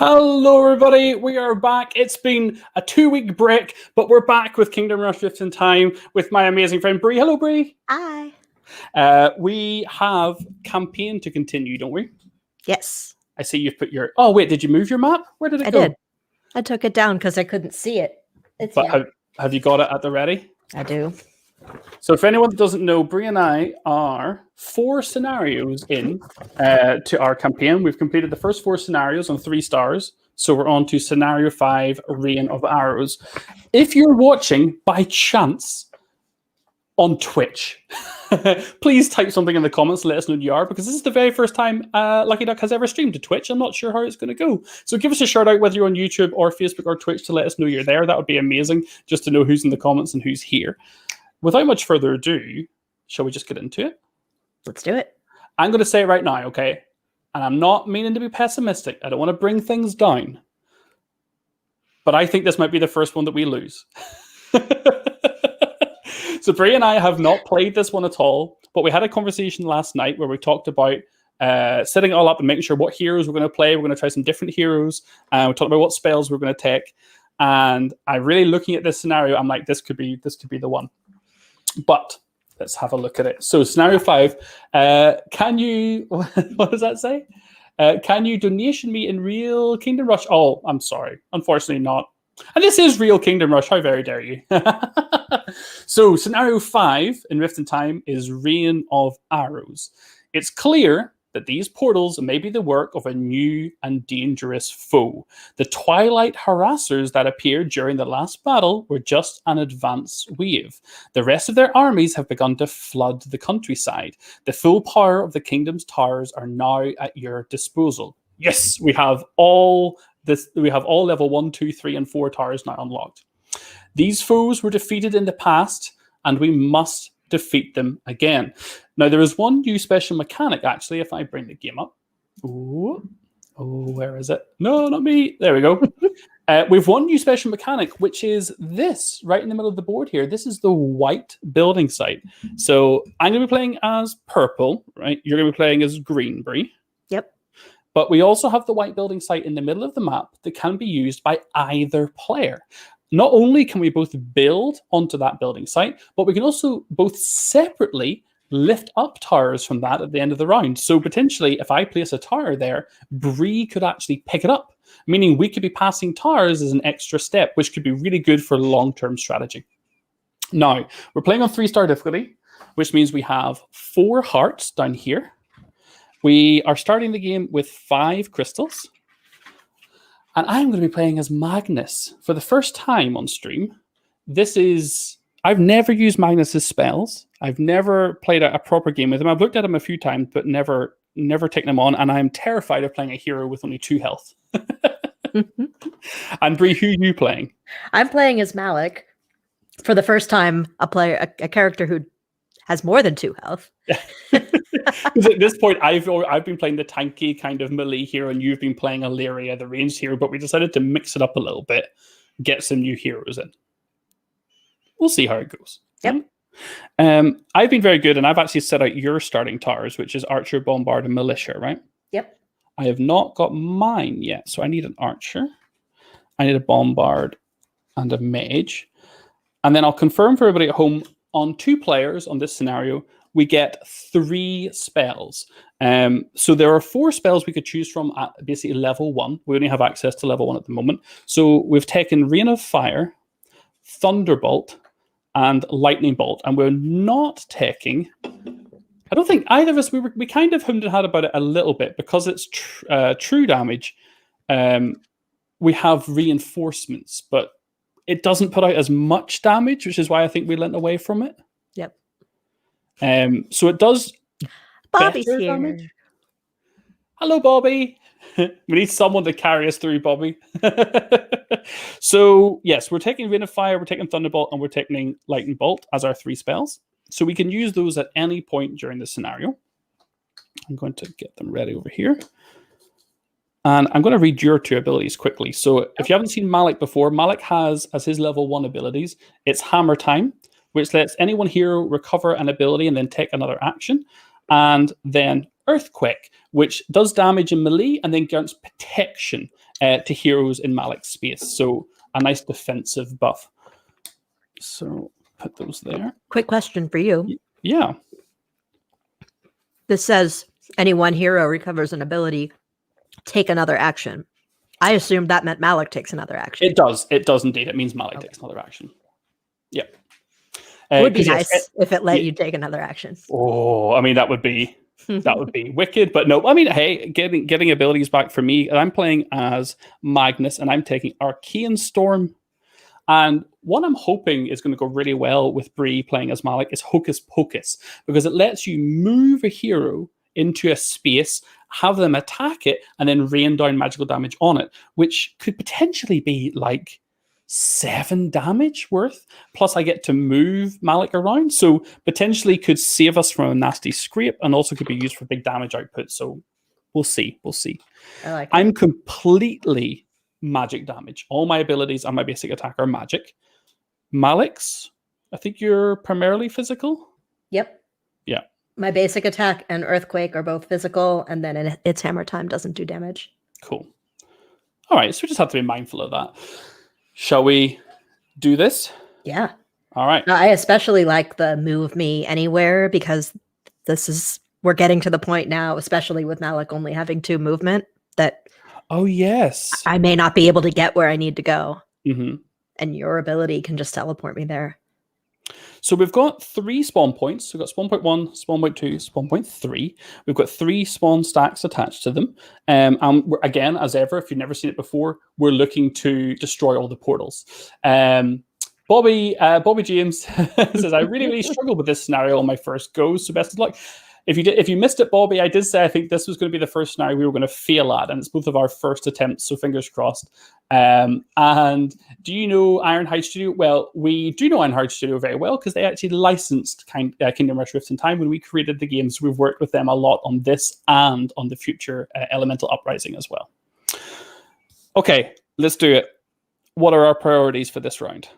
Hello, everybody. We are back. It's been a 2-week break, but we're back with Kingdom Rush Rift in Time with my amazing friend Bree. Hello, Bree. Hi. We have campaign to continue, don't we? Yes. I see you've put your... Oh, wait, did you move your map? Where did it go? I did. I took it down because I couldn't see it. But have you got it at the ready? I do. So if anyone doesn't know, Bree and I are 4 scenarios in to our campaign. We've completed the first 4 scenarios on 3 stars. So we're on to scenario 5, Rain of Arrows. If you're watching by chance on Twitch, please type something in the comments to let us know who you are, because this is the very first time Lucky Duck has ever streamed to Twitch. I'm not sure how it's going to go. So give us a shout out whether you're on YouTube or Facebook or Twitch to let us know you're there. That would be amazing, just to know who's in the comments and who's here. Without much further ado, shall we just get into it? Let's do it. I'm going to say it right now, okay? And I'm not meaning to be pessimistic. I don't want to bring things down. But I think this might be the first one that we lose. So Brie and I have not played this one at all, but we had a conversation last night where we talked about setting it all up and making sure what heroes we're going to play. We're going to try some different heroes. We talked about what spells we're going to take. And I'm really looking at this scenario. I'm like, this could be the one. But let's have a look at it. So scenario 5, can you, what does that say? Can you donation me in real Kingdom Rush? Oh, I'm sorry. Unfortunately not. And this is real Kingdom Rush. How very dare you? So scenario 5 in Rift in Time is Rain of Arrows. It's clear that these portals may be the work of a new and dangerous foe. The Twilight harassers that appeared during the last battle were just an advance wave. The rest of their armies have begun to flood the countryside. The full power of the kingdom's towers are now at your disposal. Yes, we have all level 1, 2, 3, and 4 towers now unlocked. These foes were defeated in the past, and we must defeat them again. Now, there is one new special mechanic, actually, if I bring the game up. Oh, where is it? No, not me. There we go. We've one new special mechanic, which is this, right in the middle of the board here. This is the white building site. So I'm going to be playing as purple, right? You're going to be playing as green, Brie. Yep. But we also have the white building site in the middle of the map that can be used by either player. Not only can we both build onto that building site, but we can also both separately lift up towers from that at the end of the round. So potentially, if I place a tower there, Bree could actually pick it up, meaning we could be passing towers as an extra step, which could be really good for long-term strategy. Now, we're playing on 3-star difficulty, which means we have 4 hearts down here. We are starting the game with 5 crystals. And I'm going to be playing as Magnus for the first time on stream. I've never used Magnus's spells. I've never played a proper game with him. I've looked at him a few times, but never taken him on. And I'm terrified of playing a hero with only 2 health. And Bree, who are you playing? I'm playing as Malik. For the first time, a character who has more than 2 health. Because at this point, I've been playing the tanky kind of melee hero, and you've been playing Illyria, the ranged hero, but we decided to mix it up a little bit, get some new heroes in. We'll see how it goes. Yep. I've been very good, and I've actually set out your starting towers, which is Archer, Bombard, and Militia, right? Yep. I have not got mine yet, so I need an Archer, I need a Bombard, and a Mage. And then I'll confirm for everybody at home, on 2 players on this scenario, we get 3 spells. So there are 4 spells we could choose from at basically level 1. We only have access to level 1 at the moment. So we've taken Rain of Fire, Thunderbolt, and Lightning Bolt. And we're not taking... I don't think either of us... We kind of hummed and had about it a little bit. Because it's true damage, we have reinforcements, but it doesn't put out as much damage, which is why I think we went away from it. Yep. So it does. Bobby's here. Damage. Hello, Bobby. We need someone to carry us through, Bobby. So yes, we're taking Rain of Fire, we're taking Thunderbolt, and we're taking Lightning Bolt as our 3 spells. So we can use those at any point during the scenario. I'm going to get them ready over here. And I'm going to read your 2 abilities quickly. So if you haven't seen Malik before, Malik has, as his level 1 abilities, it's Hammer Time, which lets anyone hero recover an ability and then take another action. And then Earthquake, which does damage in melee and then grants protection to heroes in Malik's space. So a nice defensive buff. So put those there. Quick question for you. Yeah. This says any one hero recovers an ability, take another action. I assumed that meant Malik takes another action. It does. It does indeed. It means Malik takes another action. Yeah. It would be nice if it let you take another action. Oh, I mean, that would be wicked. But no, I mean, hey, getting abilities back for me, and I'm playing as Magnus, and I'm taking Arcane Storm. And what I'm hoping is going to go really well with Bree playing as Malik is Hocus Pocus, because it lets you move a hero into a space, have them attack it, and then rain down magical damage on it, which could potentially be like 7 damage worth. Plus, I get to move Malik around, so potentially could save us from a nasty scrape, and also could be used for big damage output. So we'll see. I like it. I'm completely magic damage. All my abilities and my basic attack are magic. Malik's, I think you're primarily physical. Yep. Yeah. My basic attack and Earthquake are both physical, and then its hammer time doesn't do damage. Cool. All right, so we just have to be mindful of that. Shall we do this? Yeah. All right. I especially like the move me anywhere, because we're getting to the point now, especially with Malik only having 2 movement, that Oh, yes. I may not be able to get where I need to go. Mm-hmm. And your ability can just teleport me there. So we've got 3 spawn points. We've got spawn point 1, spawn point 2, spawn point 3. We've got 3 spawn stacks attached to them. And we're, again, as ever, if you've never seen it before, we're looking to destroy all the portals. Bobby James says, I really struggled with this scenario on my first go, so best of luck. If you missed it, Bobby, I did say I think this was going to be the first scenario we were going to fail at, and it's both of our first attempts, so fingers crossed. And do you know Ironhide Studio? Well, we do know Ironhide Studio very well, because they actually licensed Kingdom Rush Rift in Time when we created the game, so we've worked with them a lot on this and on the future Elemental Uprising as well. Okay, let's do it. What are our priorities for this round?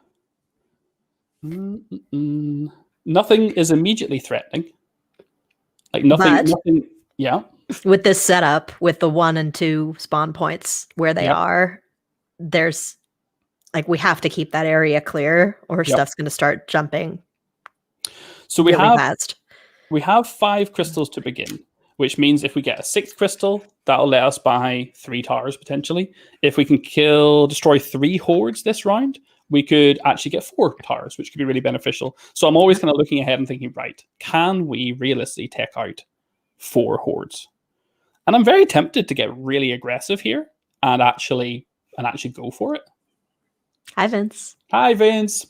Nothing is immediately threatening. Like nothing. Yeah. With this setup, with the 1 and 2 spawn points where they are, there's like, we have to keep that area clear, or stuff's going to start jumping. So really fast. We have 5 crystals to begin, which means if we get a 6th crystal, that'll let us buy 3 towers potentially. If we can destroy 3 hordes this round, we could actually get 4 towers, which could be really beneficial. So I'm always kind of looking ahead and thinking, right, can we realistically take out 4 hordes? And I'm very tempted to get really aggressive here and actually go for it. Hi, Vince. Hi, Vince.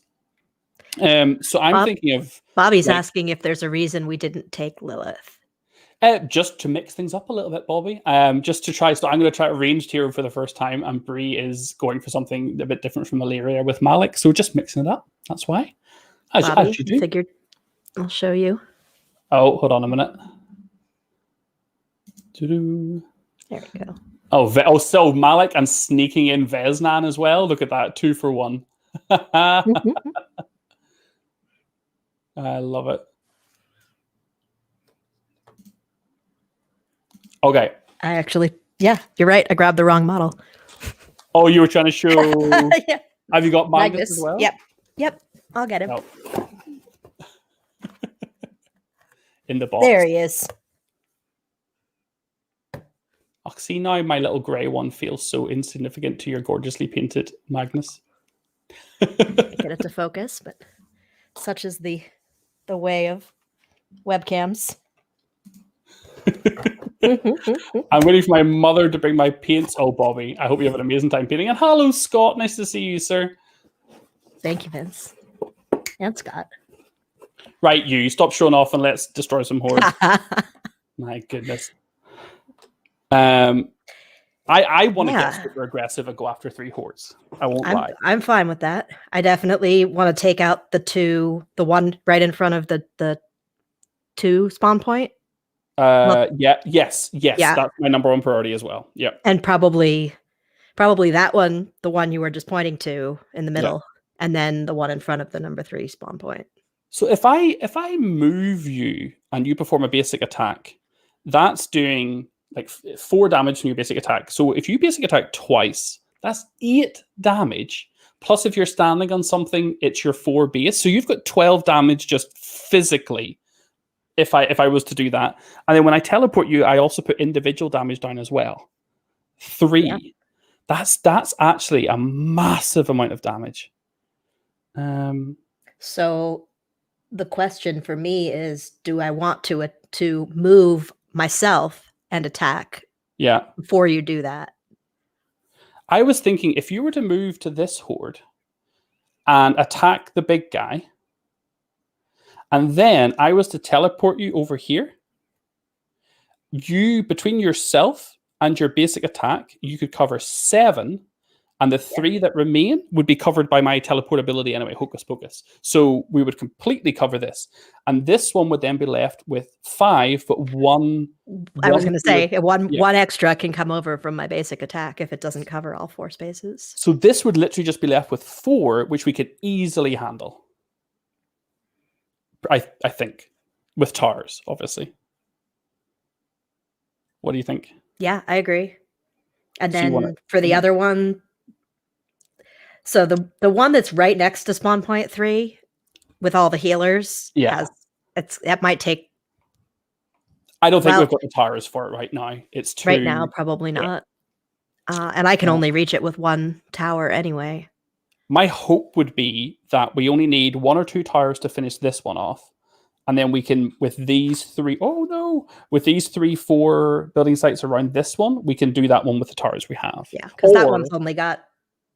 So I'm thinking of... Bobby's asking if there's a reason we didn't take Lilith. Just to mix things up a little bit, Bobby. Just to try. So I'm going to try a ranged hero for the first time, and Bree is going for something a bit different from Malaria with Malik. So just mixing it up. That's why. Bobby, figured I'll show you. Oh, hold on a minute. There we go. Oh, so Malik and sneaking in Veznan as well. Look at that, 2 for 1. I love it. Okay. I actually, you're right. I grabbed the wrong model. Oh, you were trying to show... Yeah. Have you got Magnus as well? Yep. I'll get him. Oh. In the box. There he is. Oh, see, now my little grey one feels so insignificant to your gorgeously painted Magnus. Get it to focus, but such is the way of webcams. I'm waiting for my mother to bring my paints. Oh, Bobby, I hope you have an amazing time painting. And hello, Scott. Nice to see you, sir. Thank you, Vince. And Scott. Right, you. Stop showing off and let's destroy some hordes. My goodness. I want to get super aggressive and go after 3 hordes. I won't lie. I'm fine with that. I definitely want to take out the one right in front of the 2 spawn point. Yes. That's my number 1 priority as well. Yeah. And probably that one, the one you were just pointing to in the middle, and then the one in front of the number 3 spawn point. So if I move you and you perform a basic attack, that's doing like 4 damage from your basic attack. So if you basic attack twice, that's 8 damage. Plus, if you're standing on something, it's your 4 base. So you've got 12 damage just physically. If I was to do that, and then when I teleport you, I also put individual damage down as well. 3. Yeah. That's actually a massive amount of damage. So the question for me is, do I want to move myself and attack? Yeah. Before you do that, I was thinking if you were to move to this horde and attack the big guy, and then I was to teleport you over here, you, between yourself and your basic attack, you could cover 7, and the 3 that remain would be covered by my teleportability anyway, Hocus Pocus. So we would completely cover this. And this one would then be left with 5, but 1... I was going to say, one extra can come over from my basic attack if it doesn't cover all 4 spaces. So this would literally just be left with 4, which we could easily handle. I think. With towers, obviously. What do you think? Yeah, I agree. And then for the other one, so the one that's right next to spawn point 3 with all the healers, that might take. I don't think we've got the towers for it right now. It's too right now, probably not. And I can only reach it with 1 tower anyway. My hope would be that we only need 1 or 2 towers to finish this one off. And then we can, with these 3, with these 3-4 building sites around this one, we can do that one with the towers we have. Yeah, because that one's only got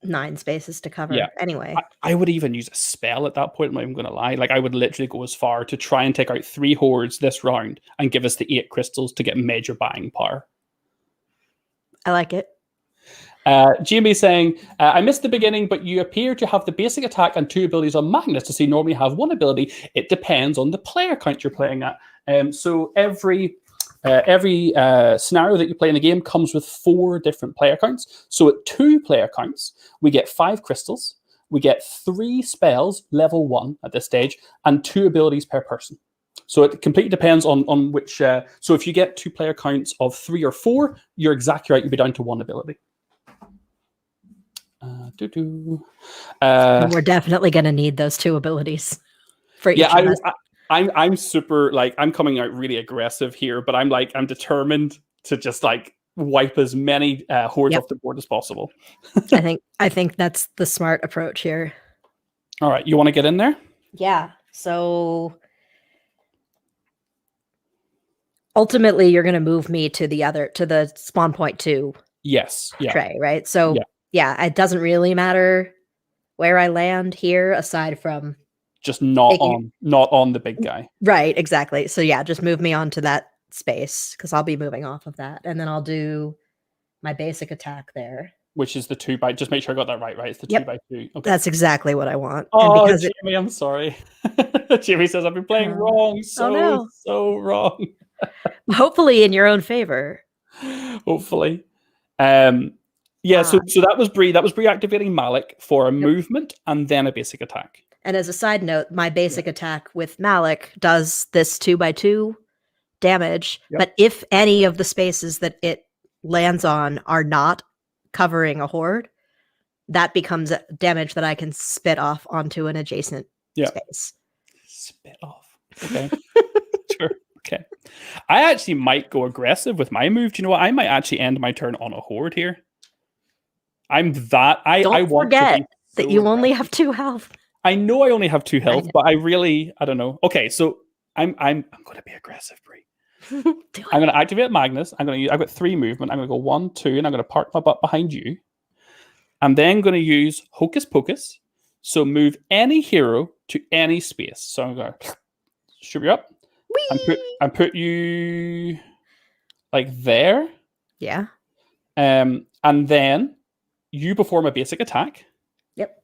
9 spaces to cover anyway. I would even use a spell at that point, I'm not even going to lie. Like, I would literally go as far to try and take out 3 hordes this round and give us the 8 crystals to get major buying power. I like it. GMB saying, I missed the beginning, but you appear to have the basic attack and 2 abilities on Magnus. Does he normally have 1 ability? It depends on the player count you're playing at. So every scenario that you play in the game comes with 4 different player counts. So at 2 player counts, we get 5 crystals, we get 3 spells, level 1 at this stage, and 2 abilities per person. So it completely depends on which... so if you get 2 player counts of 3 or 4, you're exactly right, you'll be down to 1 ability. We're definitely going to need those 2 abilities for each of us. I'm super, like, I'm coming out really aggressive here, but I'm determined to just like wipe as many hordes off the board as possible. I think that's the smart approach here. All right, you want to get in there? Yeah. So ultimately, you're going to move me to the spawn point 2. Yes. Yeah. Tray, right? So yeah, it doesn't really matter where I land here, aside from just not on the big guy. Right, exactly. So yeah, just move me onto that space because I'll be moving off of that, and then I'll do my basic attack there, which is the 2 by. Just make sure I got that right. Right, it's the 2 by 2. Okay. That's exactly what I want. Oh, and Jamie, I'm sorry. Jamie says I've been playing wrong. So wrong. Hopefully, in your own favor. Hopefully. Yeah, so that was Bree. That was Bree activating Malik for a movement and then a basic attack. And as a side note, my basic attack with Malik does this 2 by 2 damage. But if any of the spaces that it lands on are not covering a horde, that becomes damage that I can spit off onto an adjacent space. Spit off. Okay. Sure. Okay. I actually might go aggressive with my move. Do you know what? I might actually end my turn on a horde here. I'm that. Don't forget that you only have 2 health. I know I only have 2 health, but I don't know. Okay, so I'm going to be aggressive, Brie. I'm going to activate Magnus. I've got 3 movement. I'm going to go 1, 2, and I'm going to park my butt behind you. I'm then going to use Hocus Pocus. So move any hero to any space. So I'm going to shoot you up. And put you like there. Yeah. And then you perform a basic attack. Yep.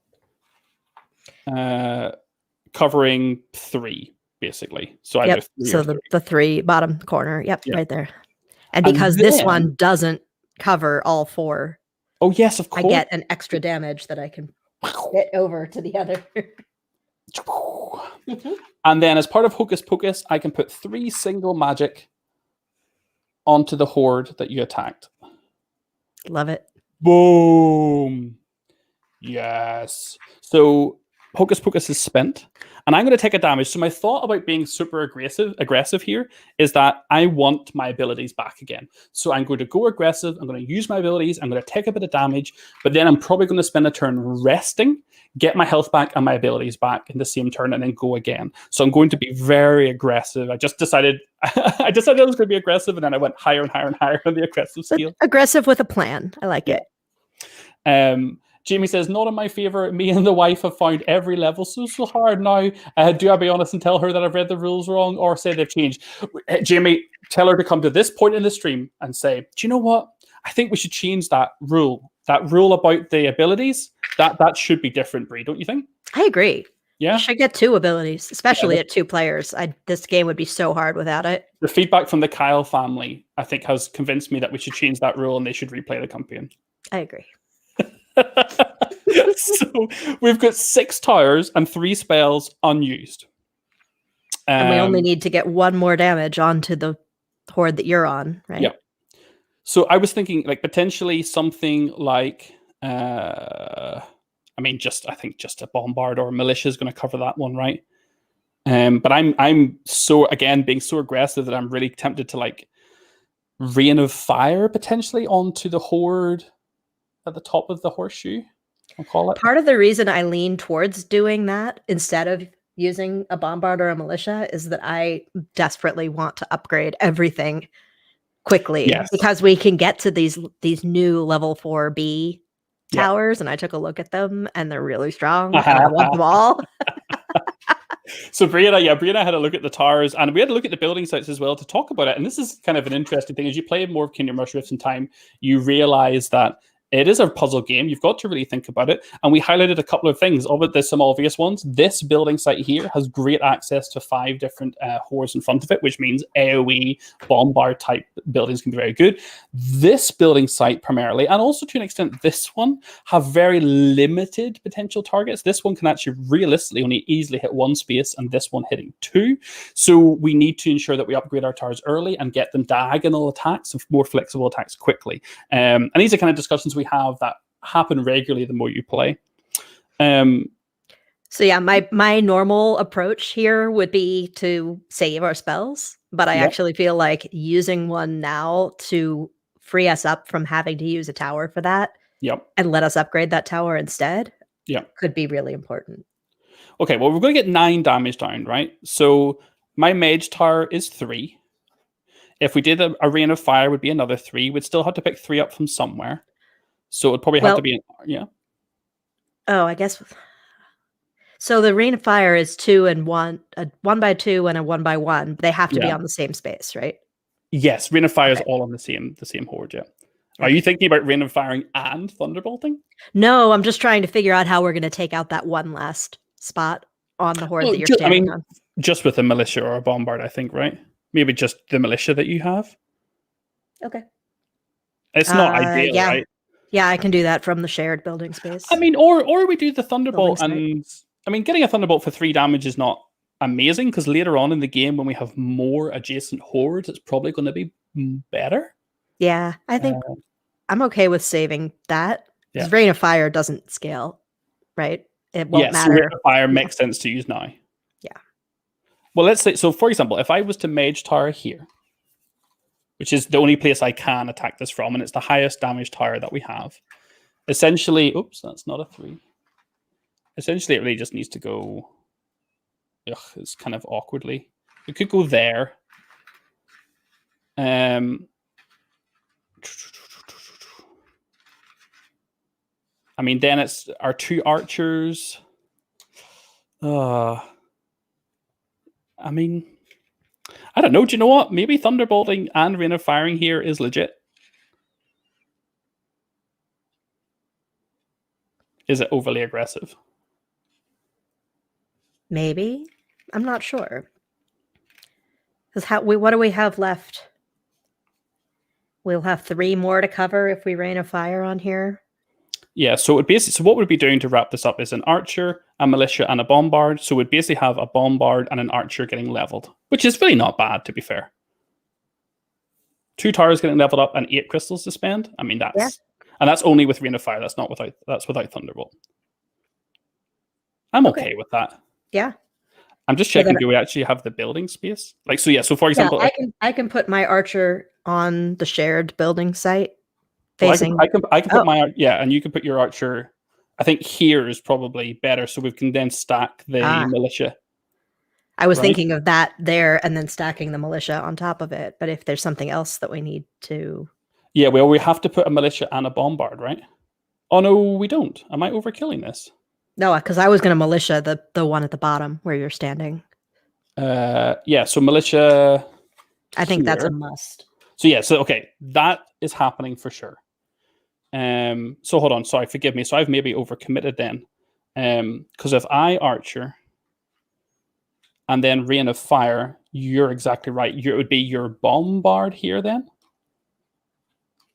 Covering 3, basically. So I have 3. So the 3 bottom corner. Yep, right there. And because this one doesn't cover all 4. Oh yes, of course. I get an extra damage that I can hit over to the other. And then as part of Hocus Pocus, I can put 3 single magic onto the horde that you attacked. Love it. Boom. Yes. So Hocus Pocus is spent, and I'm going to take a damage. So my thought about being super aggressive here is that I want my abilities back again. So I'm going to go aggressive. I'm going to use my abilities. I'm going to take a bit of damage, but then I'm probably going to spend a turn resting, get my health back and my abilities back in the same turn, and then go again. So I'm going to be very aggressive. I just decided I was going to be aggressive, and then I went higher and higher and higher on the aggressive scale. Aggressive with a plan. I like it. Jamie says, not in my favor. Me and the wife have found every level so hard now. Do I be honest and tell her that I've read the rules wrong or say they've changed? Jamie, tell her to come to this point in the stream and say, do you know what? I think we should change that rule. That rule about the abilities, that should be different, Bree, don't you think? I agree. Yeah. You should get 2 abilities, especially at 2 players. This game would be so hard without it. The feedback from the Kyle family, I think, has convinced me that we should change that rule and they should replay the campaign. I agree. So we've got 6 towers and 3 spells unused. And we only need to get 1 more damage onto the horde that you're on, right? Yeah. So I was thinking like potentially something like I think just a bombard or a militia is going to cover that one, right? But I'm so, again, being so aggressive that I'm really tempted to like rain of fire potentially onto the horde at the top of the horseshoe, I'll call it. Part of the reason I lean towards doing that instead of using a bombard or a militia is that I desperately want to upgrade everything quickly, because we can get to these new level 4B towers, and I took a look at them and they're really strong and I want them all. So Brie and I had a look at the towers, and we had a look at the building sites as well to talk about it. And this is kind of an interesting thing. As you play more of Kingdom Rush Rifts in time, you realize that it is a puzzle game. You've got to really think about it. And we highlighted a couple of things. Of it, there's some obvious ones. This building site here has great access to 5 different hordes in front of it, which means AoE, bombard type buildings can be very good. This building site primarily, and also to an extent this one, have very limited potential targets. This one can actually realistically only easily hit 1 space, and this one hitting 2. So we need to ensure that we upgrade our towers early and get them diagonal attacks and more flexible attacks quickly. And these are kind of discussions we have that happen regularly the more you play. So yeah, my normal approach here would be to save our spells, but I actually feel like using one now to free us up from having to use a tower for that and let us upgrade that tower instead could be really important. Okay, well, we're going to get 9 damage down, right? So my mage tower is 3. If we did a rain of fire, would be another 3. We'd still have to pick 3 up from somewhere. So it would probably have to be, Oh, I guess. So the rain of fire is 2 and 1, a 1 by 2 and a 1 by 1. They have to be on the same space, right? Yes, rain of fire is all on the same horde. Yeah. Are you thinking about rain of firing and thunderbolting? No, I'm just trying to figure out how we're going to take out that one last spot on the horde that you're standing on. Just with a militia or a bombard, I think, right? Maybe just the militia that you have. Okay. It's not ideal, right? Yeah, I can do that from the shared building space. I mean, or we do the thunderbolt, and I mean, getting a thunderbolt for 3 damage is not amazing, because later on in the game, when we have more adjacent hordes, it's probably going to be better. Yeah, I think I'm okay with saving that, because Rain of Fire doesn't scale, right? It won't matter. Rain of Fire makes sense to use now. Yeah. Well, let's say, so for example, if I was to Mage Tower here, which is the only place I can attack this from, and it's the highest damage tower that we have. Essentially, oops, that's not a 3. Essentially, it really just needs to go... it's kind of awkwardly. It could go there. I mean, then it's our 2 archers. I mean... I don't know. Do you know what? Maybe thunderbolting and rain of firing here is legit. Is it overly aggressive? Maybe. I'm not sure. Because what do we have left? We'll have 3 more to cover if we rain of fire on here. Yeah, so what we'd be doing to wrap this up is an archer, a militia, and a bombard. So we'd basically have a bombard and an archer getting leveled, which is really not bad, to be fair. 2 towers getting leveled up and 8 crystals to spend. I mean, that's only with Rain of Fire. That's without Thunderbolt. I'm okay with that. Yeah. I'm just checking. Do we actually have the building space? Like, so yeah. So for example, I can put my archer on the shared building site facing. Well, I can put my and you can put your archer. I think here is probably better, so we can then stack the militia. I was thinking of that there, and then stacking the militia on top of it. But if there's something else that we need to, well, we have to put a militia and a bombard, right? Oh no, we don't. Am I overkilling this? No, because I was going to militia the one at the bottom where you're standing. So militia. I think that's a must. So okay, that is happening for sure. So hold on, sorry, forgive me. So I've maybe overcommitted then. Because if I archer and then Rain of Fire, you're exactly right. It would be your bombard here then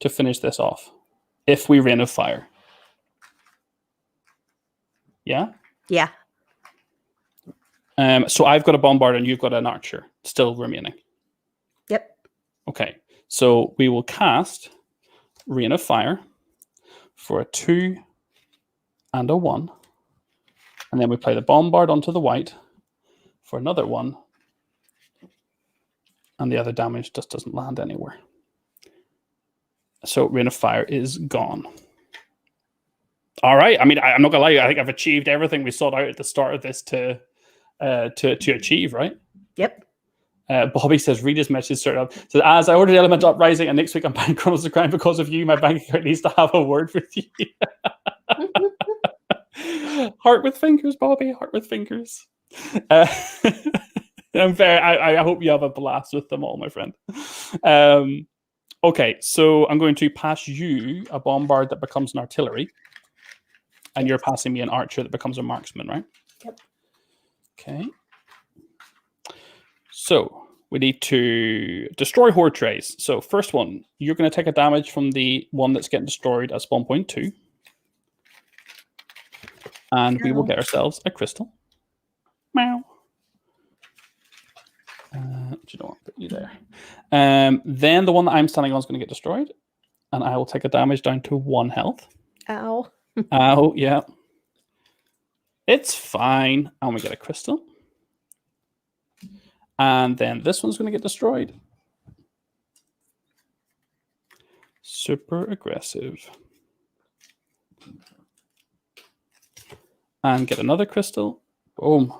to finish this off. If we Rain of Fire. Yeah? Yeah. So I've got a bombard and you've got an archer still remaining. Yep. Okay. So we will cast Rain of Fire for a 2 and a 1. And then we play the bombard onto the white for another 1. And the other damage just doesn't land anywhere. So Rain of Fire is gone. All right. I mean, I'm not gonna lie. I think I've achieved everything we sought out at the start of this to achieve. Right. Yep. Bobby says, read his message straight up. So as I ordered Element Uprising, and next week I'm buying Chronos of Crime because of you. My bank account needs to have a word with you. Heart with fingers, Bobby. Heart with fingers. I hope you have a blast with them all, my friend. Okay, so I'm going to pass you a bombard that becomes an artillery. And you're passing me an archer that becomes a marksman, right? Yep. Okay. So we need to destroy horde trays. So first one, you're going to take a damage from the one that's getting destroyed at spawn point 2. And we will get ourselves a crystal. Meow. Do you know what? Put you there. Then the one that I'm standing on is going to get destroyed. And I will take a damage down to 1 health. Ow. Oh, yeah. It's fine. And we get a crystal. And then this one's going to get destroyed. Super aggressive. And get another crystal. Boom.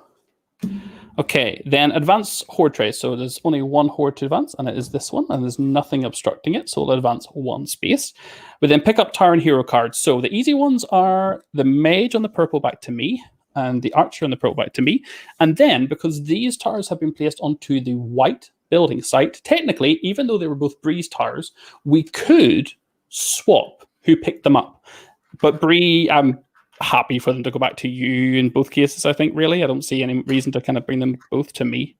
Okay, then advance horde trace. So there's only 1 horde to advance, and it is this one, and there's nothing obstructing it, so we'll advance 1 space. We then pick up tower and hero cards. So the easy ones are the mage on the purple back to me, and the archer on the purple back to me. And then, because these towers have been placed onto the white building site, technically, even though they were both Bree's towers, we could swap who picked them up. But Bree, I'm happy for them to go back to you in both cases, I think, really. I don't see any reason to kind of bring them both to me.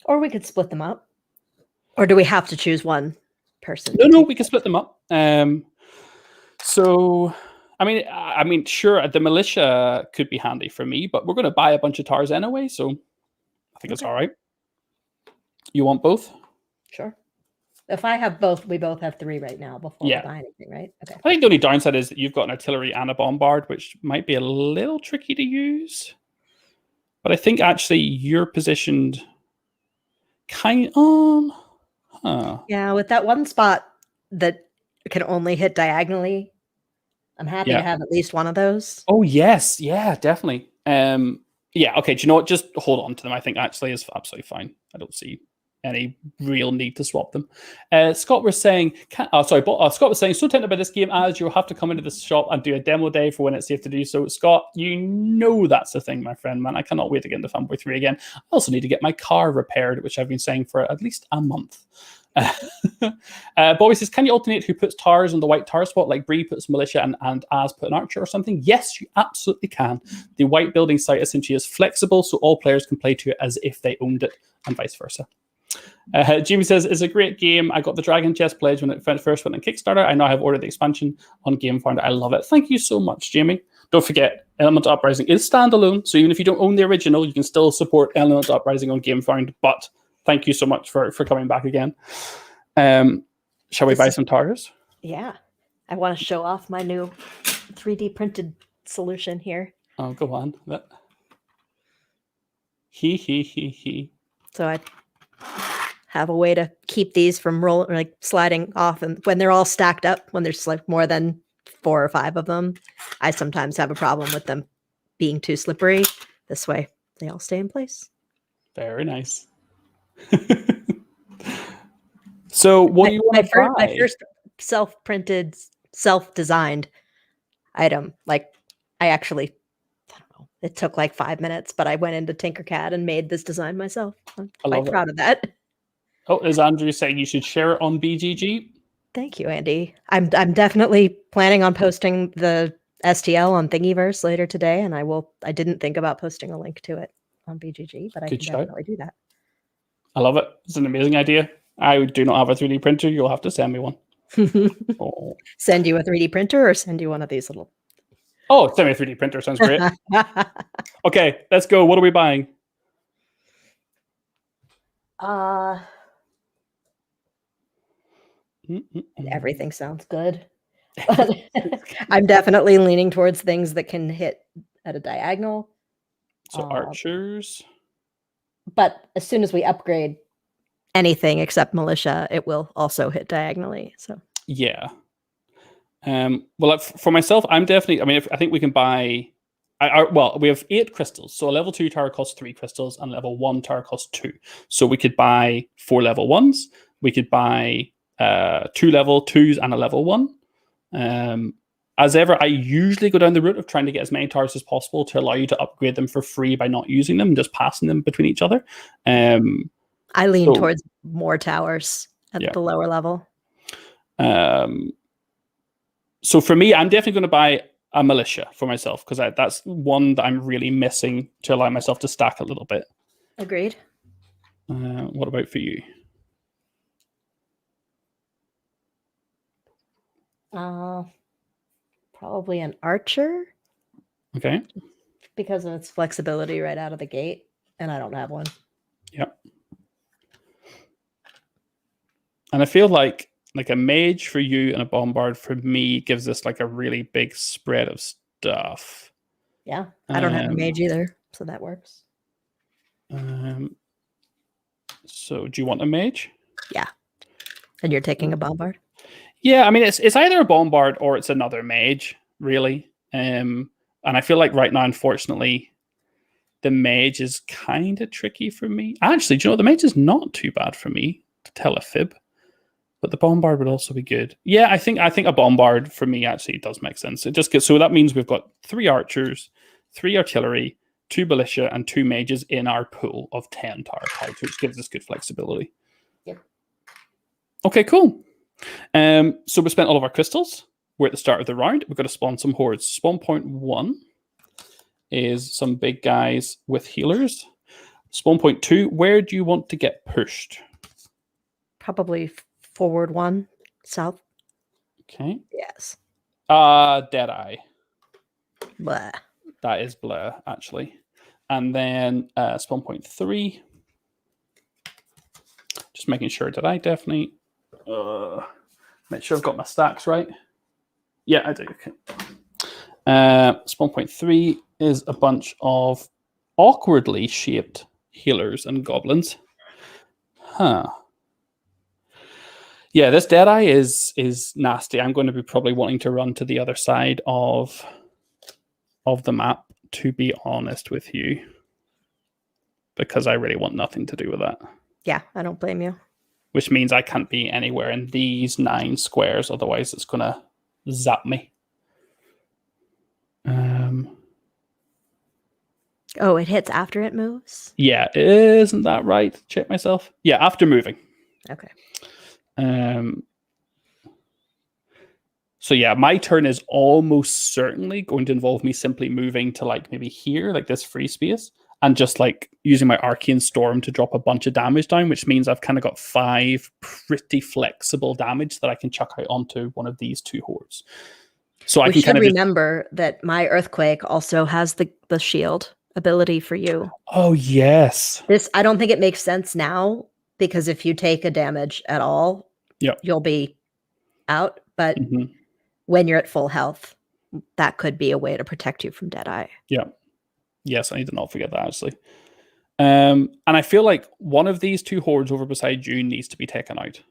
Or we could split them up. Or do we have to choose one person? No, we can split them up. So, I mean, sure, the militia could be handy for me, but we're going to buy a bunch of towers anyway, so I think it's all right. You want both? Sure. If I have both, we both have 3 right now before we buy anything, right? Okay. I think the only downside is that you've got an artillery and a bombard, which might be a little tricky to use. But I think actually you're positioned kind of... Yeah, with that one spot that can only hit diagonally, I'm happy to have at least one of those. Oh, yes. Yeah, definitely. Yeah, okay. Do you know what? Just hold on to them. I think actually is absolutely fine. I don't see any real need to swap them. Scott was saying, Scott was saying, so tempted by this game as you'll have to come into the shop and do a demo day for when it's safe to do so. Scott, you know that's the thing, my friend, man. I cannot wait to get into Fanboy 3 again. I also need to get my car repaired, which I've been saying for at least a month. Bobby says, can you alternate who puts towers on the white tower spot, like Bree puts militia and Az put an archer or something? Yes, you absolutely can. The white building site essentially is flexible, so all players can play to it as if they owned it, and vice versa. Jimmy says, it's a great game. I got the Dragon Chest pledge when it first went on Kickstarter. I now have ordered the expansion on Game Finder. I love it. Thank you so much, Jamie. Don't forget, Element Uprising is standalone, so even if you don't own the original, you can still support Element Uprising on Game Finder, but thank you so much for coming back again. Shall we buy some towers? Yeah. I want to show off my new 3D printed solution here. Oh, go on. He. So I have a way to keep these from sliding off, and when they're all stacked up, when there's like more than 4 or 5 of them, I sometimes have a problem with them being too slippery. This way, they all stay in place. Very nice. So, what do you want to buy? My first self-printed, self-designed item. Like, I don't know. It took like 5 minutes, but I went into Tinkercad and made this design myself. I'm quite proud of that. Oh, is Andrew saying you should share it on BGG? Thank you, Andy. I'm definitely planning on posting the STL on Thingiverse later today, and I didn't think about posting a link to it on BGG, but I can definitely do that. I love it. It's an amazing idea. I do not have a 3D printer. You'll have to send me one. Oh. Send you a 3D printer or send you one of these little... Oh, send me a 3D printer. Sounds great. Okay, let's go. What are we buying? Everything sounds good. I'm definitely leaning towards things that can hit at a diagonal. So archers. But as soon as we upgrade anything except militia, it will also hit diagonally. So yeah. Well, for myself, I'm definitely. I mean, I think we can buy. We have 8 crystals. So a level 2 tower costs 3 crystals, and level 1 tower costs 2. So we could buy 4 level 1s. We could buy 2 level 2s and a level 1. As ever, I usually go down the route of trying to get as many towers as possible to allow you to upgrade them for free by not using them, just passing them between each other. I lean towards more towers at the lower level. So for me, I'm definitely going to buy a militia for myself, because that's one that I'm really missing to allow myself to stack a little bit. Agreed. What about for you? Probably an archer. Okay. Because of its flexibility right out of the gate, and I don't have one. Yep. And I feel like a mage for you and a bombard for me gives us like a really big spread of stuff. Yeah, I don't have a mage either, so that works. So do you want a mage? Yeah. And you're taking a bombard? Yeah, I mean, it's either a bombard or it's another mage, really. And I feel like right now, unfortunately, the mage is kind of tricky for me. Actually, do you know what? The mage is not too bad for me, to tell a fib. But the bombard would also be good. Yeah, I think a bombard for me actually does make sense. It just gets, so that means we've got 3 archers, 3 artillery, 2 militia, and 2 mages in our pool of 10 tower types, which gives us good flexibility. Yep. Okay, cool. So we spent all of our crystals. We're at the start of the round. We've got to spawn some hordes. Spawn point 1 is some big guys with healers. Spawn point 2, where do you want to get pushed? Probably forward 1, south. Okay. Yes. Deadeye. Blah. That is blah, actually. And then spawn point 3. Just making sure that I definitely make sure I've got my stacks right. Yeah, I do. Okay. Spawn point 3 is a bunch of awkwardly shaped healers and goblins. Huh. Yeah, this Deadeye is nasty. I'm going to be probably wanting to run to the other side of the map, to be honest with you, because I really want nothing to do with that. Yeah, I don't blame you. Which means I can't be anywhere in these 9 squares, otherwise it's going to zap me. Oh, it hits after it moves? Yeah, isn't that right? Check myself. Yeah, after moving. Okay. So yeah, my turn is almost certainly going to involve me simply moving to like maybe here, like this free space, and just like using my Arcane Storm to drop a bunch of damage down, which means I've kind of got 5 pretty flexible damage that I can chuck out onto one of these 2 hordes. So I can kind of remember that my Earthquake also has the shield ability for you. Oh yes. This, I don't think it makes sense now, because if you take a damage at all, Yep. you'll be out. But Mhm. when you're at full health, that could be a way to protect you from Deadeye. Yeah. Yes, I need to not forget that actually. And I feel like one of these two hordes over beside you needs to be taken out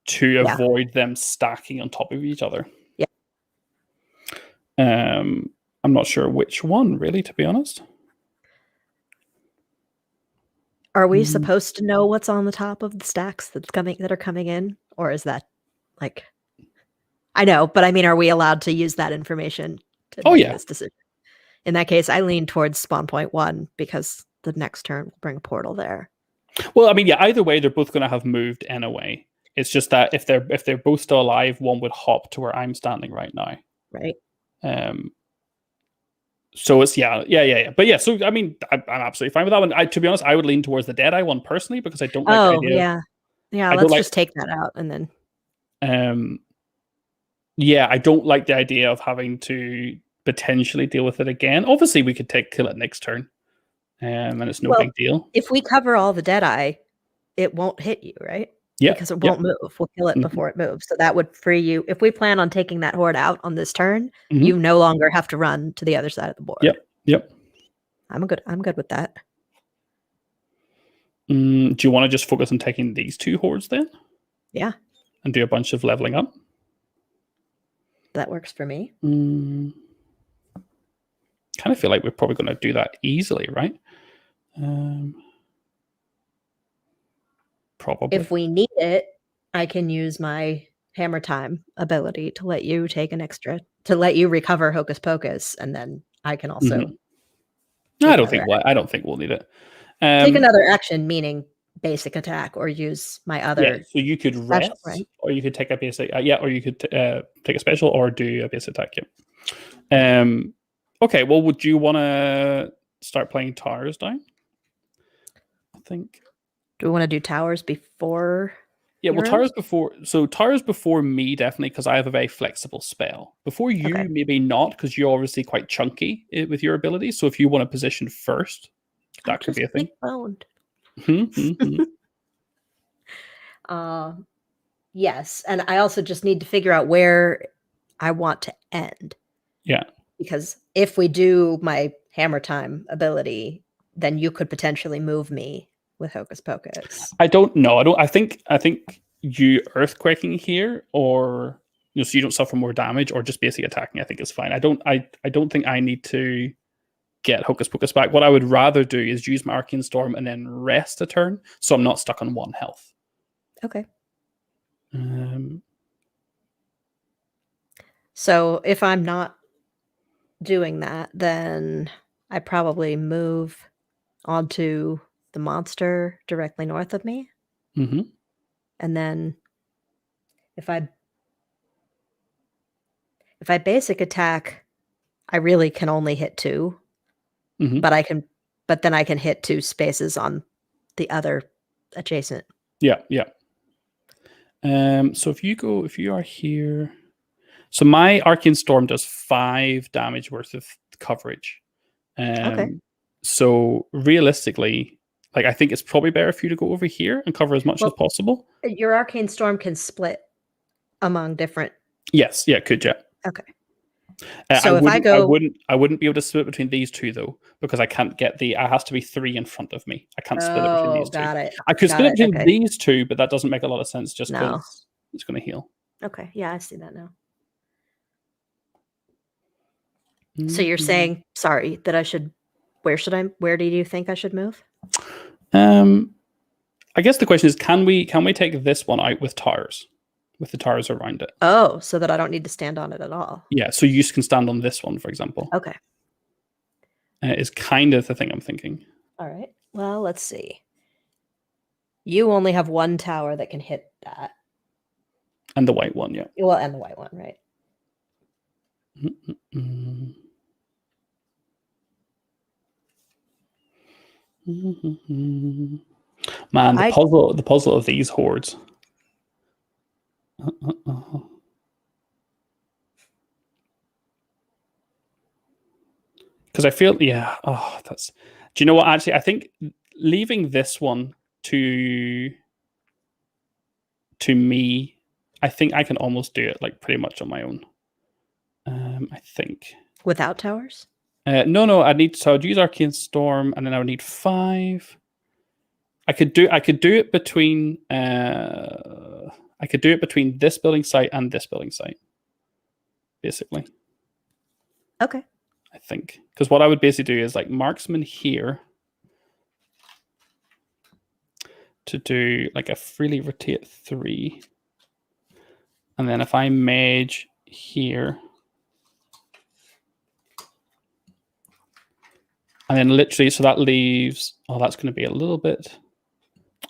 to Yeah. avoid them stacking on top of each other. Yeah. I'm not sure which one, really, to be honest. Are we supposed to know what's on the top of the stacks that are coming in, or is that like? I know, but I mean, are we allowed to use that information to make this decision? In that case, I lean towards spawn point 1 because the next turn will bring a portal there. Well, I mean, yeah, either way, they're both going to have moved anyway. It's just that if they're both still alive, one would hop to where I'm standing right now. Right. So it's yeah. But yeah, so I mean, I'm absolutely fine with that one. To be honest, I would lean towards the Deadeye one personally because I don't like the idea. Yeah. Let's just take that out and then. Yeah, I don't like the idea of having to potentially deal with it again. Obviously, we could kill it next turn, and it's no big deal. If we cover all the Deadeye, it won't hit you, right? Yeah, because it won't move. We'll kill it before it moves. So that would free you. If we plan on taking that horde out on this turn, you no longer have to run to the other side of the board. Yep. I'm good with that. Do you want to just focus on taking these two hordes then? Yeah. And do a bunch of leveling up? That works for me. Kind of feel like we're probably going to do that easily, right? Probably. If we need it, I can use my hammer time ability to let you take an extra, to let you recover Hocus Pocus, and then I can also. I don't think we'll need it. Take another action, meaning basic attack, or use my other. Yeah, so you could rest, right? Or you could take a basic. Or you could take a special, or do a basic attack. Yeah. Okay. Well, would you want to start playing towers down? I think. Do we want to do towers before? Yeah, well, towers before. So towers before me, definitely, because I have a very flexible spell. Before you, maybe not, because you're obviously quite chunky with your abilities. So if you want to position first, that could be a thing. Yes, and I also just need to figure out where I want to end. Yeah. Because if we do my hammer time ability, then you could potentially move me with Hocus Pocus. I don't know. I think you earthquaking here, or so you don't suffer more damage, or just basically attacking, I think is fine. I don't think I need to get Hocus Pocus back. What I would rather do is use my Arcane Storm and then rest a turn, so I'm not stuck on 1 health. Okay. So if I'm not doing that, then I probably move onto the monster directly north of me. And then if I basic attack, I really can only hit 2. But then I can hit 2 spaces on the other adjacent. Yeah. So if you are here, so my Arcane Storm does 5 damage worth of coverage. So realistically, like, I think it's probably better for you to go over here and cover as much as possible. Your Arcane Storm can split among different. Yes, yeah, could you? Okay. So I wouldn't be able to split between these two though, because I can't get it has to be 3 in front of me. I can't split it between these two. I could split it between these two, but that doesn't make a lot of sense just because it's going to heal. Okay, yeah, I see that now. So you're saying, sorry, that I should. Where do you think I should move? I guess the question is, can we take this one out with towers? With the towers around it. Oh, so that I don't need to stand on it at all. Yeah, so you can stand on this one, for example. Okay. Is kind of the thing I'm thinking. All right. Well, let's see. You only have 1 tower that can hit that. And the white one, yeah. Well, and the white one, right? Man, the puzzle of these hordes. Because I feel, do you know what? Actually, I think leaving this one to to me, I think I can almost do it like pretty much on my own. I think. Without towers? No, I'd use Arcane Storm, and then I would need 5. I could do it between this building site and this building site, basically. Okay. I think, because what I would basically do is like marksman here to do like a freely rotate 3, and then if I mage here, and then literally, so that leaves. Oh, that's going to be a little bit.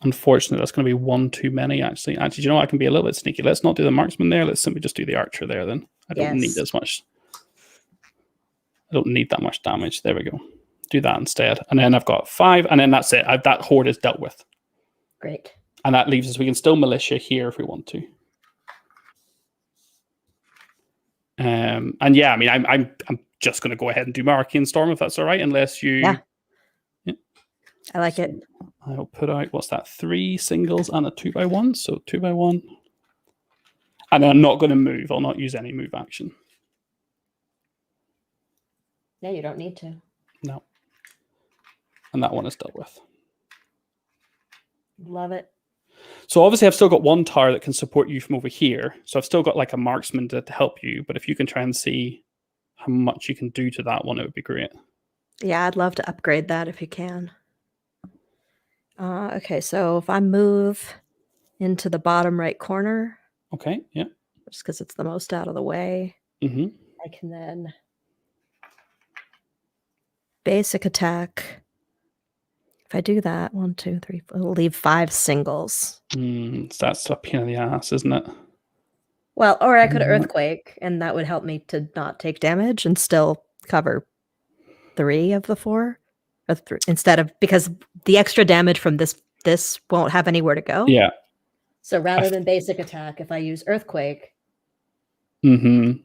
Unfortunately, that's going to be one too many, actually. Actually, do you know what? I can be a little bit sneaky. Let's not do the marksman there. Let's simply just do the archer there, then. I don't need as much. I don't need that much damage. There we go. Do that instead. And then I've got 5, and then that's it. That horde is dealt with. Great. And that leaves us, we can still militia here if we want to. And yeah, I mean, I'm just going to go ahead and do my Arcane Storm if that's all right, unless you... Yeah. I like it. I'll put out, what's that, 3 singles and a 2x1, so 2x1. And I'm not going to move. I'll not use any move action. No, you don't need to. No. And that one is dealt with. Love it. So obviously I've still got 1 tower that can support you from over here. So I've still got like a marksman to help you. But if you can try and see how much you can do to that one, it would be great. Yeah, I'd love to upgrade that if you can. Okay, so if I move into the bottom right corner. Okay, yeah. Just because it's the most out of the way. Mm-hmm. I can then basic attack. If I do that, 1, 2, 3, 4, it'll leave 5 singles. That's a pain in the ass, isn't it? Well, or I could earthquake, and that would help me to not take damage and still cover 3 of the 4. Instead of, because the extra damage from this won't have anywhere to go. Yeah. So rather than basic attack, if I use earthquake, I can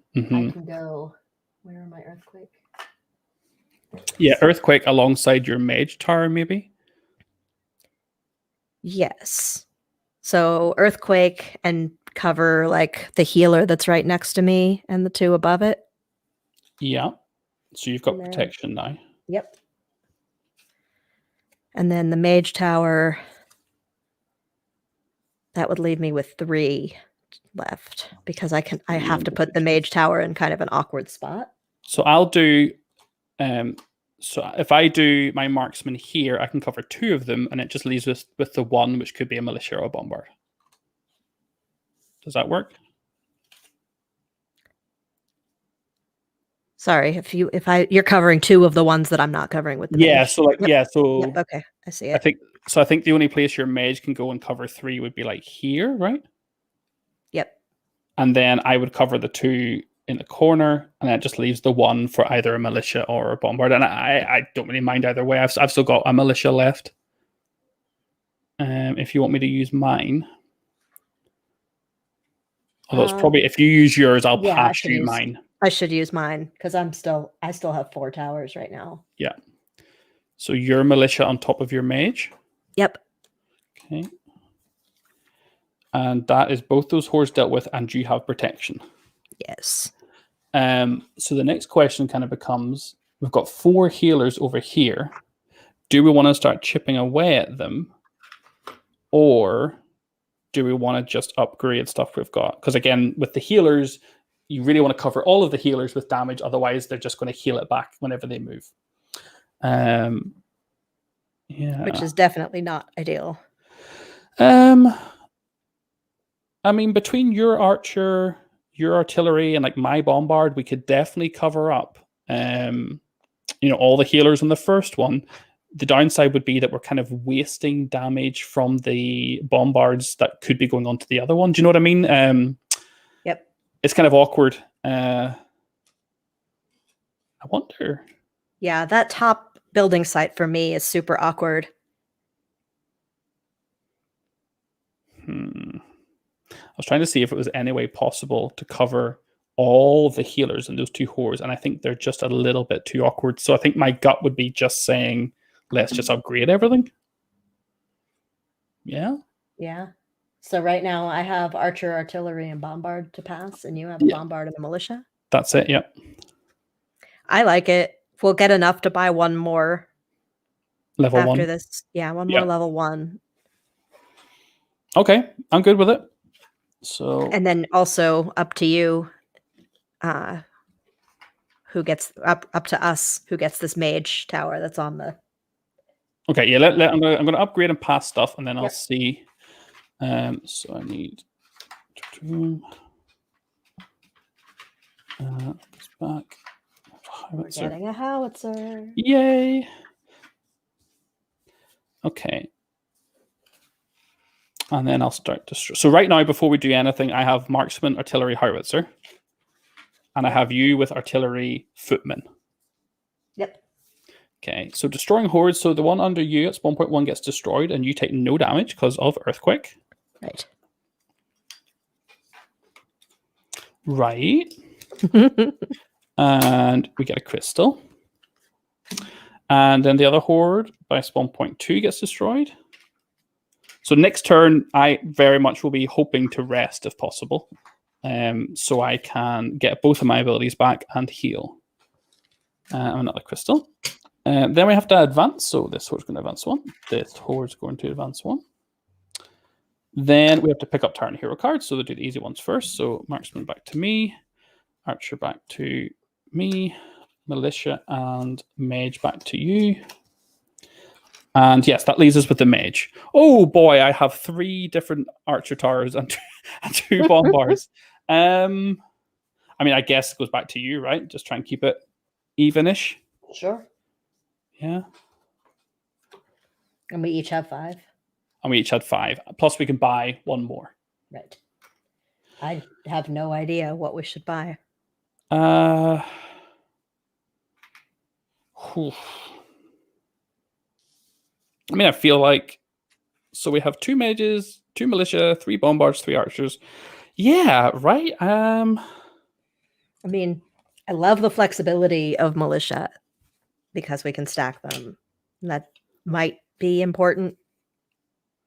go. Where are my earthquake? Yeah, earthquake alongside your mage tower, maybe. Yes. So earthquake and cover like the healer that's right next to me and the 2 above it. Yeah. So you've got protection now. Yep. And then the mage tower, that would leave me with 3 left because I have to put the mage tower in kind of an awkward spot. So I'll do so if I do my marksman here, I can cover 2 of them, and it just leaves us with the 1, which could be a militia or a bombard. Does that work? Sorry, you're covering 2 of the ones that I'm not covering with the mage. Yep, okay, I see it. I think the only place your mage can go and cover 3 would be like here, right? Yep. And then I would cover the 2 in the corner, and that just leaves the 1 for either a militia or a bombard. And I don't really mind either way. I've still got a militia left. If you want me to use mine. Although it's probably, if you use yours, I'll pass you mine. I should use mine because I still have 4 towers right now. Yeah. So your militia on top of your mage. Yep. Okay. And that is both those hordes dealt with, and you have protection. Yes. So the next question kind of becomes, we've got 4 healers over here. Do we want to start chipping away at them? Or do we want to just upgrade stuff we've got? Because again, with the healers, you really want to cover all of the healers with damage. Otherwise, they're just going to heal it back whenever they move. Yeah. Which is definitely not ideal. I mean, between your archer, your artillery, and like my bombard, we could definitely cover up, all the healers on the first one. The downside would be that we're kind of wasting damage from the bombards that could be going on to the other one. Do you know what I mean? Yep. It's kind of awkward. I wonder. Yeah, that top building site for me is super awkward. I was trying to see if it was any way possible to cover all the healers in those 2 hordes, and I think they're just a little bit too awkward. So I think my gut would be just saying, let's just upgrade everything. Yeah? Yeah. So right now I have archer, artillery, and bombard to pass, and you have a Yeah. bombard and a militia. That's it. Yeah. I like it. We'll get enough to buy one more Level after 1. this. Yeah, one Yeah. more level 1. Okay, I'm good with it. So And then also up to you, who gets up to us, who gets this mage tower that's on the. okay, yeah. I'm gonna upgrade and pass stuff, and then I'll see. So I need this back. We're getting a howitzer. Yay! Okay. And then I'll start to. So right now, before we do anything, I have marksman, artillery, howitzer, and I have you with artillery, footman. Yep. Okay. So destroying hordes. So the one under you at 1.1 gets destroyed, and you take no damage because of earthquake. Right. Right. And we get a crystal. And then the other horde by spawn point 2 gets destroyed. So next turn, I very much will be hoping to rest if possible. So I can get both of my abilities back and heal. Another crystal. Then we have to advance. So this horde's going to advance 1. This horde's going to advance 1. Then we have to pick up Tyrant Hero cards. So they do the easy ones first. So Marksman back to me. Archer back to me. Militia and Mage back to you. And yes, that leaves us with the Mage. Oh boy, I have 3 different Archer towers and 2 bombards. I mean, I guess it goes back to you, right? Just try and keep it evenish. Sure. Yeah. And we each have 5. And we each had 5. Plus we can buy 1 more. Right. I have no idea what we should buy. I mean, I feel like, so we have 2 mages, 2 militia, 3 bombards, 3 archers. Yeah, right. I mean, I love the flexibility of militia because we can stack them. That might be important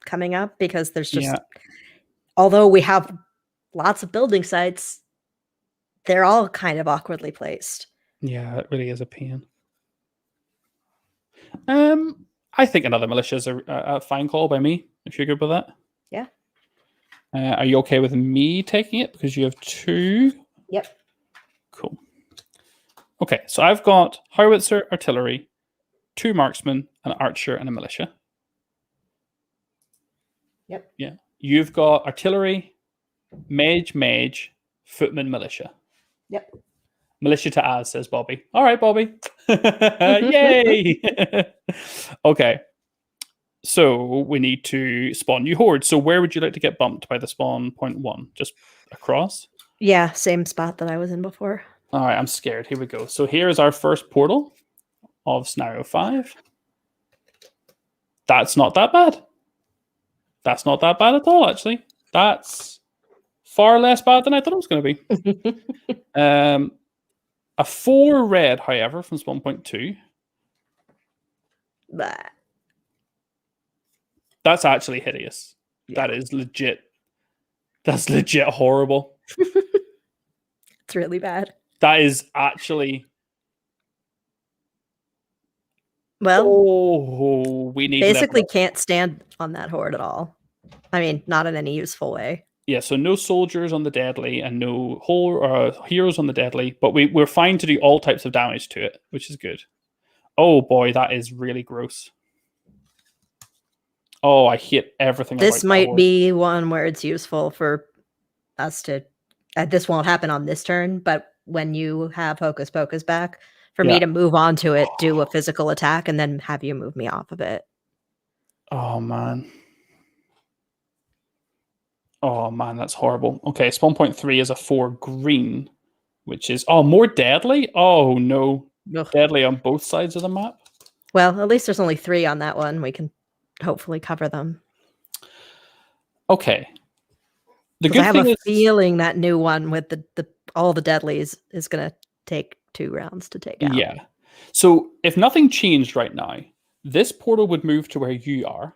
coming up because there's just, although we have lots of building sites, they're all kind of awkwardly placed. Yeah, it really is a pain. I think another militia is a fine call by me, if you're good with that. Yeah. Are you okay with me taking it? Because you have 2? Yep. Cool. Okay, so I've got howitzer, artillery, 2 marksmen, an archer, and a militia. Yep. Yeah. You've got artillery, mage, footman, militia. Yep. Militia to Az, says Bobby. All right, Bobby. Yay! Okay. So we need to spawn new hordes. So where would you like to get bumped by the spawn point 1? Just across? Yeah, same spot that I was in before. All right, I'm scared. Here we go. So here's our first portal of scenario 5. That's not that bad. That's not that bad at all, actually. That's far less bad than I thought it was going to be. A 4 red, however, from spawn point 2. Bah. That's actually hideous. Yeah. That is legit. That's legit horrible. It's really bad. That is actually. Well, we need basically can't stand on that horde at all. I mean, not in any useful way. Yeah, so no soldiers on the deadly and no heroes on the deadly, but we're fine to do all types of damage to it, which is good. Oh boy, that is really gross. Oh, I hate everything. This might be one where it's useful for us to. This won't happen on this turn, but when you have Hocus Pocus back, for me to move on to it, do a physical attack, and then have you move me off of it. Oh man. Oh man, that's horrible. Okay, spawn point 3 is a 4 green, which is more deadly. Oh no, ugh. Deadly on both sides of the map. Well, at least there's only 3 on that one. We can hopefully cover them. Okay. The good I have thing a is, feeling that new one with the all the deadlies is going to take 2 rounds to take out. Yeah. So if nothing changed right now, this portal would move to where you are,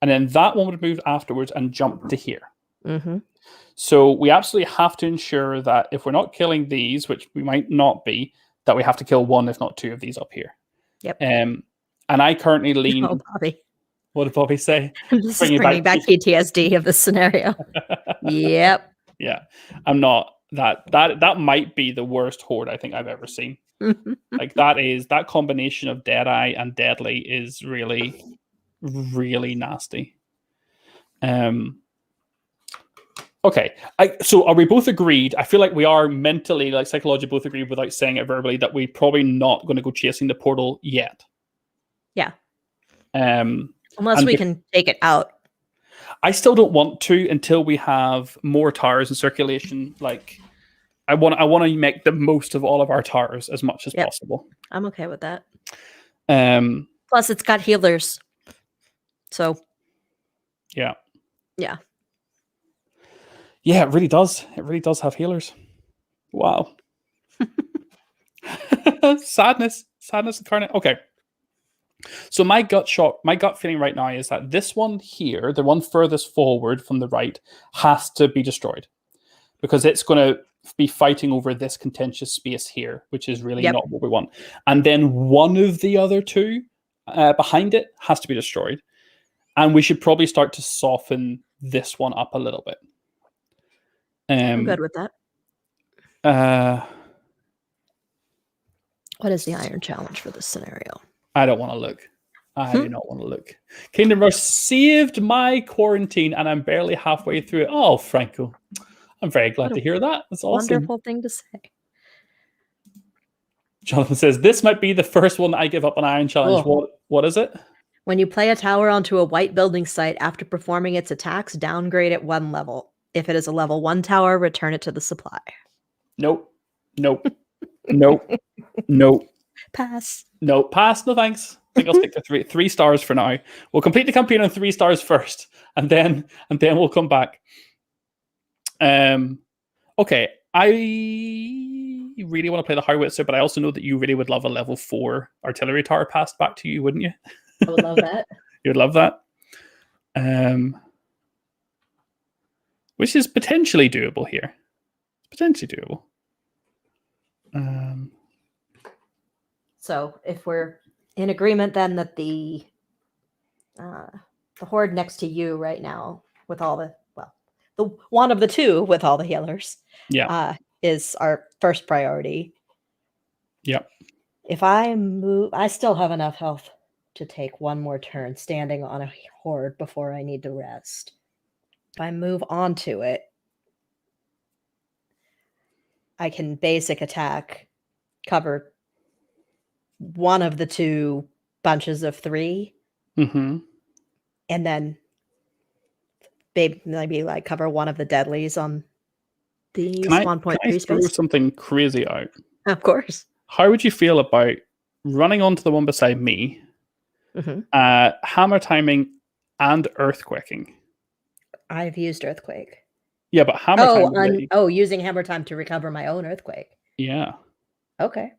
and then that one would move afterwards and jump to here. Mm-hmm. So we absolutely have to ensure that if we're not killing these, which we might not be, that we have to kill one, if not two of these up here. Yep. And I currently lean. Oh, Bobby. What did Bobby say? This is bringing back PTSD of this scenario. Yep. Yeah, I'm not. That might be the worst horde I think I've ever seen. Like that combination of Deadeye and Deadly is really, really nasty. Okay, so are we both agreed? I feel like we are mentally, like psychologically, both agreed without saying it verbally that we're probably not going to go chasing the portal yet. Yeah. Unless we can take it out. I still don't want to until we have more towers in circulation. Like, I want to make the most of all of our towers as much as possible. I'm okay with that. Plus, it's got healers. So. Yeah. Yeah. Yeah, it really does. It really does have healers. Wow. Sadness incarnate. Okay. So my gut feeling right now is that this one here, the one furthest forward from the right, has to be destroyed because it's going to be fighting over this contentious space here, which is really not what we want. And then one of the other two behind it has to be destroyed. And we should probably start to soften this one up a little bit. I'm good with that. What is the iron challenge for this scenario? I don't want to look. I do not want to look. Kingdom Rush saved my quarantine, and I'm barely halfway through it. Oh, Franco. I'm very glad to hear that. That's awesome. Wonderful thing to say. Jonathan says, this might be the first one I give up on Iron Challenge. Oh. What is it? When you play a tower onto a white building site after performing its attacks, downgrade it 1 level. If it is a level 1 tower, return it to the supply. Nope. Nope. Nope. Nope. Pass. No, pass. No thanks. I think I'll stick to 3 stars for now. We'll complete the campaign on 3 stars first, and then we'll come back. Okay. I really want to play the Howitzer, but I also know that you really would love a level 4 artillery tower passed back to you, wouldn't you? I would love that. You would love that. Which is potentially doable here. Potentially doable. So if we're in agreement then that the horde next to you right now with all the one of the two with all the healers is our first priority. Yep. If I move, I still have enough health to take 1 more turn standing on a horde before I need to rest. If I move onto it, I can basic attack, cover one of the 2 bunches of 3, mm-hmm. and then maybe like cover one of the deadlies on the 1.3 space. Something crazy out. Of course. How would you feel about running onto the one beside me, hammer timing and earthquaking? I've used earthquake. Yeah, but hammer time. Using hammer time to recover my own earthquake. Yeah. Okay.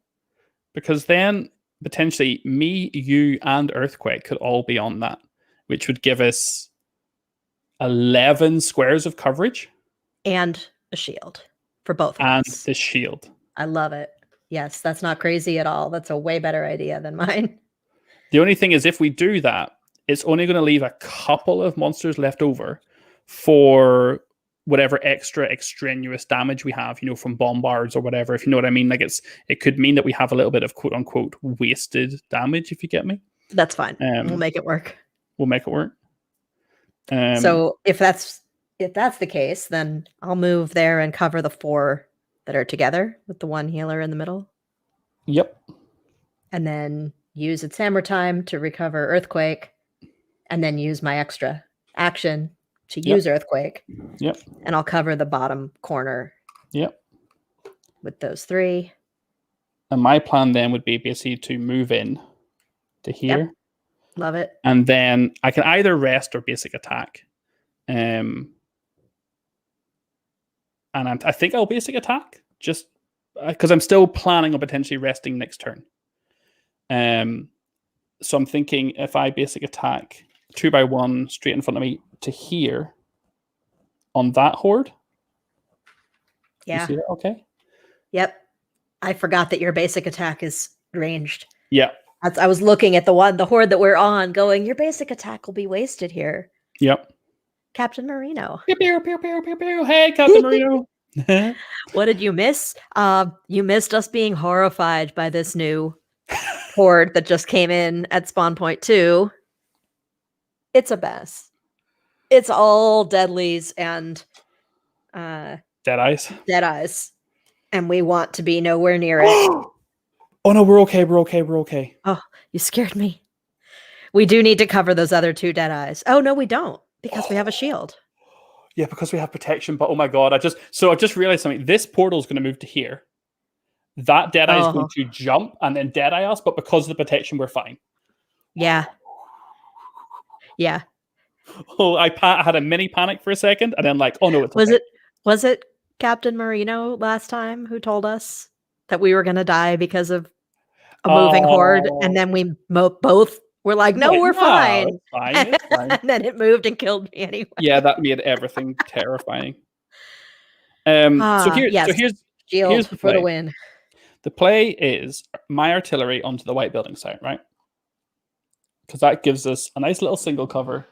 Because then potentially me, you, and earthquake could all be on that, which would give us 11 squares of coverage. And a shield for both. And the shield. I love it. Yes, that's not crazy at all. That's a way better idea than mine. The only thing is, if we do that, it's only going to leave a couple of monsters left over for whatever extra extraneous damage we have, from bombards or whatever, if you know what I mean. Like it could mean that we have a little bit of quote unquote wasted damage, if you get me. That's fine. We'll make it work. We'll make it work. So if that's the case, then I'll move there and cover the 4 that are together with the 1 healer in the middle. Yep. And then use its hammer time to recover earthquake, and then use my extra action to use earthquake. Yep. And I'll cover the bottom corner. Yep. With those 3. And my plan then would be basically to move in to here. Yep. Love it. And then I can either rest or basic attack. And I think I'll basic attack just because I'm still planning on potentially resting next turn. So I'm thinking if I basic attack 2x1 straight in front of me to here on that horde. Yeah. You see that? Okay. Yep. I forgot that your basic attack is ranged. Yeah. I was looking at the horde that we're on, going, your basic attack will be wasted here. Yep. Captain Marino. Pew, pew, pew, pew, pew, pew. Hey, Captain Marino. What did you miss? You missed us being horrified by this new horde that just came in at spawn point 2. It's a mess. It's all deadlies and Deadeyes. And we want to be nowhere near it. Oh no, we're okay. We're okay. We're okay. Oh, you scared me. We do need to cover those other 2 Deadeyes. Oh no, we don't, because we have a shield. Yeah, because we have protection. But oh my god, I just realized something. This portal is going to move to here. That Deadeye is going to jump and then Deadeye us, but because of the protection, we're fine. Yeah. Yeah. Oh, I had a mini panic for a second, and then like, oh no, it's was it Captain Marino last time who told us that we were going to die because of a moving horde, and then we both were like, no, we're fine. It's fine. It's fine. And then it moved and killed me anyway. Yeah, that made everything terrifying. So here's shield the for the win. The play is my artillery onto the white building site, right? Because that gives us a nice little single cover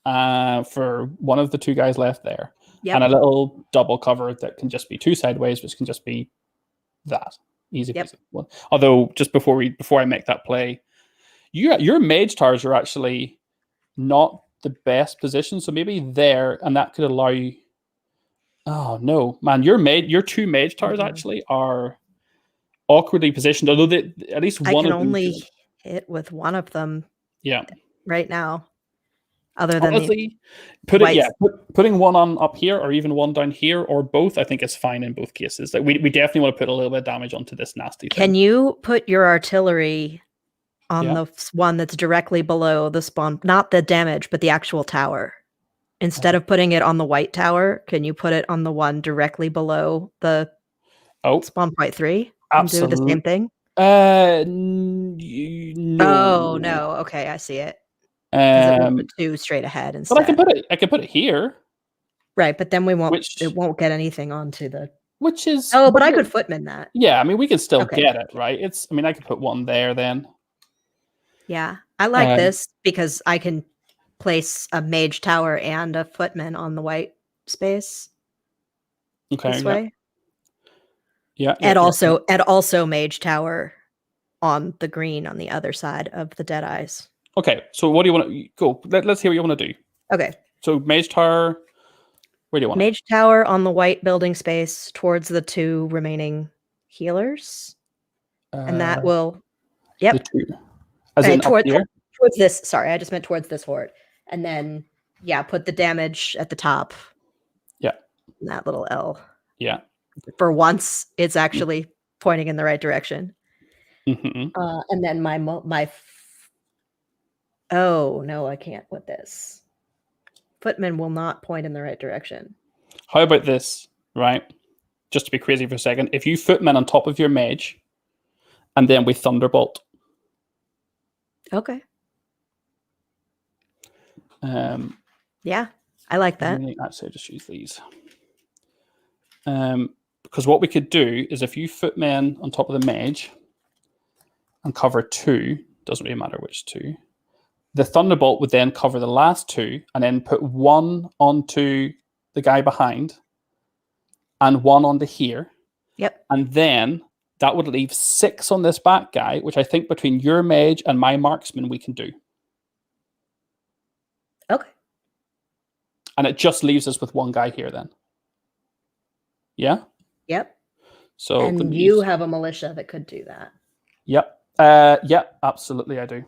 for one of the 2 guys left there. Yep. And a little double cover that can just be 2 sideways, which can just be that. Easy peasy. Yep. Although, just before I make that play, your mage towers are actually not the best position, so maybe there, and that could allow you... Oh, no. Man, your 2 mage towers actually are awkwardly positioned, although at least one of them... I can only hit with one of them right now. Other than honestly, putting one on up here or even one down here or both, I think is fine in both cases. Like we definitely want to put a little bit of damage onto this nasty thing. Can you put your artillery on the one that's directly below the spawn, not the damage, but the actual tower? Instead of putting it on the white tower, can you put it on the one directly below the spawn point 3 and do the same thing? No. Oh no. Okay, I see it. It moved 2 straight ahead instead. But I can put it here. Right, but then it won't get anything onto the... Which is... Oh, but I could footman that. Yeah, I mean, we can still get it, right? I could put one there then. Yeah, I like this because I can place a mage tower and a footman on the white space. Okay. This way. Yeah. And also mage tower on the green on the other side of the Deadeyes. Okay, so what do you want to go? Let's hear what you want to do. Okay. So mage tower, where do you want mage tower on the white building space towards the 2 remaining healers, and that will. Yep. The 2. As in towards this. Sorry, I just meant towards this horde, and then put the damage at the top. Yeah. That little L. Yeah. For once, it's actually pointing in the right direction. Mm-hmm. And then my. Oh, no, I can't with this. Footman will not point in the right direction. How about this, right? Just to be crazy for a second. If you footman on top of your mage, and then we thunderbolt. Okay. Yeah, I like that. Actually, I just use these. Because what we could do is if you footman on top of the mage and cover 2, doesn't really matter which 2, the thunderbolt would then cover the last 2 and then put 1 onto the guy behind and 1 onto here. Yep. And then that would leave 6 on this back guy, which I think between your mage and my marksman we can do. Okay. And it just leaves us with 1 guy here then. Yeah? Yep. So and you have a militia that could do that. Yep. Absolutely I do.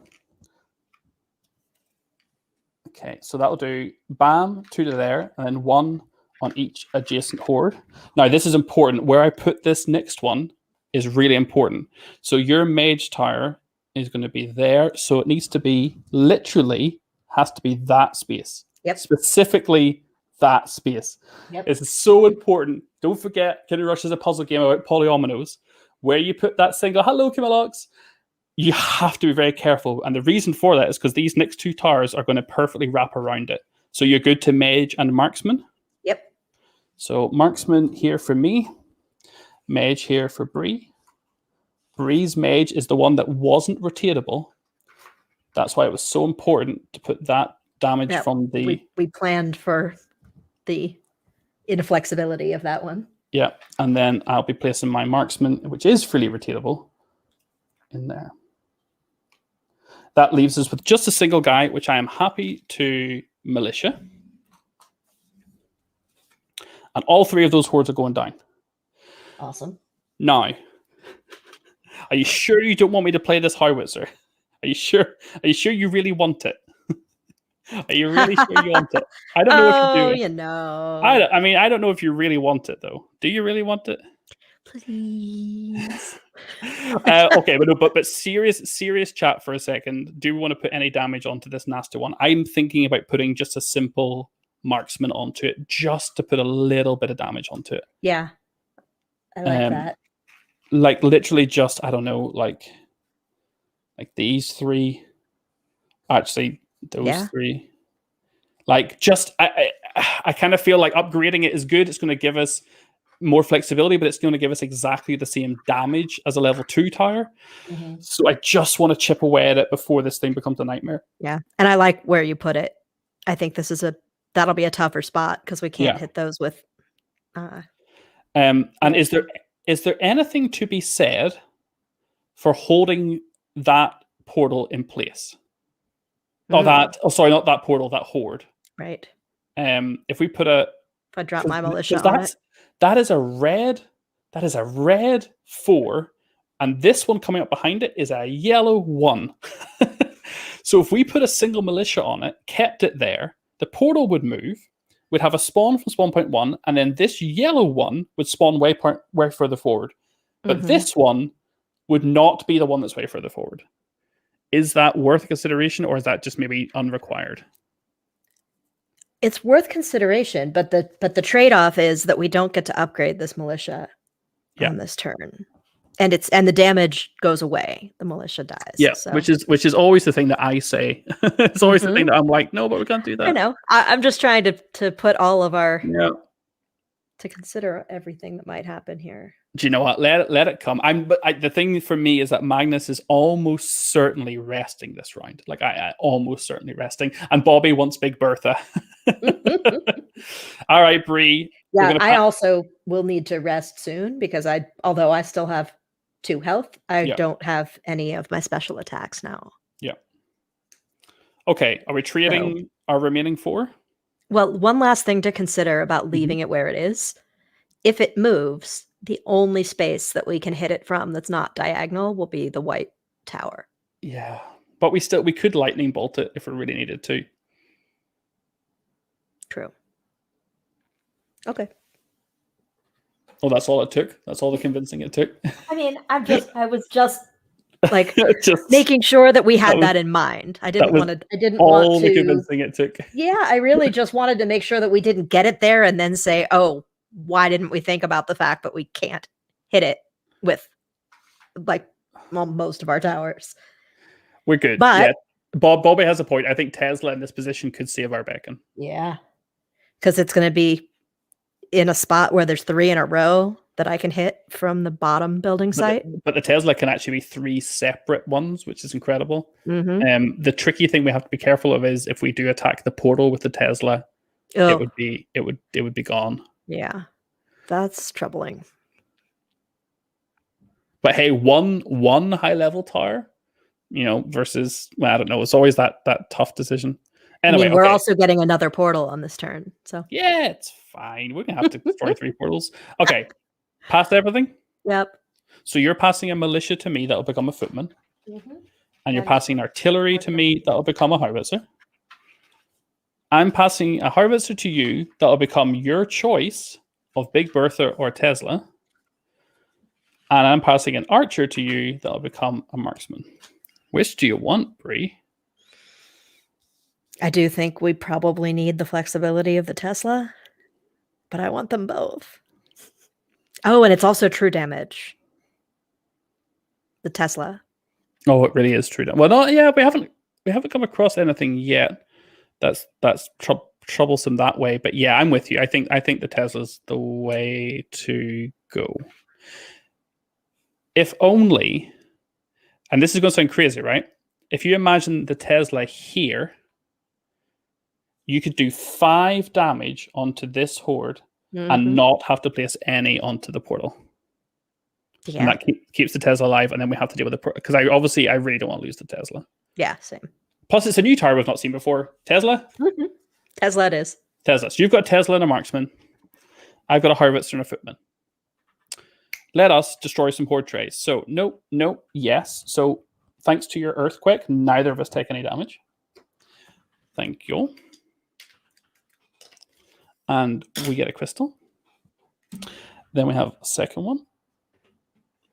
Okay, so that'll do bam, 2 to there, and then 1 on each adjacent horde. Now, this is important. Where I put this next one is really important. So your mage tower is going to be there. So it needs to be literally has to be that space. Yep. Specifically that space. Yep. It's so important. Don't forget, Kid Rush is a puzzle game about polyominoes. Where you put that single, hello, Kimalox. you have to be very careful. And the reason for that is because these next 2 towers are going to perfectly wrap around it. So you're good to mage and marksman. Yep. So marksman here for me, mage here for Bree. Bree's mage is the one that wasn't rotatable. That's why it was so important to put that damage from the... We planned for the inflexibility of that one. Yeah, and then I'll be placing my marksman, which is fully rotatable, in there. That leaves us with just a single guy, which I am happy to militia. And all 3 of those hordes are going down. Awesome. Now, are you sure you don't want me to play this howitzer? Are you sure? Are you sure you really want it? Are you really sure you want it? I don't know what you're doing. You know. I mean, I don't know if you really want it, though. Do you really want it? Please. Okay, but serious chat for a second. Do we want to put any damage onto this nasty one? I'm thinking about putting just a simple marksman onto it, just to put a little bit of damage onto it. Yeah, I like that. Like literally just, I don't know, like these 3. Actually, those 3. Like just, I kind of feel like upgrading it is good. It's going to give us more flexibility, but it's going to give us exactly the same damage as a level 2 tower. Mm-hmm. So I just want to chip away at it before this thing becomes a nightmare. Yeah, and I like where you put it. I think this is that'll be a tougher spot because we can't hit those with. And is there anything to be said for holding that portal in place? Not that portal, that horde. Right. If we put if I drop my militia on it. That is a red 4, and this one coming up behind it is a yellow 1. So if we put a single militia on it, kept it there, the portal would move, we'd have a spawn from spawn point 1, and then this yellow one would spawn way further forward. But this one would not be the one that's way further forward. Is that worth consideration, or is that just maybe unrequired? It's worth consideration, but the trade-off is that we don't get to upgrade this militia on this turn. And the damage goes away. The militia dies. Yeah, so. which is always the thing that I say. It's always the thing that I'm like, no, but we can't do that. I know. I'm just trying to put all of our to consider everything that might happen here. Do you know what? Let it come. The thing for me is that Magnus is almost certainly resting this round. Like I almost certainly resting. And Bobby wants Big Bertha. All right, Bree. Yeah, I also will need to rest soon because although I still have 2 health, I don't have any of my special attacks now. Yeah. Okay, are we trading our remaining 4? Well, one last thing to consider about leaving it where it is. If it moves, the only space that we can hit it from that's not diagonal will be the white tower. Yeah, but we could lightning bolt it if we really needed to. True. Okay. Oh, that's all it took? That's all the convincing it took? I mean, I was just like making sure that we had that in mind. I didn't want to. All the convincing it took. Yeah, I really just wanted to make sure that we didn't get it there and then say, "Oh, why didn't we think about the fact that we can't hit it with most of our towers?" We're good. But Bobby has a point. I think Tesla in this position could save our bacon. Yeah, because it's going to be in a spot where there's 3 in a row that I can hit from the bottom building site. But the Tesla can actually be 3 separate ones, which is incredible. The tricky thing we have to be careful of is if we do attack the portal with the Tesla, it would be gone. Yeah, that's troubling. But hey, one high level tower, versus I don't know. It's always that tough decision. Anyway, we're also getting another portal on this turn, so yeah, it's fine. We're gonna have to destroy 3 portals. Okay, past everything. Yep. So you're passing a militia to me that'll become a footman, and you're passing artillery to me that'll become a howitzer. I'm passing a howitzer to you that'll become your choice of Big Bertha or Tesla, and I'm passing an archer to you that'll become a marksman. Which do you want, Bree? I do think we probably need the flexibility of the Tesla, but I want them both. Oh, and it's also true damage. The Tesla. Oh, it really is true. Well, no, yeah, we haven't come across anything yet that's troublesome that way. But yeah, I'm with you. I think the Tesla's the way to go. If only, and this is going to sound crazy, right? If you imagine the Tesla here, you could do 5 damage onto this horde and not have to place any onto the portal. Yeah. And that keeps the Tesla alive, and then we have to deal with the because I really don't want to lose the Tesla. Yeah, same. Plus, it's a new tower we've not seen before. Tesla? Tesla it is. Tesla. So you've got a Tesla and a marksman. I've got a harvester and a footman. Let us destroy some horde trays. So, no, yes. So, thanks to your earthquake, neither of us take any damage. Thank you. And we get a crystal. Then we have a second one.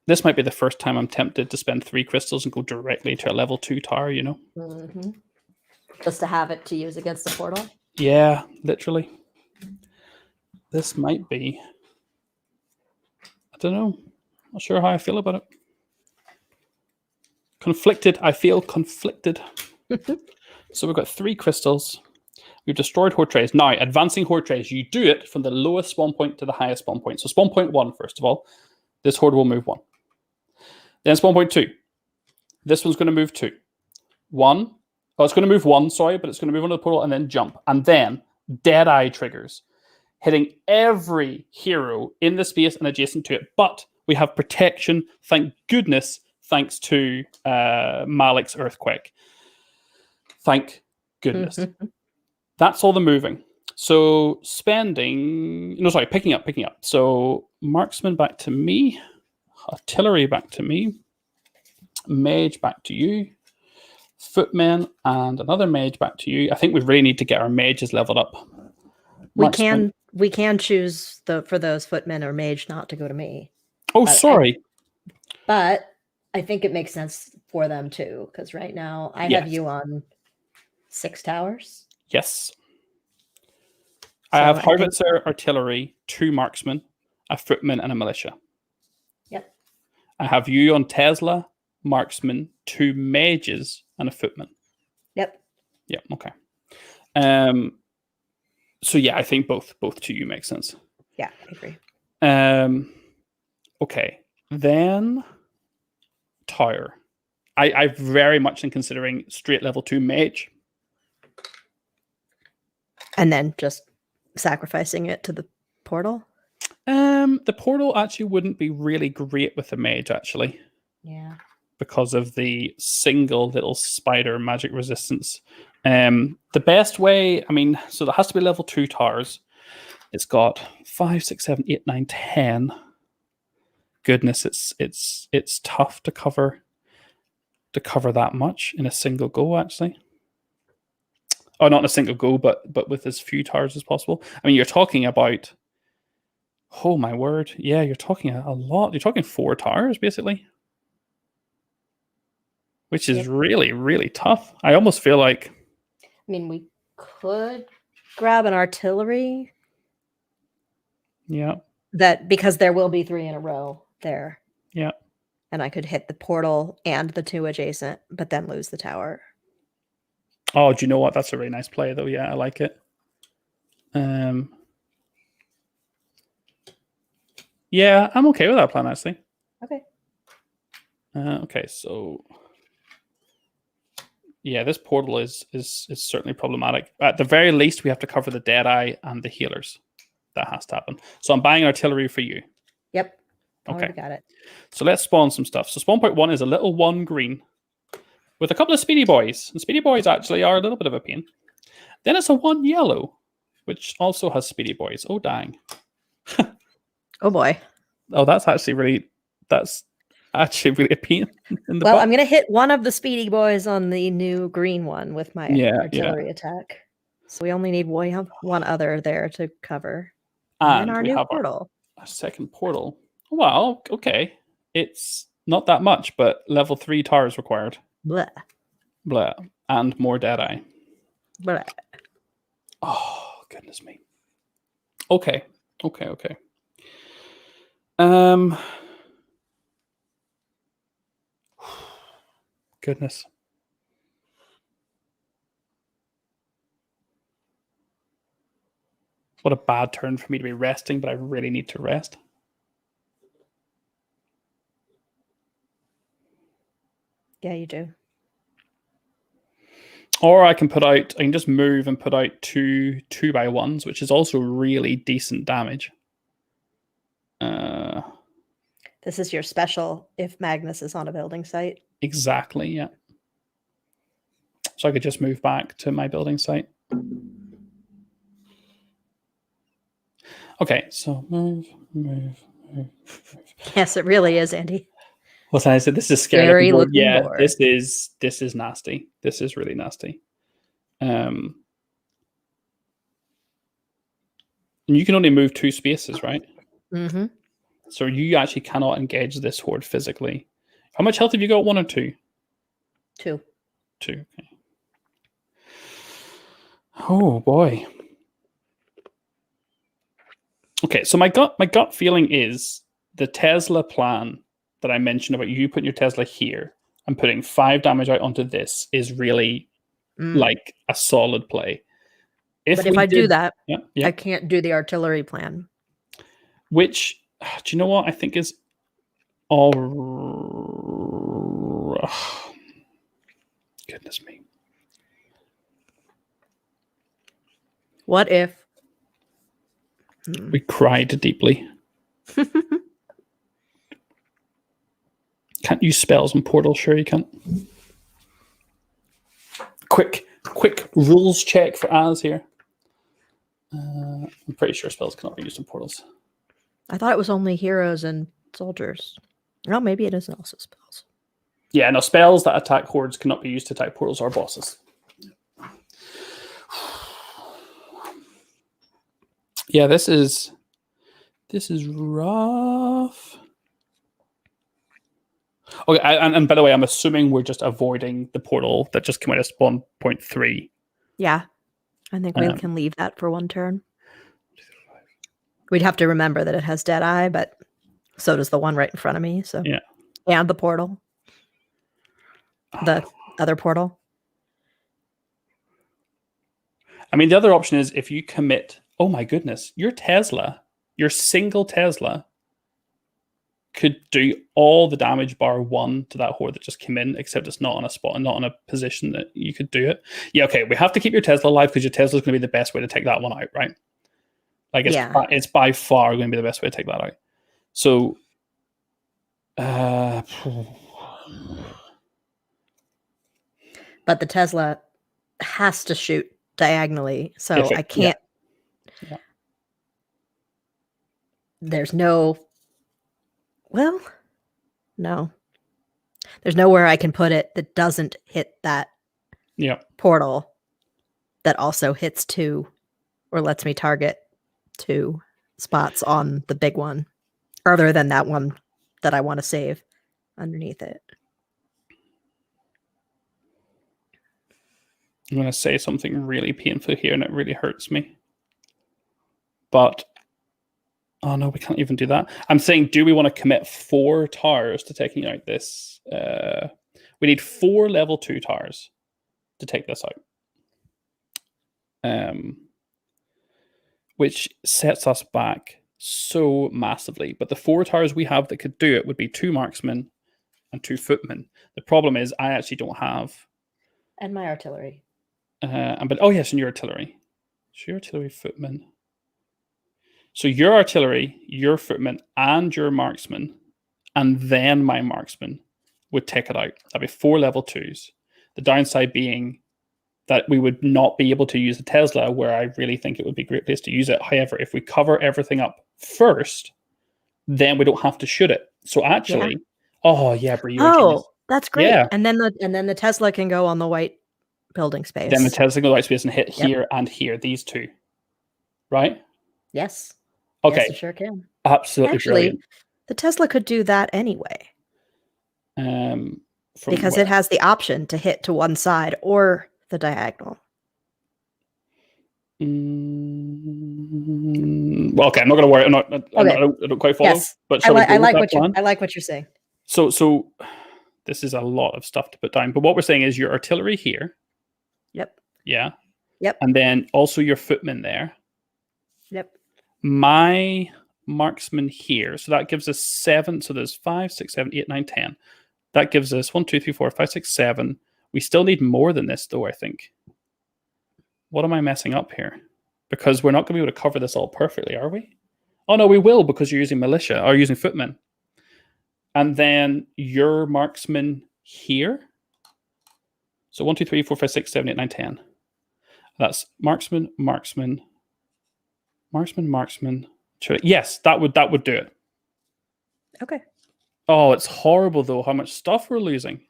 This might be the first time I'm tempted to spend 3 crystals and go directly to a level 2 tower, you know? Just to have it to use against the portal? Yeah, literally. This might be... I don't know. Not sure how I feel about it. Conflicted. I feel conflicted. So we've got 3 crystals. We've destroyed horde trays. Now, advancing horde trays, you do it from the lowest spawn point to the highest spawn point. So spawn point 1, first of all. This horde will move 1. Then spawn point 2. This one's going to move 2. 1. Oh, it's going to move 1, sorry, but it's going to move onto the portal and then jump. And then Deadeye triggers, hitting every hero in the space and adjacent to it. But we have protection, thank goodness, thanks to Malik's earthquake. Thank goodness. That's all the moving. So picking up. So marksman back to me, artillery back to me, mage back to you, footmen and another mage back to you. I think we really need to get our mages leveled up. Marksman. We can choose for those footmen or mage not to go to me. Oh, sorry. But I think it makes sense for them too, because right now I have you on 6 towers. Yes. I have howitzer, artillery, 2 marksmen, a footman, and a militia. Yep. I have you on Tesla, marksman, 2 mages, and a footman. Yep. Yeah. Okay. So yeah, I think both to you make sense. Yeah, I agree. Okay. Then tower. I very much am considering straight level 2 mage. And then just sacrificing it to the portal? The portal actually wouldn't be really great with the mage, actually. Yeah. Because of the single little spider magic resistance. The best way, so there has to be level 2 towers. It's got 5, 6, 7, 8, 9, 10. Goodness, it's tough to cover that much in a single go, actually. Oh, not in a single go, but with as few towers as possible. You're talking about, oh my word, yeah, you're talking a lot. You're talking 4 towers, basically. Which is really, really tough. I almost feel like... we could grab an artillery. Yeah. Because there will be 3 in a row there. Yeah. And I could hit the portal and the 2 adjacent, but then lose the tower. Oh, do you know what? That's a really nice play, though. Yeah, I like it. Yeah, I'm okay with that plan, actually. Okay. Okay, so... Yeah, this portal is certainly problematic. At the very least, we have to cover the Deadeye and the healers. That has to happen. So I'm buying artillery for you. Yep. Okay. Got it. So let's spawn some stuff. So spawn point 1 is a little 1 green with a couple of speedy boys. And speedy boys actually are a little bit of a pain. Then it's a 1 yellow, which also has speedy boys. Oh, dang. Oh, boy. Oh, that's actually really a pain in the Well, butt. I'm going to hit one of the speedy boys on the new green one with my artillery attack. So we only need one other there to cover. And our new portal. A second portal. Wow, okay. It's not that much, but level 3 towers required. Blah. Blah. And more Deadeye. Blah. Oh, goodness me. Okay. goodness. What a bad turn for me to be resting, but I really need to rest. Yeah, you do. Or I can just move and put out two 2x1s, which is also really decent damage. This is your special if Magnus is on a building site. Exactly, yeah. So I could just move back to my building site. Okay, so move. Yes, it really is, Andy. What I said, this is Scary board. looking Yeah, board. this is nasty. This is really nasty. And you can only move 2 spaces, right? Mm-hmm. So you actually cannot engage this horde physically. How much health have you got? 1 or 2? 2. 2. Okay. Oh boy. Okay, so my gut feeling is the Tesla plan that I mentioned about you putting your Tesla here and putting 5 damage out onto this is really like a solid play. But if I do that, yeah. I can't do the artillery plan. Which, do you know what I think is all... Goodness me. What if we cried deeply? Can't use spells and portals, sure you can't. Quick rules check for Az here. I'm pretty sure spells cannot be used in portals. I thought it was only heroes and soldiers. Well, maybe it is also spells. Yeah, no, spells that attack hordes cannot be used to attack portals or bosses. Yeah, this is rough. Okay, and by the way, I'm assuming we're just avoiding the portal that just came out of spawn point 3. Yeah, I think we can leave that for 1 turn. We'd have to remember that it has Deadeye, but so does the one right in front of me. So yeah, and the portal, the other portal. I mean, the other option is if you commit. Oh my goodness, your single Tesla could do all the damage bar 1 to that horde that just came in, except it's not on a spot and not on a position that you could do it. Yeah, okay, we have to keep your Tesla alive because your Tesla is going to be the best way to take that one out, right? Like it's by far going to be the best way to take that out. So, but the Tesla has to shoot diagonally, so I can't. Yeah. There's no. Well, no. There's nowhere I can put it that doesn't hit that portal that also hits 2 or lets me target 2 spots on the big one, other than that one that I want to save underneath it. I'm going to say something really painful here, and it really hurts me. But, oh no, we can't even do that. I'm saying, do we want to commit 4 towers to taking out this? We need 4 level 2 towers to take this out. Which sets us back so massively. But the 4 towers we have that could do it would be 2 marksmen and 2 footmen. The problem is I actually don't have... And my artillery. But oh yes, and your artillery. So your artillery, footmen. So your artillery, your footmen, and your marksman, and then my marksman would take it out. That'd be 4 level 2s. The downside being that we would not be able to use the Tesla, where I really think it would be a great place to use it. However, if we cover everything up first, then we don't have to shoot it. So actually, that's great. Yeah. And then the Tesla can go on the white building space. Then the Tesla can go white space and hit here and here, these 2. Right? Yes. Okay. Yes, it sure can. Absolutely brilliant. The Tesla could do that anyway. Because it has the option to hit to one side or the diagonal. Well, okay, I'm not going to worry. I don't quite follow. Yes. But I like what you're saying. So This is a lot of stuff to put down. But what we're saying is your artillery here. Yep. Yeah. Yep. And then also your footmen there. Yep. My marksman here. So that gives us 7. So there's 5, 6, 7, 8, 9, 10. That gives us 1, 2, 3, 4, 5, 6, 7. We still need more than this, though, I think. What am I messing up here? Because we're not going to be able to cover this all perfectly, are we? Oh, no, we will, because you're using militia or using footmen. And then your marksman here. So 1, 2, 3, 4, 5, 6, 7, 8, 9, 10. That's marksman, marksman, marksman, marksman. Yes, that would do it. Okay. Oh, it's horrible, though, how much stuff we're losing.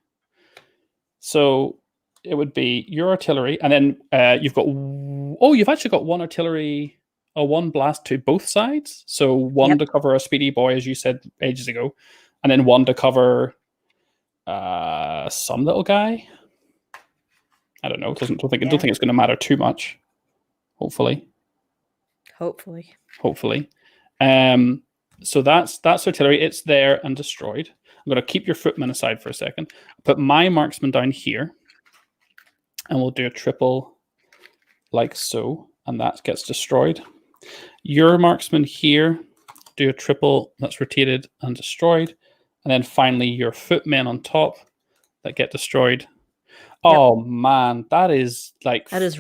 So it would be your artillery, and then you've got... Oh, you've actually got one artillery, or one blast to both sides. So one to cover a speedy boy, as you said ages ago, and then one to cover some little guy. I don't know. I don't think it's going to matter too much. Hopefully. So that's artillery. It's there and destroyed. I'm going to keep your footmen aside for a second. Put my marksman down here, and we'll do a triple like so, and that gets destroyed. Your marksman here, do a triple that's rotated and destroyed, and then finally your footmen on top that get destroyed. Oh man, that is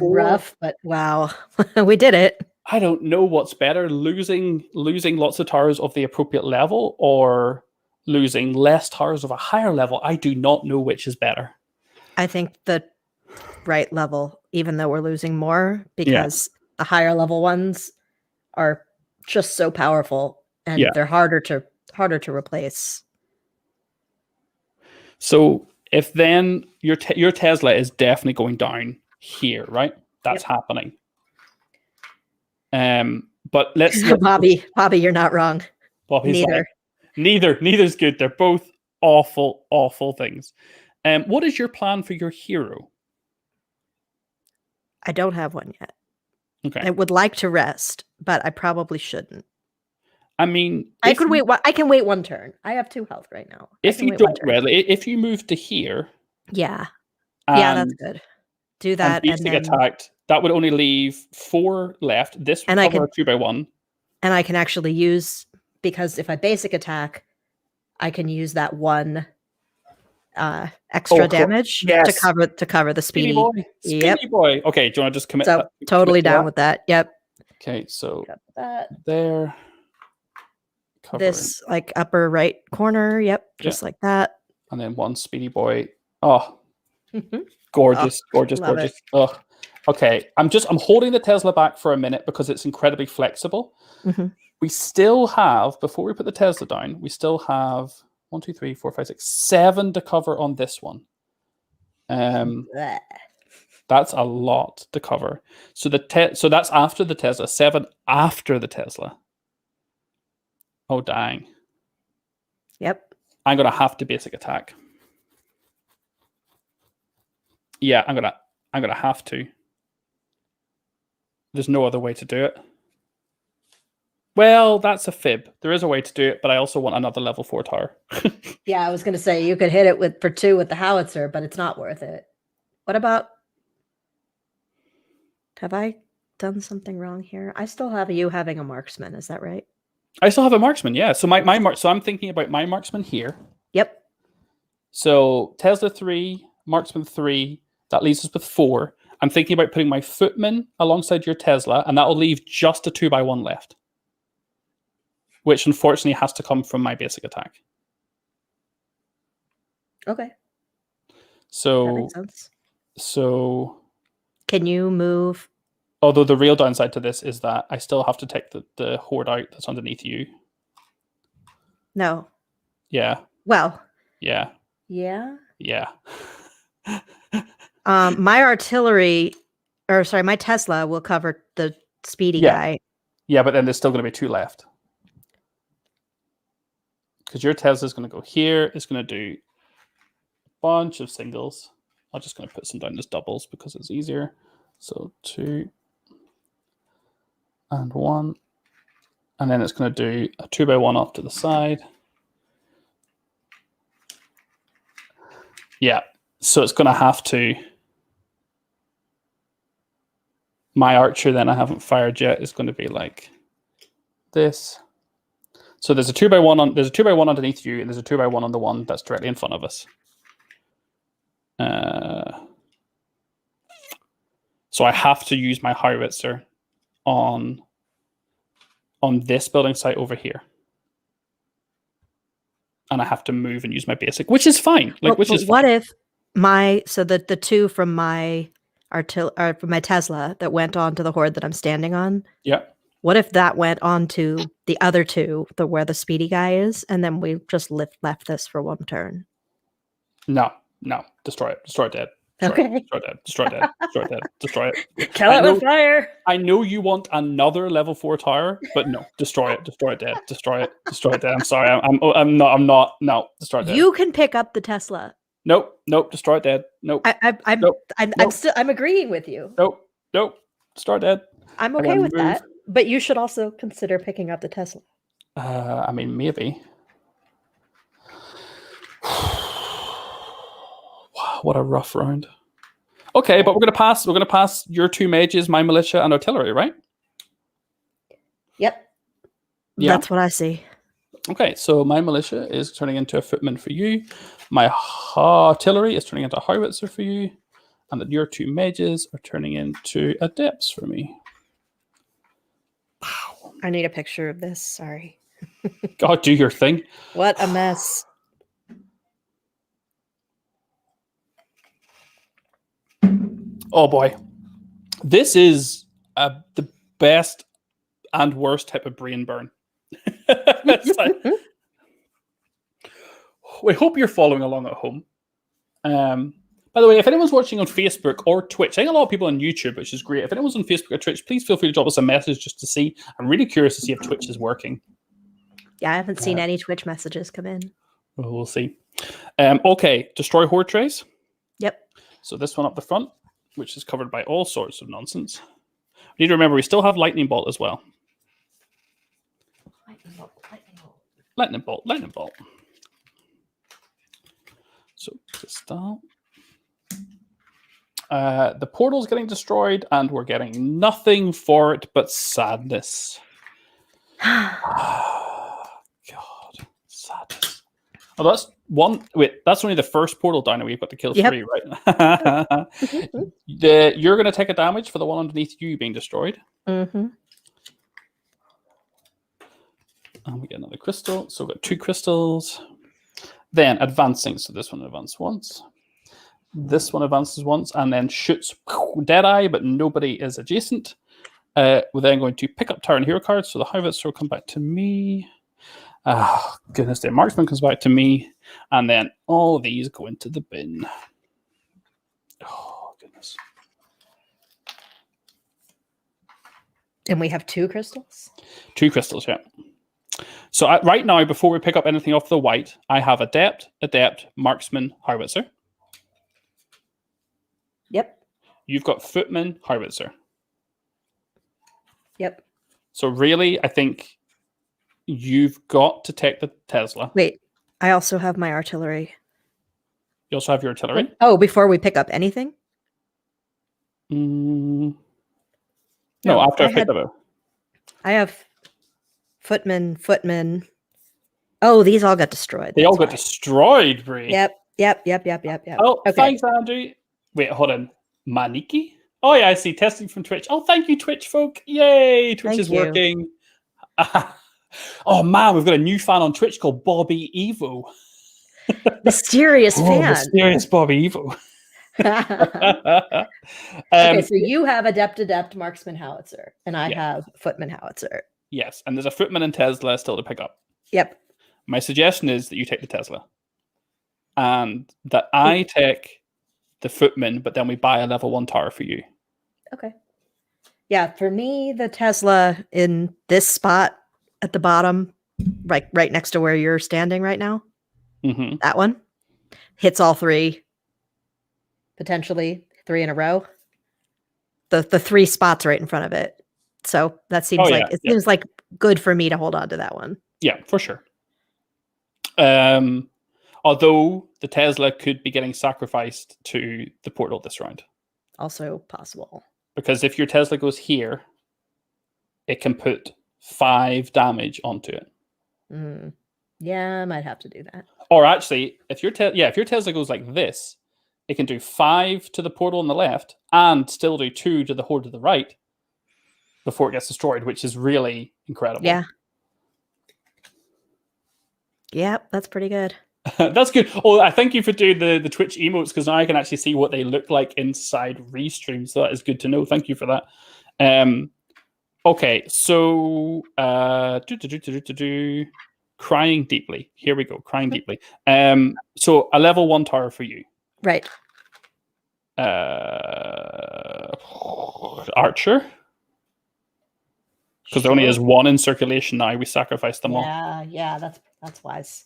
rough, but wow, we did it. I don't know what's better, losing lots of towers of the appropriate level or losing less towers of a higher level. I do not know which is better. I think the right level, even though we're losing more, because the higher level ones are just so powerful and they're harder to replace. So if then your Tesla is definitely going down here, right? That's happening. But let's Bobby, you're not wrong. Bobby's neither's good. They're both awful things. What is your plan for your hero? I don't have one yet. Okay. I would like to rest, but I probably shouldn't. I mean, I can wait one turn. I have 2 health right now. If you don't readily, if you move to here, that's good. Do that, and then attacked. That would only leave 4 left. This would cover a 2x1. And I can actually use, because if I basic attack, I can use that 1 extra damage to cover the speedy boy. Speedy boy. Okay, do you want to just commit? So totally down with that. Yep. Okay, so there. This like upper right corner. Yep, just like that. And then 1 speedy boy. Oh, gorgeous. Oh, okay. I'm holding the Tesla back for a minute because it's incredibly flexible. We still have, before we put the Tesla down, we still have 1, 2, 3, 4, 5, 6, 7 to cover on this one. That's a lot to cover. So so that's after the Tesla. 7 after the Tesla. Oh dang. Yep. I'm gonna have to basic attack. Yeah, I'm gonna have to. There's no other way to do it. Well, that's a fib. There is a way to do it, but I also want another level 4 tower. Yeah, I was gonna say you could hit it for 2 with the howitzer, but it's not worth it. What about? Have I done something wrong here? I still have you having a marksman. Is that right? I still have a marksman, yeah. So so I'm thinking about my marksman here. Yep. So Tesla 3, marksman 3, that leaves us with 4. I'm thinking about putting my footman alongside your Tesla, and that'll leave just a 2x1 left, which unfortunately has to come from my basic attack. Okay. So that makes sense. So can you move? Although the real downside to this is that I still have to take the horde out that's underneath you. No. Yeah. Well. Yeah. Yeah. Yeah. My artillery, my Tesla will cover the speedy guy. Yeah, but then there's still going to be 2 left. Because your Tesla is going to go here. It's going to do a bunch of singles. I'm just going to put some down as doubles because it's easier. So 2 and 1. And then it's going to do a 2x1 off to the side. Yeah. So it's going to have to. My archer, then I haven't fired yet, is going to be like this. So there's a 2x1 on. There's a 2x1 underneath you, and there's a 2x1 on the one that's directly in front of us. So I have to use my howitzer on this building site over here. And I have to move and use my basic, which is fine. Like, which is what fine. if the two from my from my Tesla that went onto the horde that I'm standing on? Yeah. What if that went onto the other two, where the speedy guy is, and then we just left this for one turn? No. Destroy it. Destroy it dead. Okay. Destroy it. Destroy it. Kill it with fire. I know you want another level 4 tower, but no, destroy it. Destroy it dead. Destroy it dead. I'm sorry. I'm not. No, destroy it dead. You can pick up the Tesla. Nope. Destroy it dead. Nope. I'm agreeing with you. Nope. Destroy it dead. I'm okay with that, but you should also consider picking up the Tesla. I mean, maybe. Wow, what a rough round. Okay, but we're gonna pass your 2 mages, my militia, and artillery, right? Yep. Yeah. That's what I see. Okay, so my militia is turning into a footman for you. My artillery is turning into a howitzer for you. And then your 2 mages are turning into adepts for me. Wow. I need a picture of this. Sorry. God, do your thing. What a mess. Oh boy. This is the best and worst type of brain burn. We hope you're following along at home. By the way, if anyone's watching on Facebook or Twitch, I think a lot of people on YouTube, which is great. If anyone's on Facebook or Twitch, please feel free to drop us a message just to see. I'm really curious to see if Twitch is working. Yeah, I haven't seen any Twitch messages come in. Well, we'll see. Okay, destroy horde trays. Yep. So this one up the front, which is covered by all sorts of nonsense. We need to remember we still have lightning bolt as well. Lightning bolt. So crystal. The portal's getting destroyed, and we're getting nothing for it but sadness. God, sadness. Oh, that's one. Wait, that's only the first portal down, and we've got to kill 3, right? You're going to take a damage for the one underneath you being destroyed. Mm-hmm. And we get another crystal. So we've got 2 crystals. Then advancing. So this one advances once. This one advances once and then shoots Deadeye, but nobody is adjacent. We're then going to pick up Tower and Hero cards. So the howitzer will come back to me. Goodness, the marksman comes back to me. And then all these go into the bin. Oh, goodness. And we have 2 crystals? 2 crystals, yeah. So right now, before we pick up anything off the white, I have adept, marksman, howitzer. Yep. You've got footman, howitzer. Yep. So really, I think you've got to take the Tesla. Wait, I also have my artillery. You also have your artillery? Oh, before we pick up anything? No, after I picked up it. I have footman. Oh, these all got destroyed. They all got destroyed, Brie. Yep. Oh, okay. Thanks, Andrew. Wait, hold on. Maniki? Oh, yeah, I see. Testing from Twitch. Oh, thank you, Twitch folk. Yay, Twitch is working. Oh, man, we've got a new fan on Twitch called Bobby Evo. Mysterious fan. Mysterious Bobby Evo. Okay, so you have adept marksman howitzer, and I have footman howitzer. Yes, and there's a footman and Tesla still to pick up. Yep. My suggestion is that you take the Tesla. And that I take the footman, but then we buy a level 1 tower for you. Okay. Yeah, for me, the Tesla in this spot at the bottom, right next to where you're standing right now, that one hits all 3, potentially 3 in a row. The 3 spots right in front of it. So that seems seems like good for me to hold on to that one. Yeah, for sure. Although the Tesla could be getting sacrificed to the portal this round. Also possible. Because if your Tesla goes here, it can put 5 damage onto it. Yeah, I might have to do that. Or actually, if your Tesla goes like this, it can do 5 to the portal on the left and still do 2 to the Horde to the right before it gets destroyed, which is really incredible. Yeah. Yep, that's pretty good. That's good. Oh, I thank you for doing the Twitch emotes, because now I can actually see what they look like inside Restream. So that is good to know. Thank you for that. Okay, so crying deeply. Here we go. Crying deeply. So a level 1 tower for you. Right. Archer. Because there only is 1 in circulation now. We sacrifice them all. Yeah, that's wise.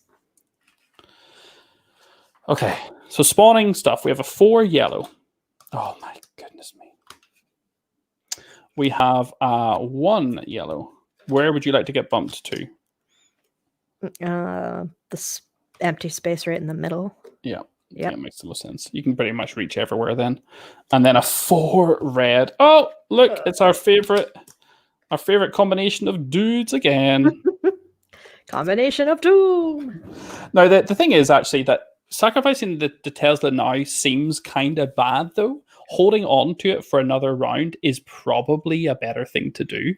Okay, so spawning stuff. We have a 4 yellow. Oh my goodness me. We have 1 yellow. Where would you like to get bumped to? This empty space right in the middle. Yeah. Yeah, it makes the most sense. You can pretty much reach everywhere then. And then a 4 red. Oh, look, it's our favorite combination of dudes again. Combination of doom. Now, the thing is actually that sacrificing the Tesla now seems kind of bad, though. Holding on to it for another round is probably a better thing to do.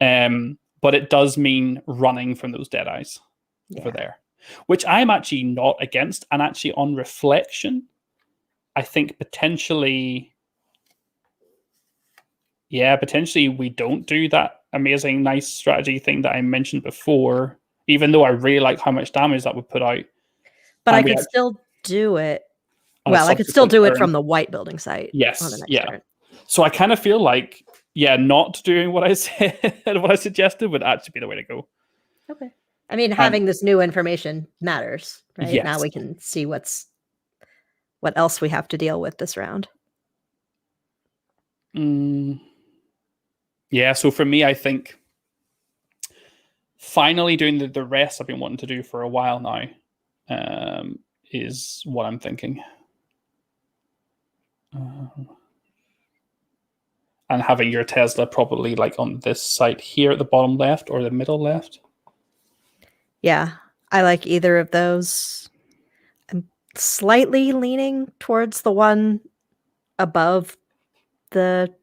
But it does mean running from those Deadeyes over there, which I'm actually not against. And actually, on reflection, I think potentially we don't do that amazing, nice strategy thing that I mentioned before, even though I really like how much damage that would put out. But I could still do it. Well, I could still do it from the white building site. Yes. On the next turn. So I kind of feel like, not doing what I said, what I suggested would actually be the way to go. Okay. I mean, having this new information matters, right? Yes. Now we can see what else we have to deal with this round. Yeah, so for me, I think finally doing the rest I've been wanting to do for a while now is what I'm thinking. And having your Tesla probably like on this site here at the bottom left or the middle left. Yeah, I like either of those. I'm slightly leaning towards the one above the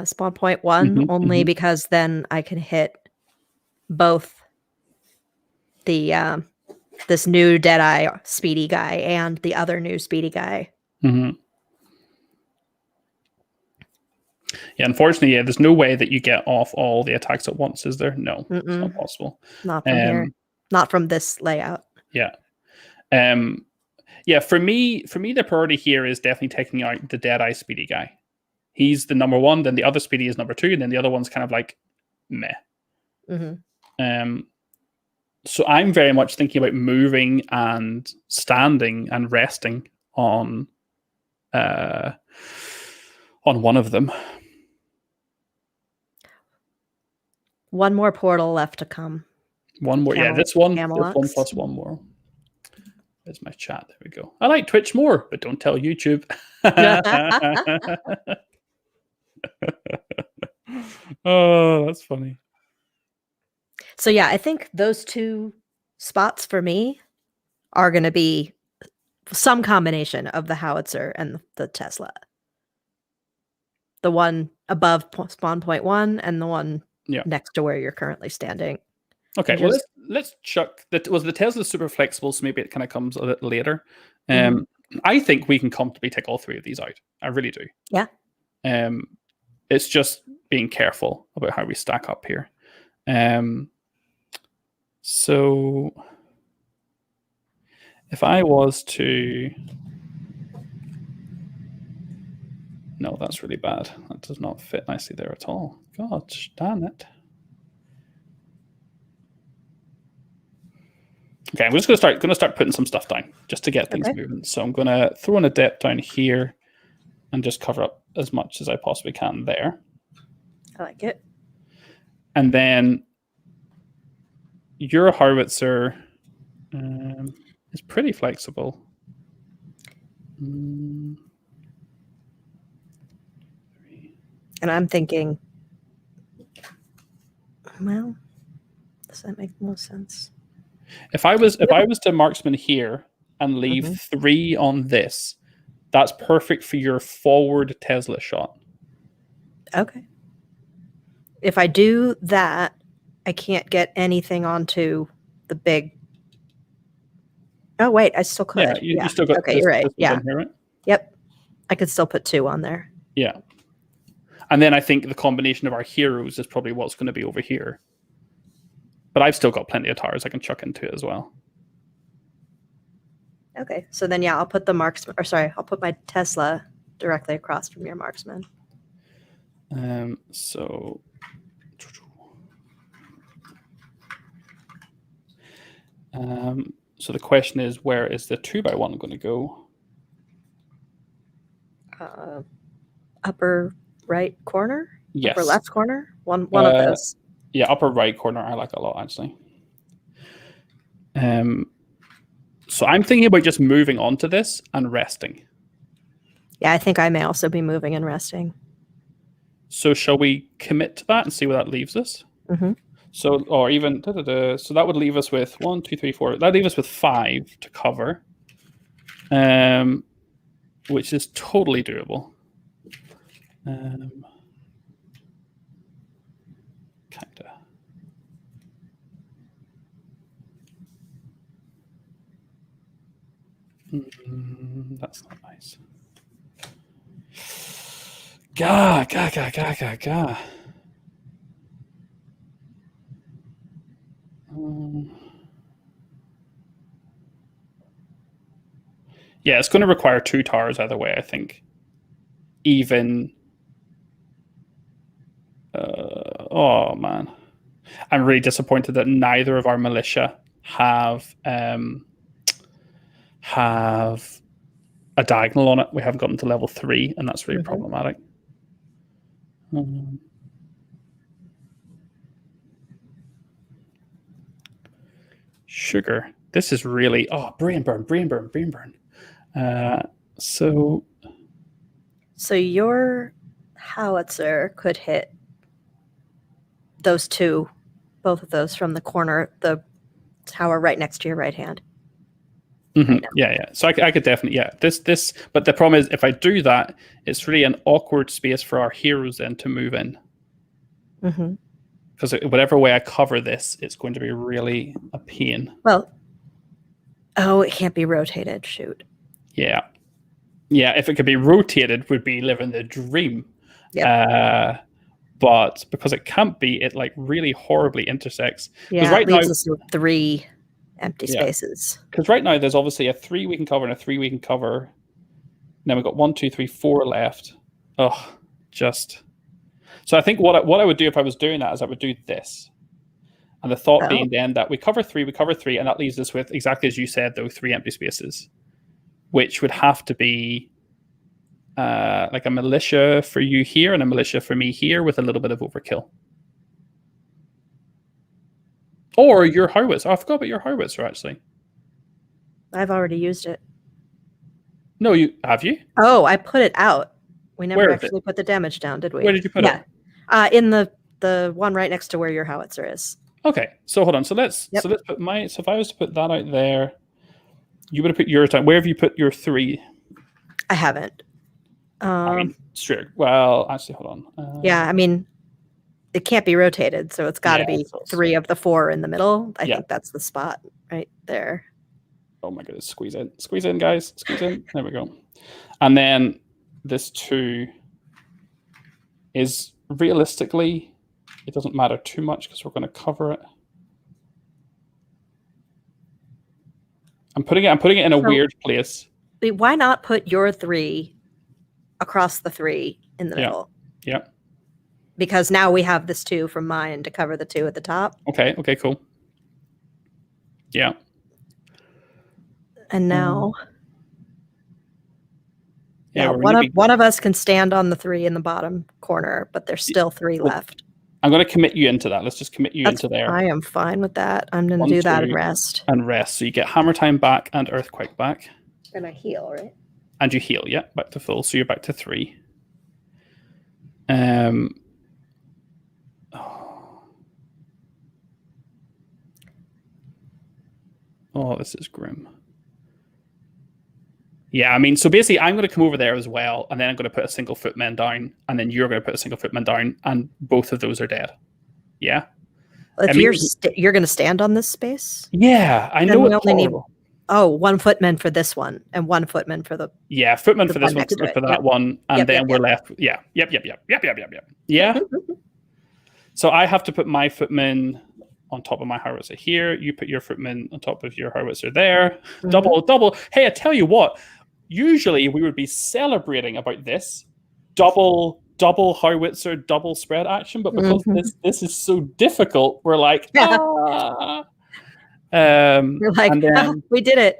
spawn point 1, only because then I can hit both the this new Deadeye speedy guy and the other new speedy guy. Yeah, unfortunately, there's no way that you get off all the attacks at once, is there? No, it's not possible. Not from here. Not from this layout. Yeah. Yeah, for me, the priority here is definitely taking out the Deadeye speedy guy. He's the number 1, then the other speedy is number 2, and then the other one's kind of like meh. So I'm very much thinking about moving and standing and resting on one of them. One more portal left to come. One more. This one plus 1 more. There's my chat. There we go. I like Twitch more, but don't tell YouTube. Oh, that's funny. So yeah, I think those 2 spots for me are going to be some combination of the howitzer and the Tesla. The one above spawn point 1 and the one next to where you're currently standing. Okay, well, let's chuck that. Was the Tesla super flexible, so maybe it kind of comes a little later. I think we can comfortably take all 3 of these out. I really do. Yeah. It's just being careful about how we stack up here. So if I was to... No, that's really bad. That does not fit nicely there at all. Gosh, damn it. Okay, I'm just going to start putting some stuff down just to get things moving. So I'm going to throw in a depth down here and just cover up as much as I possibly can there. I like it. And then your howitzer is pretty flexible. Mm. And I'm thinking, well, does that make no sense? If I was to marksman here and leave 3 on this, that's perfect for your forward Tesla shot. Okay. If I do that, I can't get anything onto the big. Oh wait, I still could. Yeah, you still got. Okay, you're right. Yeah. Here, right? Yep. I could still put 2 on there. Yeah. And then I think the combination of our heroes is probably what's going to be over here. But I've still got plenty of towers I can chuck into it as well. Okay, so then I'll put the marksman. Or sorry, I'll put my Tesla directly across from your marksman. So the question is, where is the 2x1 going to go? Upper right corner? Yes. Upper left corner? One of those. Yeah, upper right corner. I like a lot, actually. So I'm thinking about just moving on to this and resting. Yeah, I think I may also be moving and resting. So shall we commit to that and see where that leaves us? Mm-hmm. So, or even, so that would leave us with 1, 2, 3, 4. That leaves us with 5 to cover, which is totally doable. Kinda. That's not nice. Gah. Yeah, it's going to require 2 towers either way, I think. Even... oh, man. I'm really disappointed that neither of our militia have a diagonal on it. We haven't gotten to level 3, and that's really problematic. Sugar. This is really... Oh, brain burn. So your howitzer could hit those 2, both of those from the corner, the tower right next to your right hand. Right yeah. So I could definitely, this. But the problem is, if I do that, it's really an awkward space for our heroes then to move in. Because whatever way I cover this, it's going to be really a pain. Well, it can't be rotated. Shoot. Yeah. If it could be rotated, would be living the dream. Yep. But because it can't be, it like really horribly intersects. Yeah, right, it leaves us with 3 empty spaces. Because right now there's obviously a 3 we can cover and a 3 we can cover. Now we've got 1, 2, 3, 4 left. So I think what I would do if I was doing that is I would do this. And the thought being then that we cover 3, and that leaves us with, exactly as you said, though, 3 empty spaces, which would have to be like a militia for you here and a militia for me here with a little bit of overkill. Or your howitzer. I forgot about your howitzer, actually. I've already used it. No, have you? Oh, I put it out. We never actually put the damage down, did we? Where did you put it? In the one right next to where your howitzer is. Okay, so hold on. So let's put so if I was to put that out there, you would have put yours down. Where have you put your 3? I haven't. I mean, straight. Well, actually, hold on. I mean, it can't be rotated, so it's got to be 3 of the 4 in the middle. I think that's the spot right there. Oh my goodness! Squeeze in, guys. Squeeze in. There we go. And then this 2 is realistically, it doesn't matter too much because we're going to cover it. I'm putting it in a weird place. Why not put your 3 across the 3 in the middle? Yeah. Because now we have this 2 from mine to cover the 2 at the top. Okay, cool. Yeah. And now one of us can stand on the 3 in the bottom corner, but there's still 3 left. I'm going to commit you into that. Let's just commit you into there. I am fine with that. I'm going to 1, do that 2, and rest. And rest. So you get Hammer Time back and Earthquake back. And I heal, right? And you heal, yeah, back to full. So you're back to 3. Oh, this is grim. Yeah, I mean, so basically I'm going to come over there as well, and then I'm going to put a single footman down, and then you're going to put a single footman down, and both of those are dead. Yeah? If you're going to stand on this space? Yeah, I know it's horrible. One footman for this one, and 1 footman for the... Yeah, footman for this one, footman for that one, and then we're left... Yeah, yep. Yeah? So I have to put my footman on top of my howitzer here. You put your footman on top of your howitzer there. Double. Hey, I tell you what, usually we would be celebrating about this double howitzer, double spread action, but because this is so difficult, we're like, we're like, and then, we did it.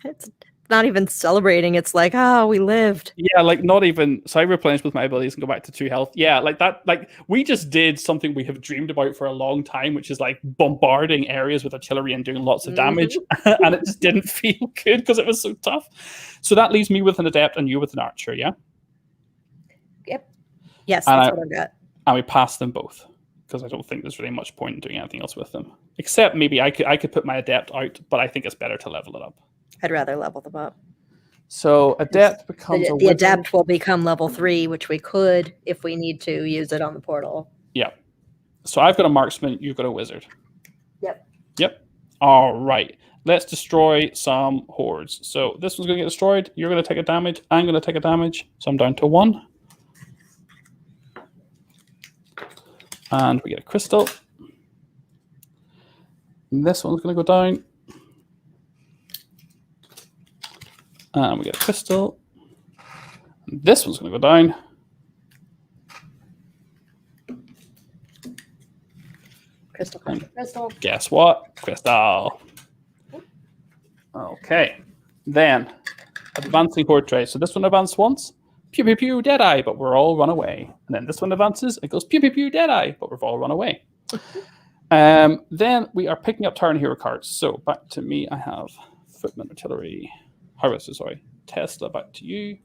It's not even celebrating. It's like, we lived. Yeah, like not even. So I replenish with my abilities and go back to 2 health. Yeah, like that. Like we just did something we have dreamed about for a long time, which is like bombarding areas with artillery and doing lots of damage, and it just didn't feel good because it was so tough. So that leaves me with an adept and you with an archer. Yeah. Yep. Yes, that's what I've got. And we pass them both because I don't think there's really much point in doing anything else with them, except maybe I could put my adept out, but I think it's better to level it up. I'd rather level them up. So adept becomes the adept will become level 3, which we could, if we need to, use it on the portal. Yeah. So I've got a marksman. You've got a wizard. Yep. All right. Let's destroy some hordes. So this one's going to get destroyed. You're going to take a damage. I'm going to take a damage. So I'm down to 1. And we get a crystal. And this one's going to go down. And we get a crystal. And this one's going to go down. Crystal. Guess what? Crystal. Okay. Then, advancing horde tray. So this one advanced once. Pew, pew, pew, deadeye, but we're all run away. And then this one advances. It goes pew, pew, pew, deadeye, but we've all run away. Then we are picking up Tyrant Hero cards. So back to me, I have Footman, Artillery, Howitzer, sorry. Tesla, back to you.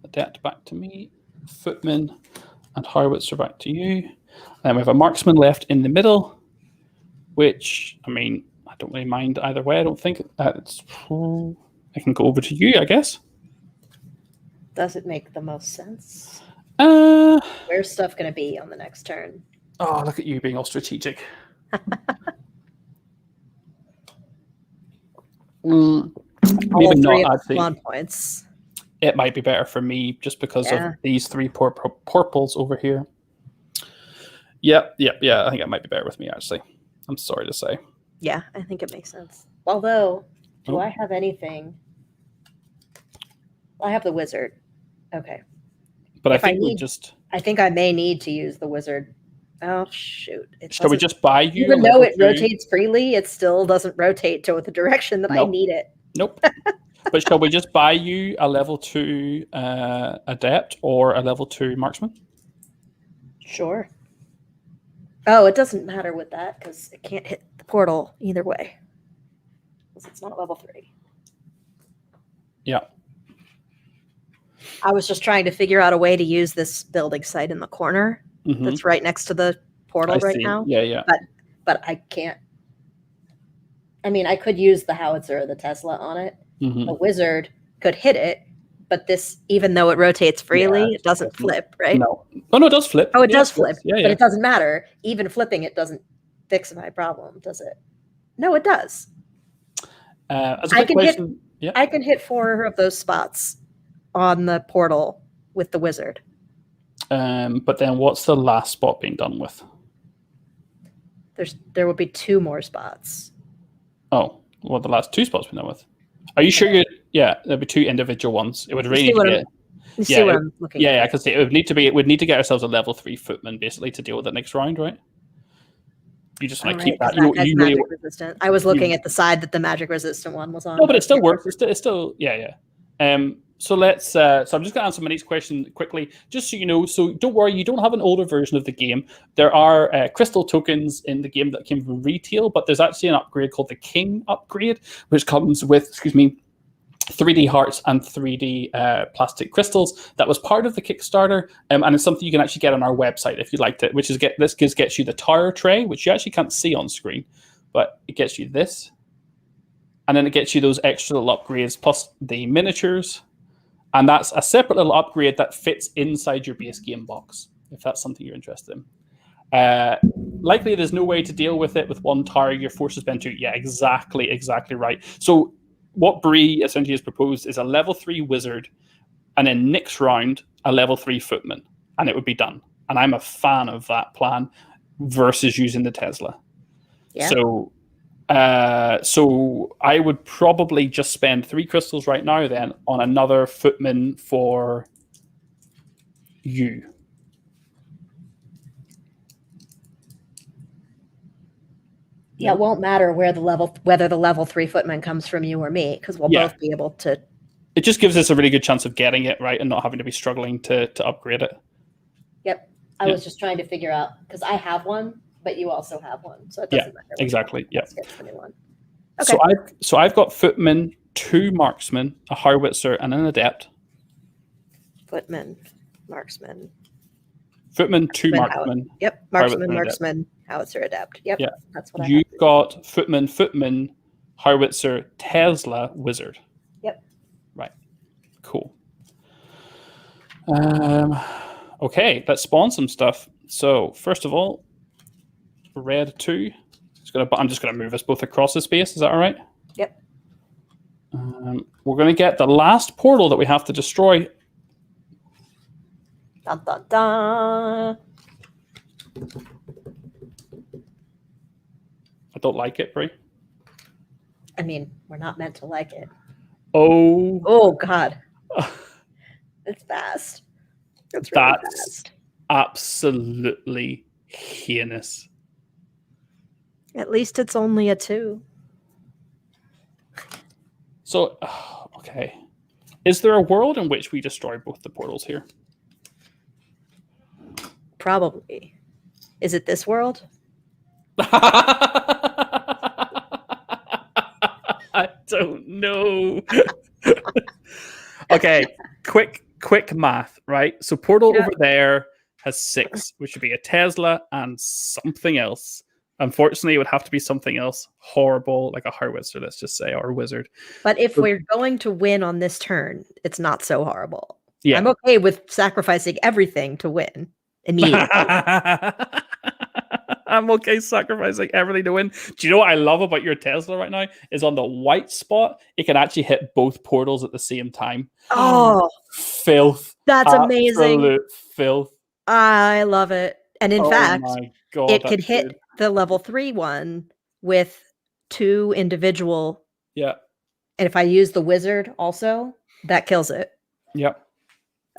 Adept, back to me. Footman and Howitzer, back to you. Then we have a Marksman left in the middle, which, I mean, I don't really mind either way. I don't think I can go over to you, I guess. Does it make the most sense? Where's stuff going to be on the next turn? Oh, look at you being all strategic. Maybe not actually. 1 points. It might be better for me just because of these 3 purples over here. Yeah. I think it might be better with me, actually. I'm sorry to say. Yeah, I think it makes sense. Although, do I have anything? I have the wizard. Okay. But if I think I think I may need to use the wizard. Oh, shoot. Shall we just buy you? Even though it rotates freely, it still doesn't rotate to the direction that I need it. Nope. But shall we just buy you a level 2 adept or a level 2 marksman? Sure. Oh, it doesn't matter with that because it can't hit the portal either way. Because it's not level 3. Yeah. I was just trying to figure out a way to use this building site in the corner that's right next to the portal now. Yeah. But I can't. I mean, I could use the howitzer or the Tesla on it. A wizard could hit it, but this, even though it rotates freely, it doesn't flip, right? No. Oh, no, it does flip. Oh, it does flip. Yeah, but it doesn't matter. Even flipping it doesn't fix my problem, does it? No, it does. I can hit 4 of those spots on the portal with the wizard. But then what's the last spot being done with? There will be 2 more spots. Oh, well, the last 2 spots being done with. Are you sure there'll be 2 individual ones. It would really need to get. You see what I'm looking at. Yeah, because it would need to be. We'd need to get ourselves a level 3 footman basically to deal with it next round, right? You just want to keep that. You magic resistant. I was looking at the side that the magic resistant one was on. No, but it still works. It's still yeah. So let's. So I'm just going to answer my next question quickly, just so you know. So don't worry, you don't have an older version of the game. There are crystal tokens in the game that came from retail, but there's actually an upgrade called the King upgrade, which comes with, 3D hearts and 3D plastic crystals. That was part of the Kickstarter, and it's something you can actually get on our website if you liked it. Which is gets you the tower tray, which you actually can't see on screen, but it gets you this, and then it gets you those extra little upgrades plus the miniatures. And that's a separate little upgrade that fits inside your base game box, if that's something you're interested in. Likely there's no way to deal with it with one tower. Your forces bend to. Yeah, exactly right. So what Bree essentially has proposed is a level 3 wizard, and then next round, a level 3 footman, and it would be done. And I'm a fan of that plan versus using the Tesla. Yeah. So I would probably just spend 3 crystals right now then on another footman for you. Yeah, it won't matter whether the level 3 footman comes from you or me, because we'll both be able to. It just gives us a really good chance of getting it right and not having to be struggling to upgrade it. Yep. I was just trying to figure out, because I have one, but you also have one, so it doesn't matter. Exactly. Yeah. Let's get the new one. Okay. So I've got footman, 2 marksmen, a howitzer, and an adept. Footman, marksman. Footman, 2 marksmen. Yep. Marksman, howitzer, adept. Yep. Yeah. That's what You've got footman, howitzer, Tesla, wizard. Yep. Right. Cool. Okay, let's spawn some stuff. So first of all, red 2. I'm just going to move us both across the space. Is that all right? Yep. We're going to get the last portal that we have to destroy. Dun, dun, dun. I don't like it, Brie. I mean, we're not meant to like it. Oh God. It's fast. It's really fast. Absolutely heinous. At least it's only a 2. So, okay. Is there a world in which we destroy both the portals here? Probably. Is it this world? I don't know. Okay, quick math, right? So portal over there has 6, which would be a Tesla and something else. Unfortunately, it would have to be something else horrible, like a howitzer, let's just say, or a wizard. But if we're going to win on this turn, it's not so horrible. Yeah. I'm okay with sacrificing everything to win immediately. I'm okay sacrificing everything to win. Do you know what I love about your Tesla right now? Is on the white spot, it can actually hit both portals at the same time. Oh, filth. That's amazing. Absolute filth. I love it. And in fact, my God, it could hit the level 3 one with 2 individual. Yeah. And if I use the wizard also, that kills it. Yep.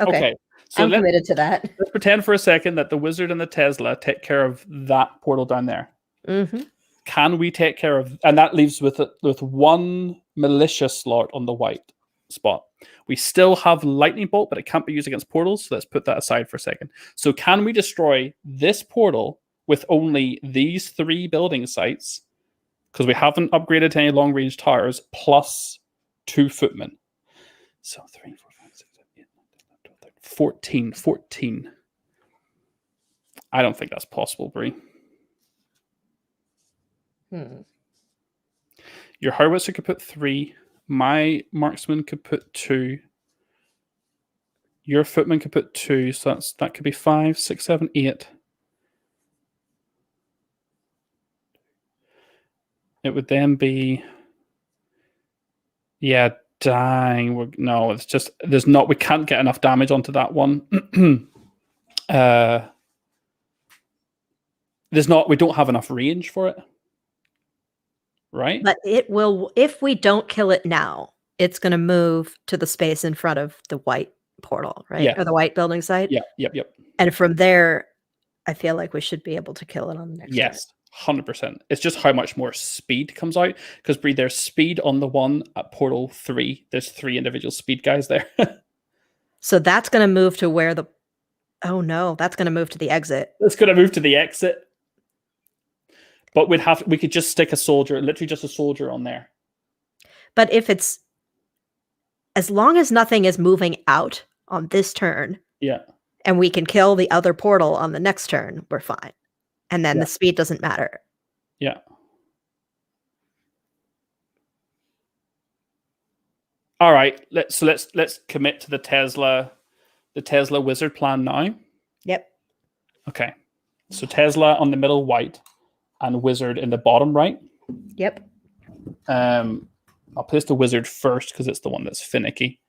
Okay. So I'm committed to that. Let's pretend for a second that the wizard and the Tesla take care of that portal down there. Mm-hmm. Can we take care of, and that leaves with 1 militia slot on the white spot. We still have lightning bolt, but it can't be used against portals. So let's put that aside for a second. So can we destroy this portal with only these 3 building sites? Because we haven't upgraded to any long range towers plus 2 footmen. So 3, 4, 5, 6, 7, 8, 9, 10, 11, 12, 13, 14. I don't think that's possible, Brie. Your howitzer could put 3. My marksman could put 2. Your footman could put 2. So that could be 5, 6, 7, 8. It would then be, dang. No, it's just we can't get enough damage onto that one. We don't have enough range for it. Right? But it will, if we don't kill it now, it's going to move to the space in front of the white portal, right? Yeah. Or the white building site. Yeah. Yep. And from there, I feel like we should be able to kill it on the next Yes. turn. 100%. It's just how much more speed comes out. Because Bree, there's speed on the one at Portal 3. There's 3 individual speed guys there. So that's going to move to where the... Oh, no. That's going to move to the exit. It's going to move to the exit. But we could just stick a soldier, literally just a soldier on there. But if it's... As long as nothing is moving out on this turn, Yeah. and we can kill the other portal on the next turn, we're fine. And then Yeah. the speed doesn't matter. Yeah. All right. Let's commit to the Tesla wizard plan now. Yep. Okay. So Tesla on the middle white and wizard in the bottom right. Yep. I'll place the wizard first because it's the one that's finicky.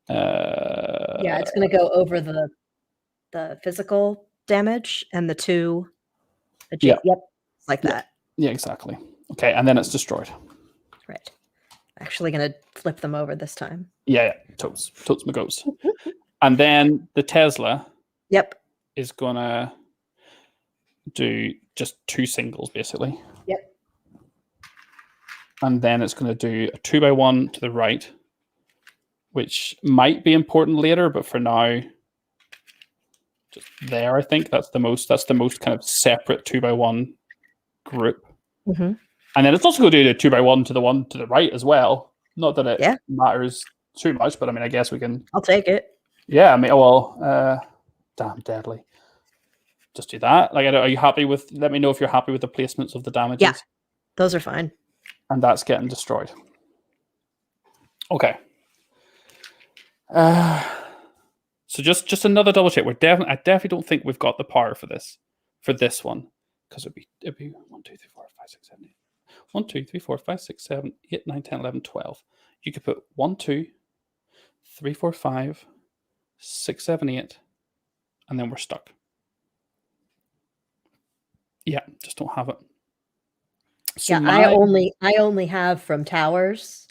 Yeah, it's going to go over the physical damage and the 2. Yeah. Yep. Like that. Yeah, exactly. Okay, and then it's destroyed. Right. Actually going to flip them over this time. Yeah. Totes my goats. And then the Tesla. Yep. Is gonna do just 2 singles basically. Yep. And then it's going to do a 2x1 to the right, which might be important later, but for now, just there. I think that's the most kind of separate 2x1 group. Mm-hmm. And then it's also going to do the 2x1 to the one to the right as well. Not that it matters too much, but I mean, I guess we can. I'll take it. Yeah, I mean, damn deadly. Just do that. Like, are you happy with? Let me know if you're happy with the placements of the damages. Yeah, those are fine. And that's getting destroyed. Okay. So just another double check. I definitely don't think we've got the power for this one, because it'd be 1, 2, 3, 4, 5, 6, 7, 8. 1, 2, 3, 4, 5, 6, 7, 8, 9, 10, 11, 12. You could put 1, 2, 3, 4, 5, 6, 7, 8, and then we're stuck. Yeah, just don't have it. So yeah, I only have from towers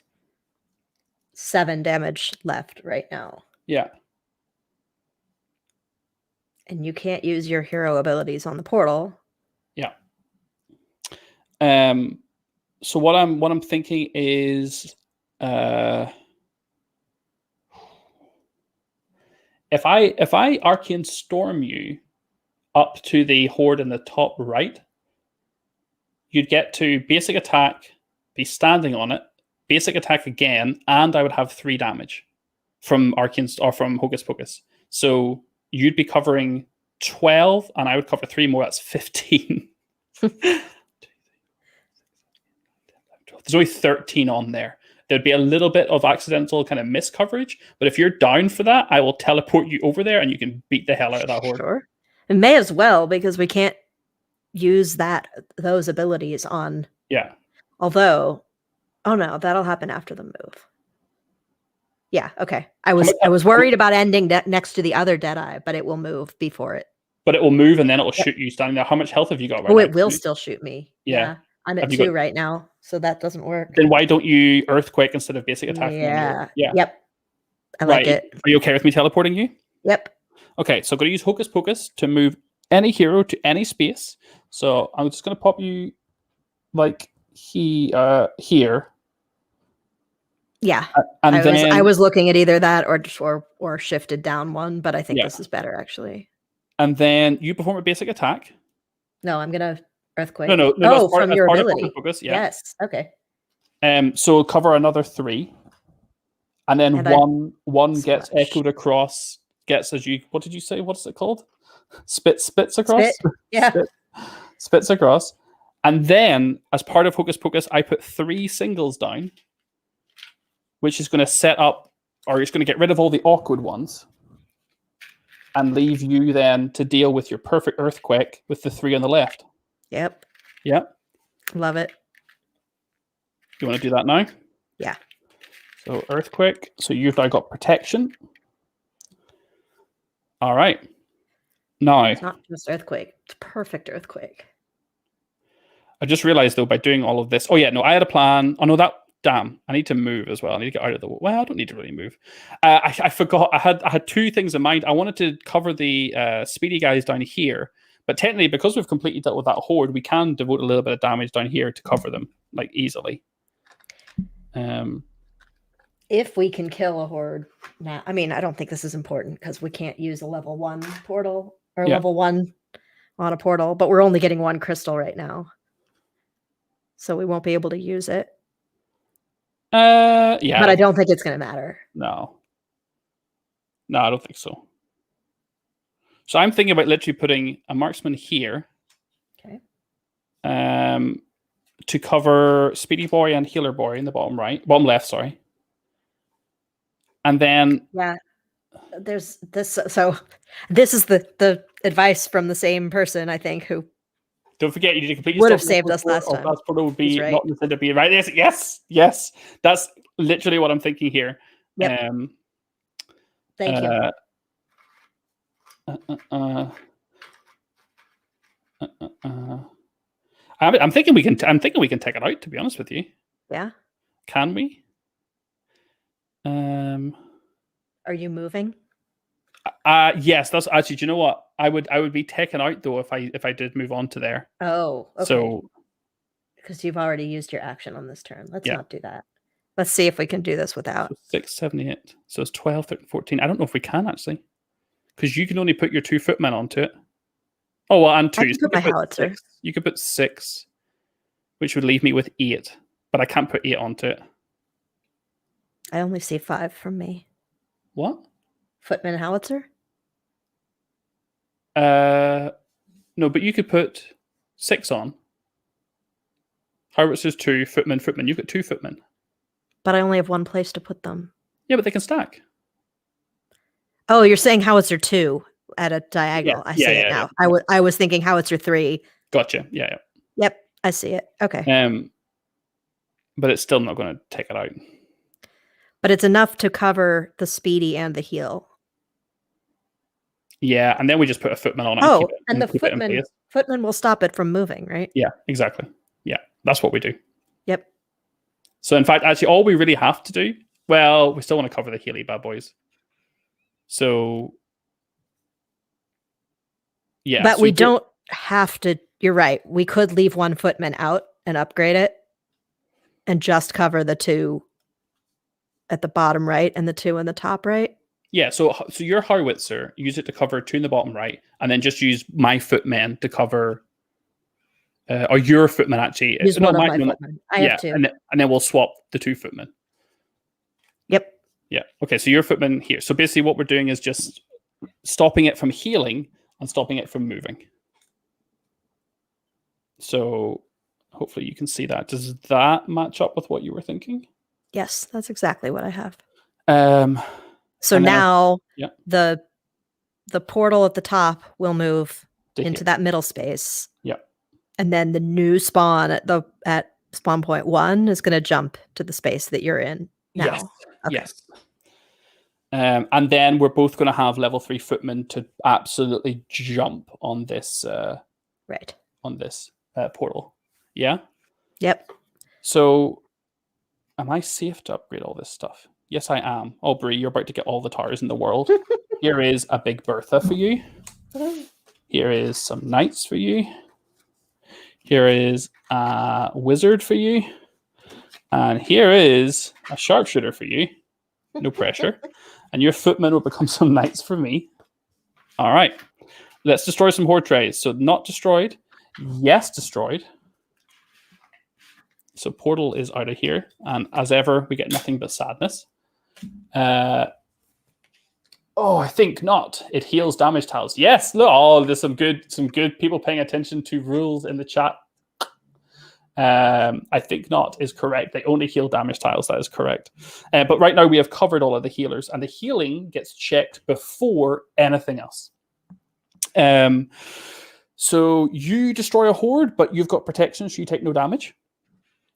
7 damage left right now. Yeah. And you can't use your hero abilities on the portal. Yeah. So what I'm thinking is if I Arcane Storm you up to the horde in the top right, you'd get to basic attack, be standing on it, basic attack again, and I would have 3 damage from Arcane or from Hocus Pocus. So you'd be covering 12, and I would cover 3 more. That's 15. There's only 13 on there. There'd be a little bit of accidental kind of miss coverage, but if you're down for that, I will teleport you over there, and you can beat the hell out of that horde. Sure. It may as well, because we can't use those abilities on. Yeah. Although, oh no, that'll happen after the move. Yeah. Okay. I was worried about ending next to the other Deadeye, but it will move before it. But it will move, and then it will shoot you standing there. How much health have you got right now? Oh, it will still shoot me. Yeah. I'm at 2 right now, so that doesn't work. Then why don't you Earthquake instead of basic attack? Yeah. Yeah. Yep. I like it. Are you okay with me teleporting you? Yep. Okay, so I'm going to use Hocus Pocus to move any hero to any space. So I'm just going to pop you like here. Yeah. And I was looking at either that or shifted down 1, but I think this is better actually. And then you perform a basic attack. No, I'm gonna Earthquake. No. Oh, from your ability. Focus, yeah. Yes. Okay. So cover another 3, and then one gets echoed across. Gets what did you say? What is it called? Spits across. Spit. Yeah. Spits across, and then as part of Hocus Pocus, I put 3 singles down, which is going to set up, or it's going to get rid of all the awkward ones, and leave you then to deal with your perfect Earthquake with the 3 on the left. Yep. Yep. Love it. You want to do that now? Yeah. So Earthquake. So you've now got protection. All right. Now. It's not just Earthquake. It's perfect Earthquake. I just realized, though, by doing all of this. Oh, yeah. No, I had a plan. Oh, no, damn. I need to move as well. I need to get out of the... Well, I don't need to really move. I forgot. I had 2 things in mind. I wanted to cover the speedy guys down here, But technically, because we've completely dealt with that horde, we can devote a little bit of damage down here to cover them, like, easily. If we can kill a horde now, I mean, I don't think this is important because we can't use a level 1 portal or level 1 on a portal, but we're only getting 1 crystal right now. So we won't be able to use it. Yeah. But I don't think it's going to matter. No, I don't think so. So I'm thinking about literally putting a marksman here. Okay. To cover Speedy Boy and Healer Boy in the bottom left, sorry. And then there's this. So this is the advice from the same person, I think, who don't forget you need to completely would have saved us last time. That portal would be right. not intended to be right. Yes. That's literally what I'm thinking here. Yep. Thank you. I'm thinking we can take it out. To be honest with you. Yeah. Can we? Are you moving? Yes, that's actually. Do you know what? I would be taken out though if I did move on to there. Oh, okay. So because you've already used your action on this turn. Let's not do that. Let's see if we can do this without. So 6, 7, 8. So it's 12, 13, 14. I don't know if we can actually, because you can only put your 2 footmen onto it. Oh well, and 2. I can put my howitzer. You could put 6, which would leave me with 8, but I can't put 8 onto it. I only see 5 from me. What? Footman howitzer? No, but you could put 6 on. Howitzers 2, footman. You've got 2 footmen. But I only have 1 place to put them. Yeah, but they can stack. Oh, you're saying howitzer 2 at a diagonal. I see it now. Yeah. I was thinking howitzer 3. Gotcha. Yeah. Yep, I see it. Okay. But it's still not going to take it out. But it's enough to cover the speedy and the heal. Yeah, and then we just put a footman on it. Oh, and the footman will stop it from moving, right? Yeah, exactly. Yeah, that's what we do. Yep. So in fact, actually, all we really have to do, well, we still want to cover the Healy bad boys. So, yeah. But we don't have to, you're right. We could leave 1 footman out and upgrade it and just cover the 2 at the bottom right and the 2 in the top right. Yeah, so your howitzer, use it to cover 2 in the bottom right, and then just use my footmen to cover, or your footmen actually. Use one of my footmen. I have 2. And then we'll swap the 2 footmen. Yep. Yeah. Okay, so your footman here. So basically what we're doing is just stopping it from healing and stopping it from moving. So hopefully you can see that. Does that match up with what you were thinking? Yes, that's exactly what I have. So now the portal at the top will move into that middle space. Yeah. And then the new spawn at spawn point 1 is going to jump to the space that you're in now. Yes. Okay. Yes. And then we're both going to have level 3 footmen to absolutely jump on this right. On this portal. Yeah? Yep. So am I safe to upgrade all this stuff? Yes, I am. Oh, Brie, you're about to get all the towers in the world. Here is a big Bertha for you. Here is some knights for you. Here is a wizard for you. And here is a sharpshooter for you. No pressure. And your footmen will become some knights for me. All right. Let's destroy some horde trays. So not destroyed. Yes, destroyed. So portal is out of here. And as ever, we get nothing but sadness. I think not. It heals damage tiles. Yes, look. Oh, there's some good people paying attention to rules in the chat. I think not is correct. They only heal damage tiles. That is correct. But right now we have covered all of the healers, and the healing gets checked before anything else. So you destroy a horde, but you've got protection, so you take no damage.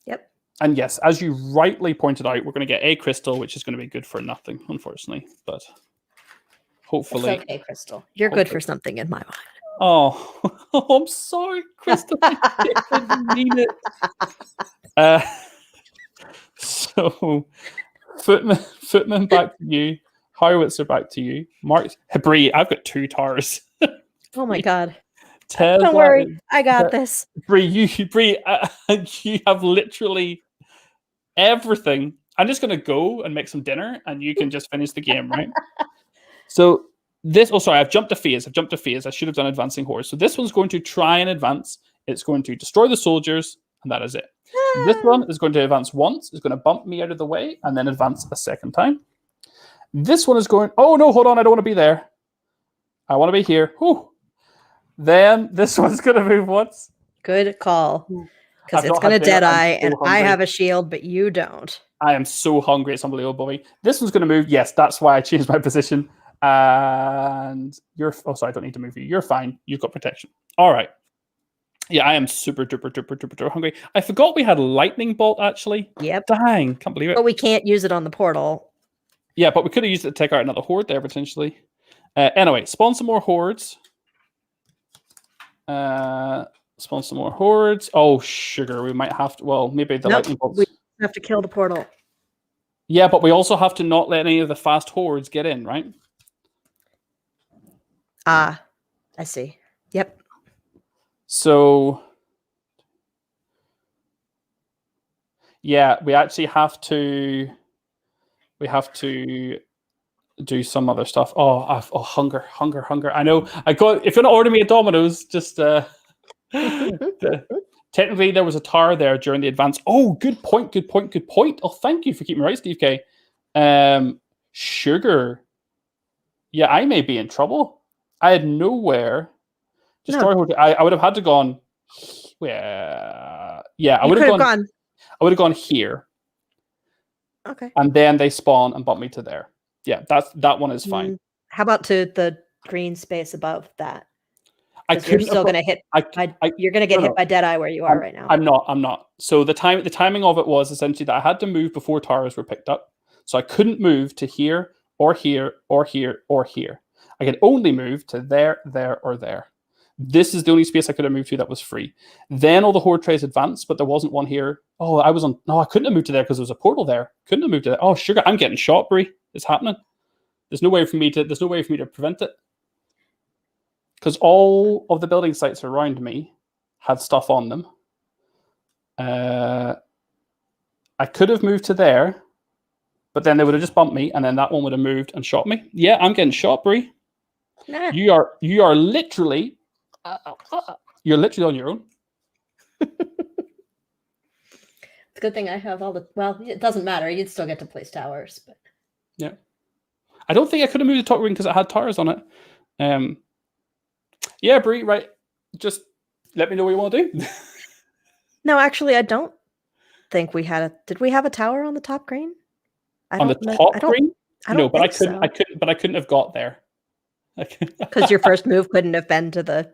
Yep. And yes, as you rightly pointed out, we're going to get a crystal, which is going to be good for nothing, unfortunately. But hopefully, it's okay, Crystal. You're good for something in my mind. Oh, I'm sorry, Crystal. I didn't mean it. So, Footman back to you. Howitzer back to you. Mark, Brie, I've got 2 towers. Oh my god. Tesla Don't worry, is- I got this. Bree, you have literally everything. I'm just going to go and make some dinner, and you can just finish the game, right? So this. Oh, sorry, I've jumped a phase. I should have done advancing hordes. So this one's going to try and advance. It's going to destroy the soldiers, and that is it. This one is going to advance once. It's going to bump me out of the way, and then advance a second time. This one is going. Oh no, hold on! I don't want to be there. I want to be here. Whew. Then this one's going to move once. Good call. Because I've it's not going had to dinner. deadeye, I'm so and I hungry. have a shield, but you don't. I am so hungry. It's unbelievable, Bobby. This one's going to move. Yes, that's why I changed my position. And you're... Oh, sorry, I don't need to move you. You're fine. You've got protection. All right. Yeah, I am super duper hungry. I forgot we had lightning bolt, actually. Yep. Dang, can't believe it. But we can't use it on the portal. Yeah, but we could have used it to take out another horde there, potentially. Anyway, spawn some more hordes. Spawn some more hordes. Oh, sugar. We might have to... Well, maybe the lightning bolts... We have to kill the portal. Yeah, but we also have to not let any of the fast hordes get in, right? Ah, I see. Yep. So... Yeah, we actually have to... We have to do some other stuff. Oh, hunger. I know. I got... If you're not ordering me a Domino's, just... Technically, there was a tower there during the advance. Oh, good point. Oh, thank you for keeping me right, Steve K. Sugar. Yeah, I may be in trouble. I had nowhere. Destroy Horde. I would have had to gone. Yeah, I would have gone. I would have gone here. Okay. And then they spawn and bump me to there. Yeah, that one is fine. How about to the green space above that? You're still going to hit. You're going to get hit by Deadeye where you are right now. I'm not. So the timing of it was essentially that I had to move before towers were picked up. So I couldn't move to here or here or here or here. I could only move to there, or there. This is the only space I could have moved to that was free. Then all the horde trays advanced, but there wasn't one here. Oh, I couldn't have moved to there because there was a portal there. Couldn't have moved to there. Oh, sugar, I'm getting shot, Brie. It's happening. There's no way for me to prevent it. Because all of the building sites around me had stuff on them. I could have moved to there, but then they would have just bumped me, and then that one would have moved and shot me. Yeah, I'm getting shot, Brie. Nah. You are literally... You're literally on your own. It's a good thing I have all the... Well, it doesn't matter. You'd still get to place towers. But... Yeah. I don't think I could have moved the top ring because it had towers on it. Yeah, Brie, right. Just let me know what you want to do. No, actually, I don't think we had a... Did we have a tower on the top green? On the top green? No, but I couldn't have got there. Because your first move couldn't have been to the...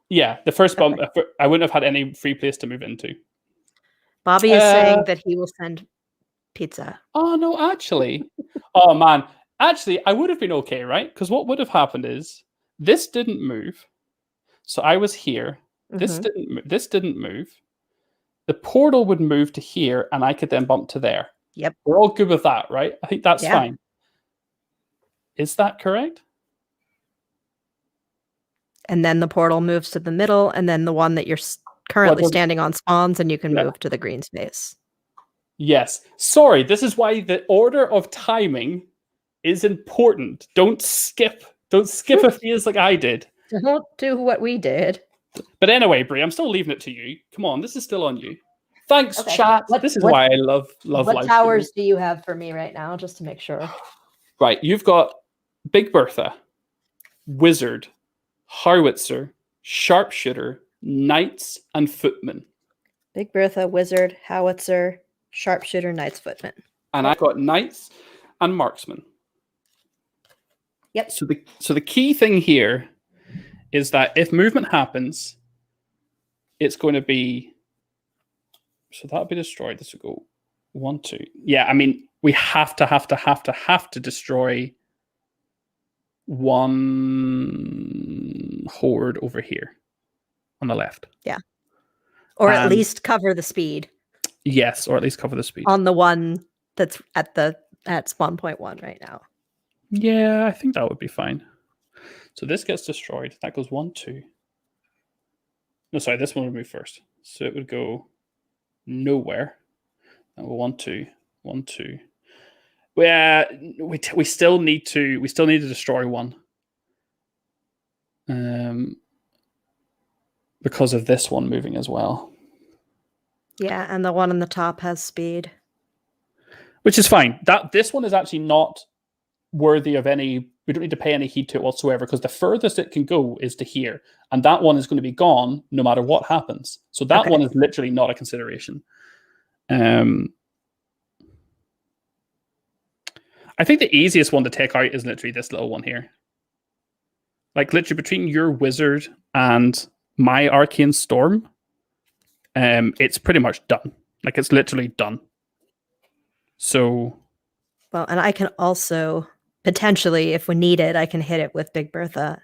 Yeah, the first bump, I wouldn't have had any free place to move into. Bobby is saying that he will send pizza. Oh, no, actually. Oh, man. Actually, I would have been okay, right? Because what would have happened is this didn't move. So I was here. This didn't move. The portal would move to here, and I could then bump to there. Yep. We're all good with that, right? I think that's fine. Is that correct? And then the portal moves to the middle, and then the one that you're currently standing on spawns, and you can move to the green space. Yes. Sorry, this is why the order of timing is important. Don't skip a phase like I did. Don't do what we did. But anyway, Brie, I'm still leaving it to you. Come on, this is still on you. Thanks, chat. This is why I love what towers do you have for me right now, just to make sure? Right, you've got Big Bertha, Wizard, Howitzer, Sharpshooter, Knights, and Footman. Big Bertha, Wizard, Howitzer, Sharpshooter, Knights, Footman. And I've got Knights and Marksman. Yep. So the key thing here is that if movement happens, it's going to be... So that'll be destroyed. This will go 1, 2. Yeah, I mean, we have to destroy one horde over here on the left. Yeah. Or at least cover the speed. Yes, or at least cover the speed. On the one that's at spawn point 1 right now. Yeah, I think that would be fine. So this gets destroyed. That goes 1, 2. No, sorry, this one would move first. So it would go nowhere. And we'll 1, 2, 1, 2. We still need to destroy one. Because of this one moving as well. Yeah, and the one on the top has speed. Which is fine. This one is actually not worthy of any. We don't need to pay any heed to it whatsoever, because the furthest it can go is to here, and that one is going to be gone no matter what happens. So that one is literally not a consideration. I think the easiest one to take out is literally this little one here. Like literally between your wizard and my arcane storm, it's pretty much done. Like it's literally done. So, well, and I can also potentially, if we need it, I can hit it with Big Bertha.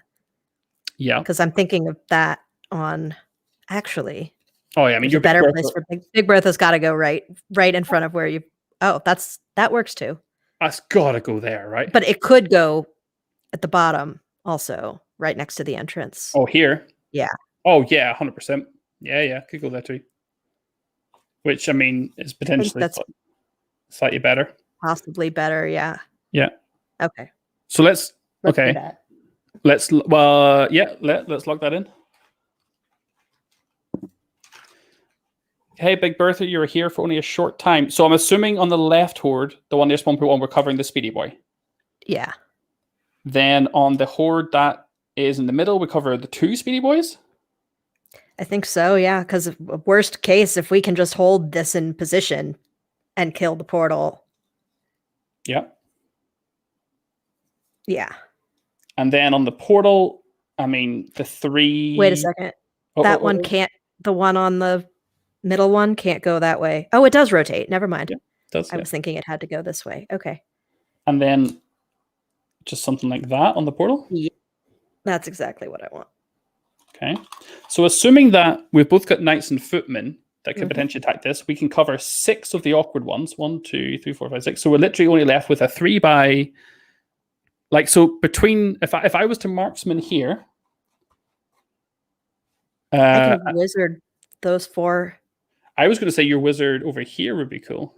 Yeah, because I'm thinking of that on actually. Oh yeah, I mean, your better place for Big Bertha's got to go right in front of where you. Oh, that works too. That's gotta go there, right? But it could go at the bottom also, right next to the entrance. Oh, here? Yeah. Oh, yeah, 100%. Yeah, could go there too. Which, I mean, is potentially slightly better. Possibly better, yeah. Yeah. Okay. So let's lock that in. Hey, Big Bertha, you're here for only a short time. So I'm assuming on the left horde, the one nearest 1.1, we're covering the Speedy Boy. Yeah. Then on the horde that is in the middle, we cover the 2 Speedy Boys? I think so, yeah. Because worst case, if we can just hold this in position and kill the portal. Yeah. Yeah. And then on the portal, I mean, the 3... Wait a second. That one can't... The one on the middle one can't go that way. Oh, it does rotate. Never mind. Yeah, it does. I was thinking it had to go this way. Okay. And then just something like that on the portal? Yeah. That's exactly what I want. Okay. So assuming that we've both got knights and footmen that could potentially attack this, we can cover 6 of the awkward ones. 1, 2, 3, 4, 5, 6. So we're literally only left with a 3 by... Like, so between... If I was to marksman here... I can wizard those 4... I was going to say your wizard over here would be cool.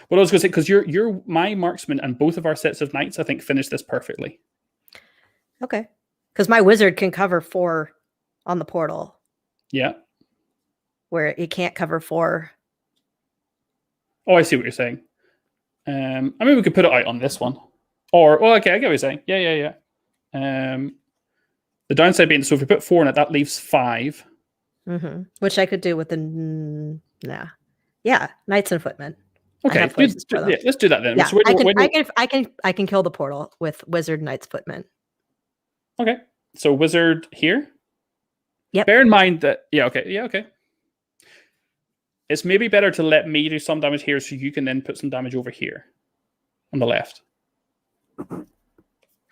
Well, I was going to say, because you're my marksman and both of our sets of knights, I think, finish this perfectly. Okay. Because my wizard can cover 4 on the portal. Yeah. Where it can't cover 4. Oh, I see what you're saying. I mean, we could put it out on this one. Or, well, okay, I get what you're saying. Yeah. The downside being, so if we put 4 in it, that leaves 5. Mm-hmm. Which I could do with the... Yeah, knights and footmen. Okay, let's do that then. Yeah, So I can kill the portal with wizard, knights, footmen. Okay, so wizard here. Yep. Bear in mind that okay. It's maybe better to let me do some damage here, so you can then put some damage over here on the left.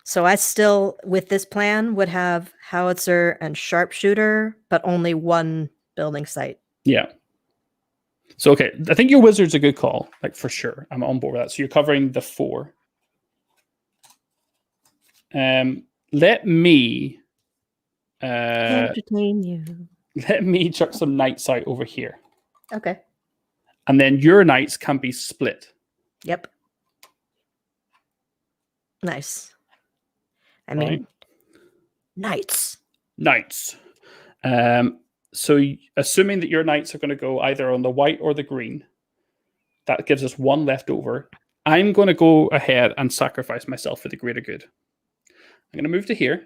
So I still, with this plan, would have howitzer and sharpshooter, but only 1 building site. Yeah. So, okay, I think your wizard's a good call, like for sure. I'm on board with that. So you're covering the 4. Let me entertain you. Let me chuck some knights out over here. Okay. And then your knights can be split. Yep. Nice. I mean, knights. So assuming that your knights are going to go either on the white or the green, that gives us 1 left over. I'm going to go ahead and sacrifice myself for the greater good. I'm going to move to here,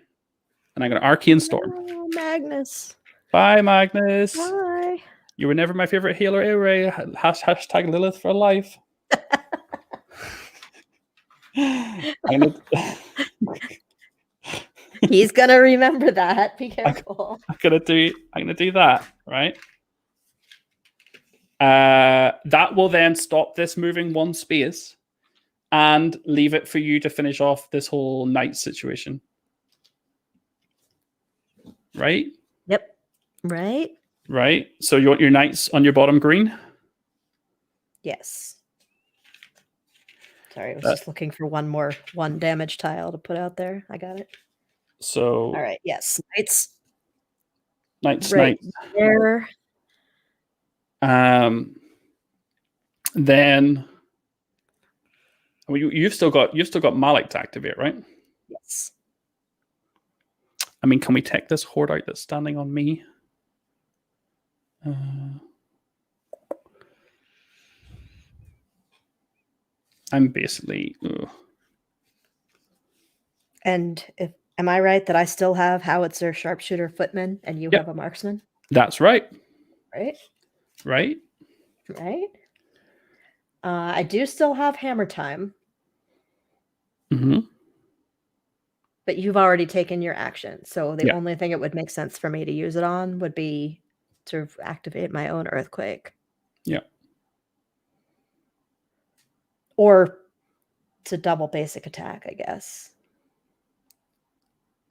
and I'm going to Arcane Storm. Oh, Magnus. Bye, Magnus. Bye. You were never my favorite healer, Ray. Hashtag Lilith for life. He's gonna remember that. Be careful. I'm gonna do that, right? That will then stop this moving 1 space and leave it for you to finish off this whole knight situation. Right? Yep. Right. So you want your knights on your bottom green? Yes. Sorry, I was just looking for 1 damage tile to put out there. I got it. So all right, yes, Knights, Right knights. there. Then you've still got Malik to activate, right? Yes. I mean, can we take this horde out that's standing on me? I'm basically. And am I right that I still have howitzer, sharpshooter, footman, and you have a marksman? That's right. Right. Right. Right. I do still have hammer time. Mm-hmm. But you've already taken your action. So the only thing it would make sense for me to use it on would be to activate my own earthquake. Yeah. Or to double basic attack, I guess.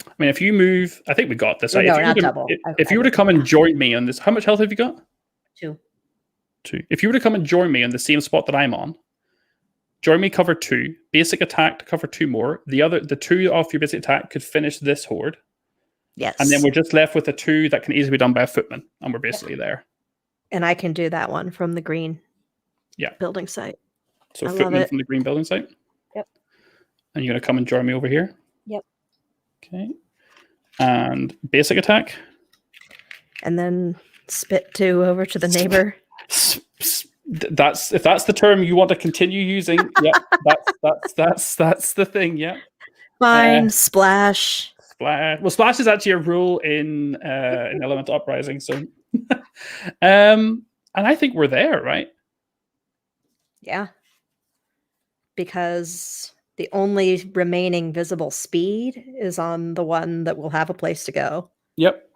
I mean, if you move, I think we got this. No, not double. If you were to come and join me on this, how much health have you got? 2. If you were to come and join me on the same spot that I'm on, join me, cover 2, basic attack to cover 2 more. The 2 off your basic attack could finish this horde. Yes. And then we're just left with the 2 that can easily be done by a footman, and we're basically there. And I can do that one from the green building site. So footman from the green building site? Yep. And you're going to come and join me over here? Yep. Okay. And basic attack? And then spit 2 over to the neighbor. That's if that's the term you want to continue using. Yeah, that's the thing. Yeah. Fine. Splash. Splash. Well, splash is actually a rule in Elemental Uprising. So, and I think we're there, right? Yeah. Because the only remaining visible speed is on the one that will have a place to go. Yep.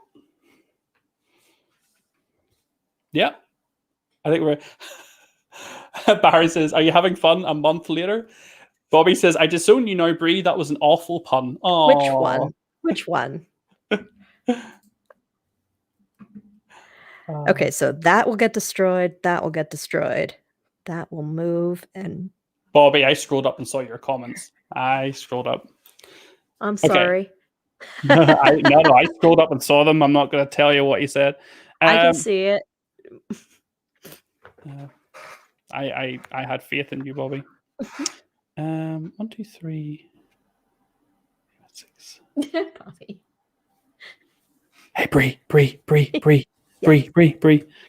Yep. I think we're. Barry says, "Are you having fun?" A month later, Bobby says, "I disown you now, Bree. That was an awful pun." Aww. Which one? Okay, so that will get destroyed. That will get destroyed. That will move. And Bobby, I scrolled up and saw your comments. I scrolled up. I'm sorry. I scrolled up and saw them. I'm not going to tell you what he said. I can see it. I had faith in you, Bobby. 1, 2, 3, 6. Bobby. Hey, Bree.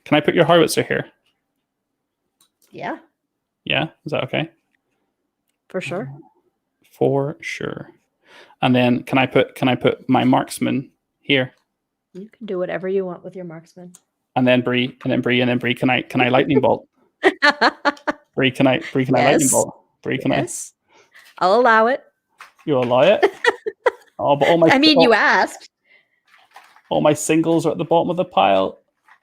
Can I put your howitzer here? Yeah. Yeah, is that okay? For sure. For sure. And then can I put my marksman here? You can do whatever you want with your marksman. And then Bree. Can I lightning bolt? Bree, can I lightning bolt? Bree, can I? I'll allow it. You allow it? Oh, but all my you asked. All my singles are at the bottom of the pile.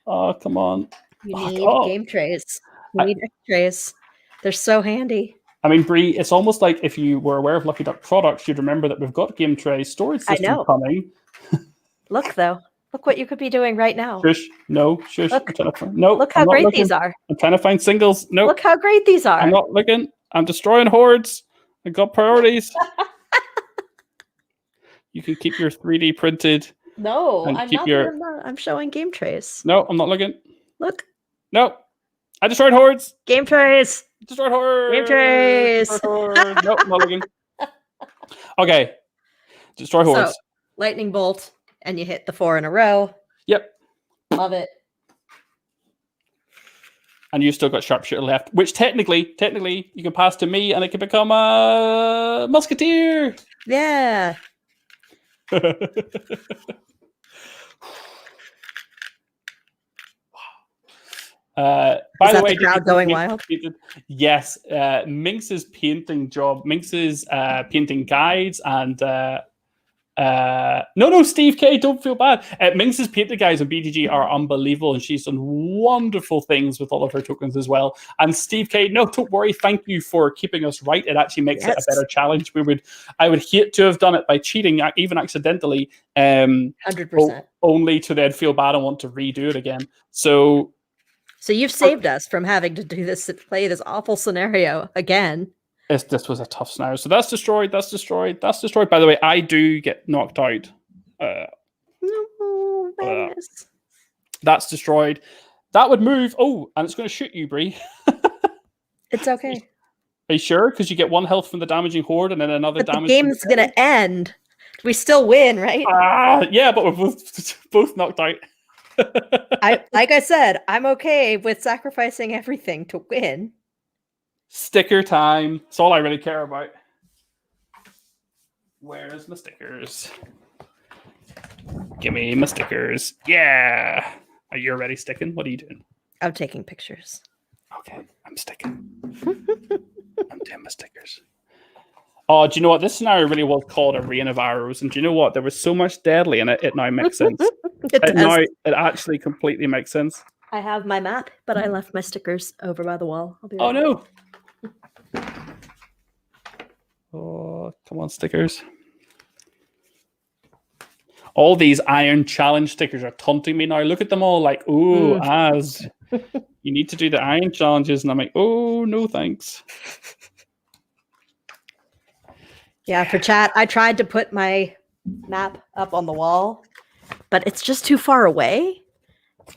Oh, come on. You need game trays. You need trays. They're so handy. I mean, Bree, it's almost like if you were aware of Lucky Duck products, you'd remember that we've got game tray storage system coming. Look, though. Look what you could be doing right now. Shush. No, shush. Look how great these are. I'm trying to find singles. No. Look how great these are. I'm not looking. I'm destroying hordes. I got priorities. You can keep your 3D printed. No, I'm not. I'm showing game trays. No, I'm not looking. Look. No. I destroyed hordes. Game trays. Destroyed hordes. Game trays. No, I'm not looking. Okay. Destroy hordes. So, lightning bolt, and you hit the 4 in a row. Yep. Love it. And you still got sharpshooter left, which technically you can pass to me and it can become a musketeer. Yeah. By the way, the crowd going wild? Yes, Minx's painting job, Minx's painting guides, and no, Steve K, don't feel bad. Minx's painting guides on BGG are unbelievable, and she's done wonderful things with all of her tokens as well. And Steve K, no, don't worry. Thank you for keeping us right. It actually makes it a better challenge. I would hate to have done it by cheating, even accidentally. 100%. Only to then feel bad and want to redo it again. So you've saved us from having to do this, play this awful scenario again. This was a tough scenario. So that's destroyed. By the way, I do get knocked out. That's destroyed. That would move. Oh, and it's going to shoot you, Bree. It's okay. Are you sure? Because you get 1 health from the damaging horde and then another But the damage. game's gonna end. We still win, right? Yeah, but we're both knocked out. Like I said, I'm okay with sacrificing everything to win. Sticker time. That's all I really care about. Where's my stickers? Give me my stickers. Yeah. Are you already sticking? What are you doing? I'm taking pictures. Okay, I'm sticking. I'm doing my stickers. Oh, do you know what? This scenario really was called a rain of arrows. And do you know what? There was so much deadly in it, it now makes sense. It actually completely makes sense. I have my map, but I left my stickers over by the wall. I'll be right Oh, no. Oh, come on, stickers. All these Iron Challenge stickers are taunting me now. Look at them all like, ooh, Az, you need to do the Iron Challenges. And I'm like, oh, no, thanks. Yeah, for chat, I tried to put my map up on the wall, but it's just too far away.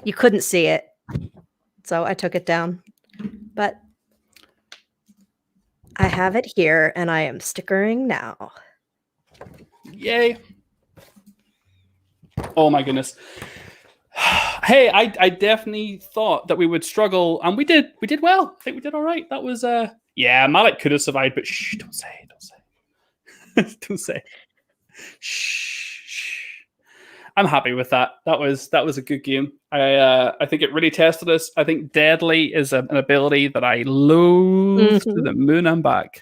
You couldn't see it. So I took it down. But I have it here, and I am stickering now. Yay. Oh, my goodness. Hey, I definitely thought that we would struggle, and we did. We did well. I think we did all right. That was, yeah, Malik could have survived, but shh, don't say. Don't say. Shh. I'm happy with that. That was a good game. I think it really tested us. I think Deadly is an ability that I loathe to the moon and back.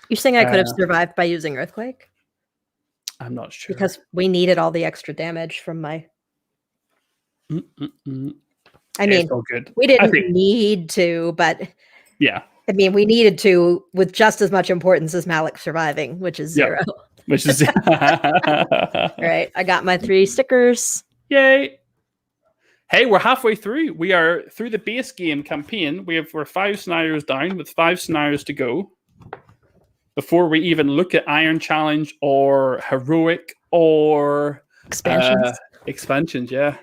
You think I could have survived by using Earthquake? I'm not sure. Because we needed all the extra damage from my... I mean, good. We didn't need to, but... Yeah. I mean, we needed to with just as much importance as Malik surviving, which is 0. Which is... All right, I got my 3 stickers. Yay. Hey, we're halfway through. We are through the base game campaign. We're 5 scenarios down with 5 scenarios to go before we even look at Iron Challenge or Heroic or expansions, yeah.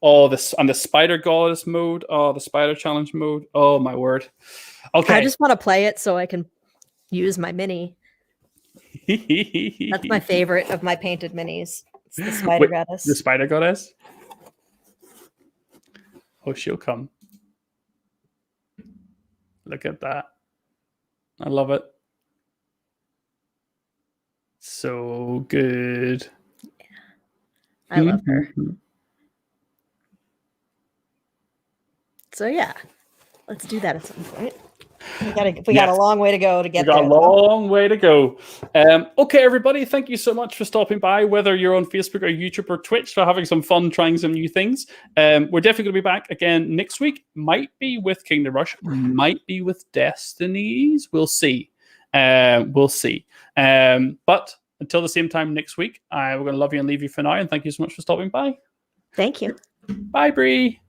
Oh, this and the Spider Goddess mode. Oh, the Spider Challenge mode. Oh, my word. Okay. I just want to play it so I can use my mini. That's my favorite of my painted minis. It's the Spider Goddess. The Spider Goddess? Oh, she'll come. Look at that. I love it. So good. Yeah. I love her. So yeah, let's do that at some point. We got a long way to go to get there. We got a long way to go. Okay, everybody, thank you so much for stopping by, whether you're on Facebook or YouTube or Twitch, for having some fun trying some new things. We're definitely going to be back again next week. Might be with Kingdom Rush, might be with Destinies. We'll see. But until the same time next week, we're going to love you and leave you for now. And thank you so much for stopping by. Thank you. Bye, Bree.